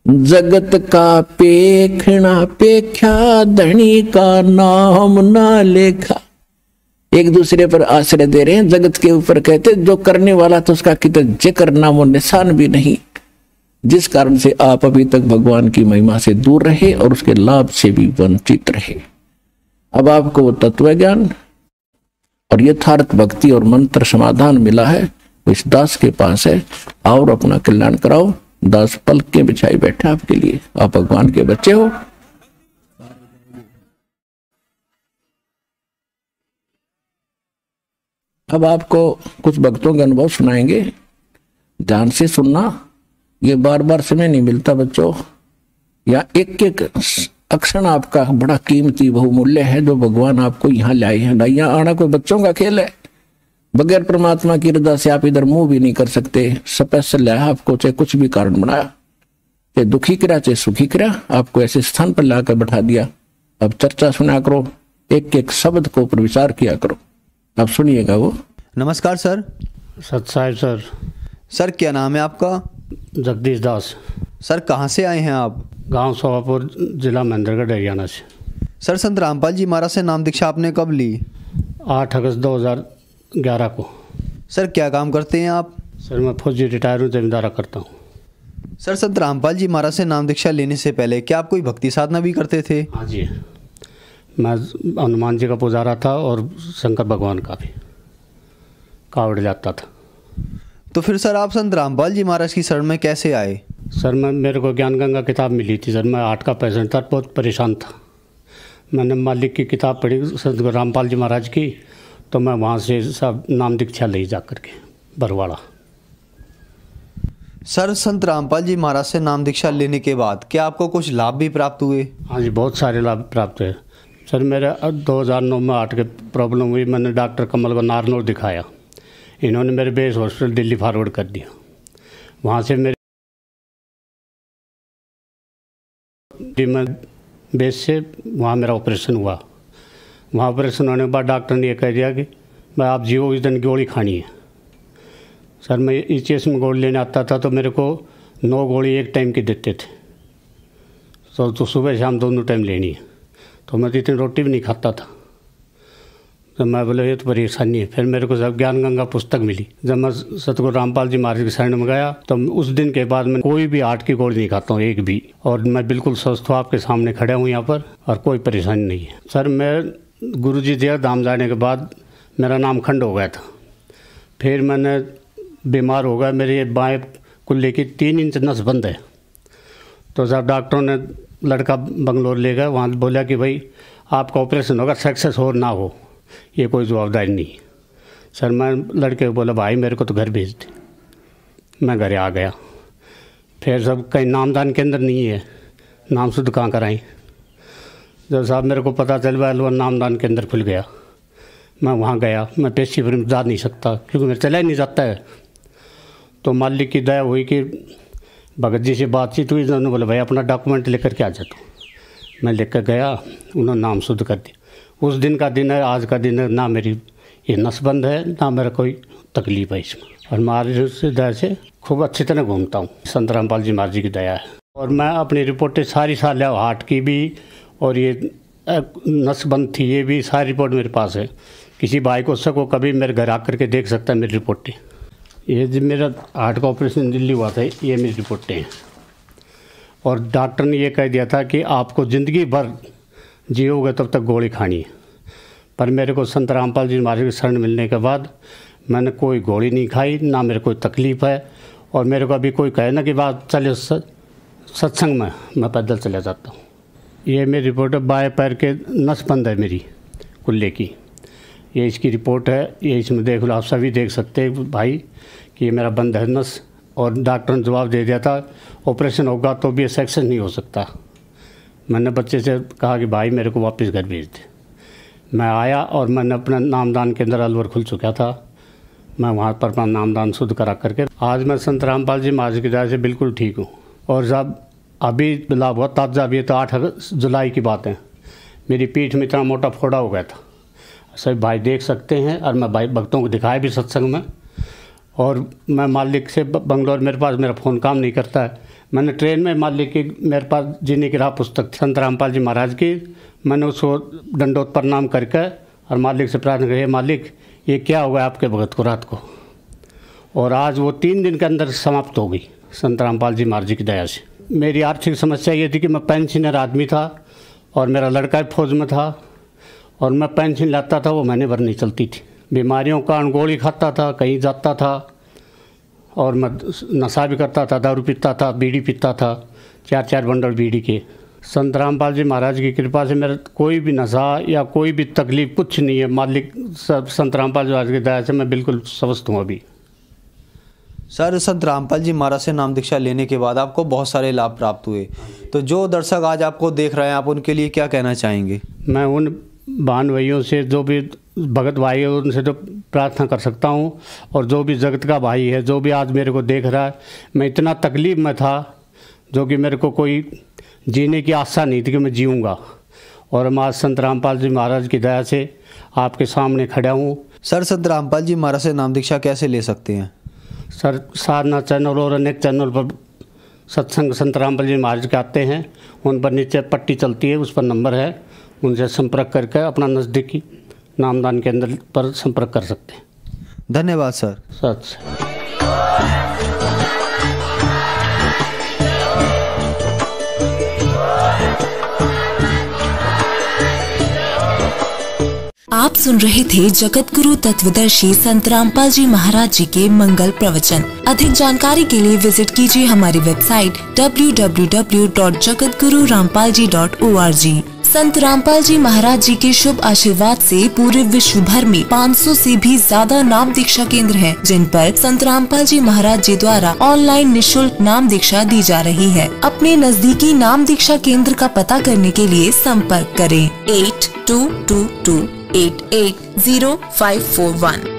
जगत का पेखना पेख्या, धनी का नाम ना लेखा। एक दूसरे पर आश्रय दे रहे हैं जगत के ऊपर। कहते जो करने वाला तो उसका कितना जिक्र नामो निशान भी नहीं, जिस कारण से आप अभी तक भगवान की महिमा से दूर रहे और उसके लाभ से भी वंचित रहे। अब आपको वो तत्व ज्ञान और यथार्थ भक्ति और मंत्र समाधान मिला है, इस दास के पास है। और अपना कल्याण कराओ। दास पलकें बिछाई बैठा आपके लिए, आप भगवान के बच्चे हो। अब आपको कुछ भक्तों के अनुभव सुनाएंगे, ध्यान से सुनना। ये बार बार समय नहीं मिलता बच्चों, या एक एक अक्षर आपका बड़ा कीमती बहुमूल्य है जो भगवान आपको यहाँ लाए हैं। यहाँ आना कोई बच्चों का खेल है, बगैर परमात्मा की रजा से आप इधर मुंह भी नहीं कर सकते। स्पेशल है आपको, चाहे कुछ भी कारण बनाया, चाहे दुखी करा चाहे सुखी करा, आपको ऐसे स्थान पर लाकर बैठा दिया। अब चर्चा सुना करो, एक एक शब्द को ऊपर विचार किया करो। आप सुनिएगा वो। नमस्कार सर। सत साहिब सर। सर क्या नाम है आपका? जगदीश दास। सर कहाँ से आए हैं आप? गांव सोहापुर, जिला महेंद्रगढ़, हरियाणा से। सर संत रामपाल जी महाराज से नाम दीक्षा आपने कब ली? 8 अगस्त 2011 को। सर क्या काम करते हैं आप? सर मैं फौजी रिटायर हूँ, जमींदारा करता हूँ। सर संत रामपाल जी महाराज से नाम दीक्षा लेने से पहले क्या आप कोई भक्ति साधना भी करते थे? हाँ जी, मैं हनुमान जी का पुजारा था और शंकर भगवान का भी कावड़ जाता था। तो फिर सर आप संत रामपाल जी महाराज की शरण में कैसे आए? सर मेरे को ज्ञान गंगा किताब मिली थी सर। मैं 8 का पेशेंट था, बहुत परेशान था। मैंने मालिक की किताब पढ़ी संत रामपाल जी महाराज की, तो मैं वहाँ से सब नाम दीक्षा ले जा करके बरवाड़ा। सर, संत रामपाल जी महाराज से नाम दीक्षा लेने के बाद क्या आपको कुछ लाभ भी प्राप्त हुए? हाँ जी, बहुत सारे लाभ प्राप्त हुए सर। मेरे 2009 में हार्ट के प्रॉब्लम हुई, मैंने डॉक्टर कमल को नारनौल दिखाया, इन्होंने मेरे बेस हॉस्पिटल दिल्ली फॉरवर्ड कर दिया। वहाँ से मेरे मैं बेस से वहाँ मेरा ऑपरेशन हुआ। वहाँ ऑपरेशन होने के बाद डॉक्टर ने यह कह दिया कि भाई आप जीरो इस दिन गोली खानी है। सर, मैं ECS में गोली लेने आता था तो मेरे को 9 गोली एक टाइम की देते थे, तो सुबह शाम दोनों टाइम लेनी है। तो मैं तो इतनी रोटी भी नहीं खाता था। तो मैं बोला ये तो परेशानी है। फिर मेरे को जब ज्ञान गंगा पुस्तक मिली, जब मैं सतगुरु रामपाल जी महाराज की शरण में गया, तो उस दिन के बाद मैं कोई भी हार्ट की गोली नहीं खाता हूँ, एक भी। और मैं बिल्कुल स्वस्थ हूँ, आपके सामने खड़ा हूँ यहाँ पर, और कोई परेशानी नहीं है। सर, मैं गुरुजी देव धाम जाने के बाद मेरा नाम खंड हो गया था। फिर मैंने बीमार हो गया, मेरे बाएँ कुल्ले की 3 इंच नस बंद है। तो जब डॉक्टरों ने लड़का बंगलोर ले गया, वहाँ बोला कि भाई आपका ऑपरेशन होगा, सक्सेस हो ना हो ये कोई जवाबदारी नहीं। सर, मैं लड़के को बोला भाई मेरे को तो घर भेज दे। मैं घर आ गया। फिर सब कहीं नामदान के अंदर नहीं है, नाम शुद्ध कहाँ कराएं। जब साहब मेरे को पता चल गया नामदान के अंदर खुल गया, मैं वहाँ गया। मैं पेशी पर जा नहीं सकता क्योंकि मेरा चला ही नहीं जाता है। तो मालिक की दया हुई कि भगत जी से बातचीत हुई, उन्होंने बोला भाई अपना डॉक्यूमेंट लेकर के आ जा। तो मैं लेकर गया, उन्होंने नाम शुद्ध कर दिया। उस दिन का दिन है, आज का दिन है, ना मेरी ये नस बंद है, ना मेरा कोई तकलीफ है इसमें। और महाराज से दया से खूब अच्छी तरह घूमता हूँ। संत रामपाल जी महाराज की दया है। और मैं अपनी रिपोर्टें सारी साल हार्ट की भी और ये नस बंद थी ये भी सारी रिपोर्ट मेरे पास है। किसी भाई को सको कभी मेरे घर आकर के देख सकता है मेरी रिपोर्टें। ये जब मेरा हार्ट का ऑपरेशन दिल्ली हुआ था, ये मेरी रिपोर्टें हैं। और डॉक्टर ने ये कह दिया था कि आपको ज़िंदगी भर जियोगे तब तक गोली खानी है। पर मेरे को संत रामपाल जी महाराज की शरण मिलने के बाद मैंने कोई गोली नहीं खाई, ना मेरे कोई तकलीफ़ है। और मेरे को अभी कोई कहे ना कि बात चले सत्संग में, मैं पैदल चला जाता हूँ। ये मेरी रिपोर्ट है, बाएं पैर के नस बंद है मेरी कुल्ले की, ये इसकी रिपोर्ट है। ये इसमें देख लो, आप सभी देख सकते हैं भाई कि ये मेरा बंद है नस। और डॉक्टर ने जवाब दे दिया था ऑपरेशन होगा तो भी ये सक्सेस नहीं हो सकता। मैंने बच्चे से कहा कि भाई मेरे को वापस घर भेज दे। मैं आया और मैंने अपना नामदान के अंदर अलवर खुल चुका था, मैं वहाँ पर अपना नामदान शुद्ध करा करके आज मैं संत रामपाल जी महाराज की दया से बिल्कुल ठीक हूँ। और जब अभी लाभ हुआ ताजा, अभी तो 8 जुलाई की बात है, मेरी पीठ में इतना मोटा फोड़ा हो गया था, सभी भाई देख सकते हैं। और मैं भाई भक्तों को दिखाया भी सत्संग में। और मैं मालिक से बंगलोर, मेरे पास मेरा फ़ोन काम नहीं करता है। मैंने ट्रेन में मालिक की, मेरे पास जीने की राह पुस्तक संत रामपाल जी महाराज की, मैंने उसको दंडोत प्रणाम करके और मालिक से प्रार्थना करी, मालिक ये क्या हुआ आपके भगत को रात को। और आज वो 3 दिन के अंदर समाप्त हो गई संत रामपाल जी महाराज की दया से। मेरी आर्थिक समस्या ये थी कि मैं पेंशनर आदमी था और मेरा लड़का फौज में था और मैं पेंशन लाता था, वो महीने भर नहीं चलती थी। बीमारियों का गोली खाता था, कहीं जाता था और मैं नशा भी करता था, दारू पीता था, बीड़ी पीता था, 4-4 बंडल बीड़ी के। संत रामपाल जी महाराज की कृपा से मेरा कोई भी नशा या कोई भी तकलीफ कुछ नहीं है। मालिक संत रामपाल जी महाराज की दया से मैं बिल्कुल स्वस्थ हूँ अभी। सर, संत रामपाल जी महाराज से नाम दीक्षा लेने के बाद आपको बहुत सारे लाभ प्राप्त हुए, तो जो दर्शक आज आपको देख रहे हैं आप उनके लिए क्या कहना चाहेंगे? मैं उन बहन भाइयों से, जो भी भगत भाई है, उनसे तो प्रार्थना कर सकता हूँ। और जो भी जगत का भाई है, जो भी आज मेरे को देख रहा है, मैं इतना तकलीफ़ में था जो कि मेरे को कोई जीने की आशा नहीं थी कि मैं जीऊँगा। और मैं आज संत रामपाल जी महाराज की दया से आपके सामने खड़ा हूँ। सर, संत रामपाल जी महाराज से नाम दीक्षा कैसे ले सकते हैं? सर, साधना चैनल और अनेक चैनल पर सत्संग संत रामपाल जी महाराज के आते हैं, उन पर नीचे पट्टी चलती है, उस पर नंबर है, उनसे संपर्क करके अपना नज़दीकी नामदान के अंदर पर संपर्क कर सकते हैं। धन्यवाद सर। सच। आप सुन रहे थे जगत गुरु तत्वदर्शी संत रामपाल जी महाराज जी के मंगल प्रवचन। अधिक जानकारी के लिए विजिट कीजिए हमारी वेबसाइट www.jagatgururampalji.org। संत रामपाल जी महाराज जी के शुभ आशीर्वाद से पूरे विश्व भर में 500 से भी ज्यादा नाम दीक्षा केंद्र हैं, जिन पर संत रामपाल जी महाराज जी द्वारा ऑनलाइन निशुल्क नाम दीक्षा दी जा रही है। अपने नजदीकी नाम दीक्षा केंद्र का पता करने के लिए संपर्क करें 8222880541।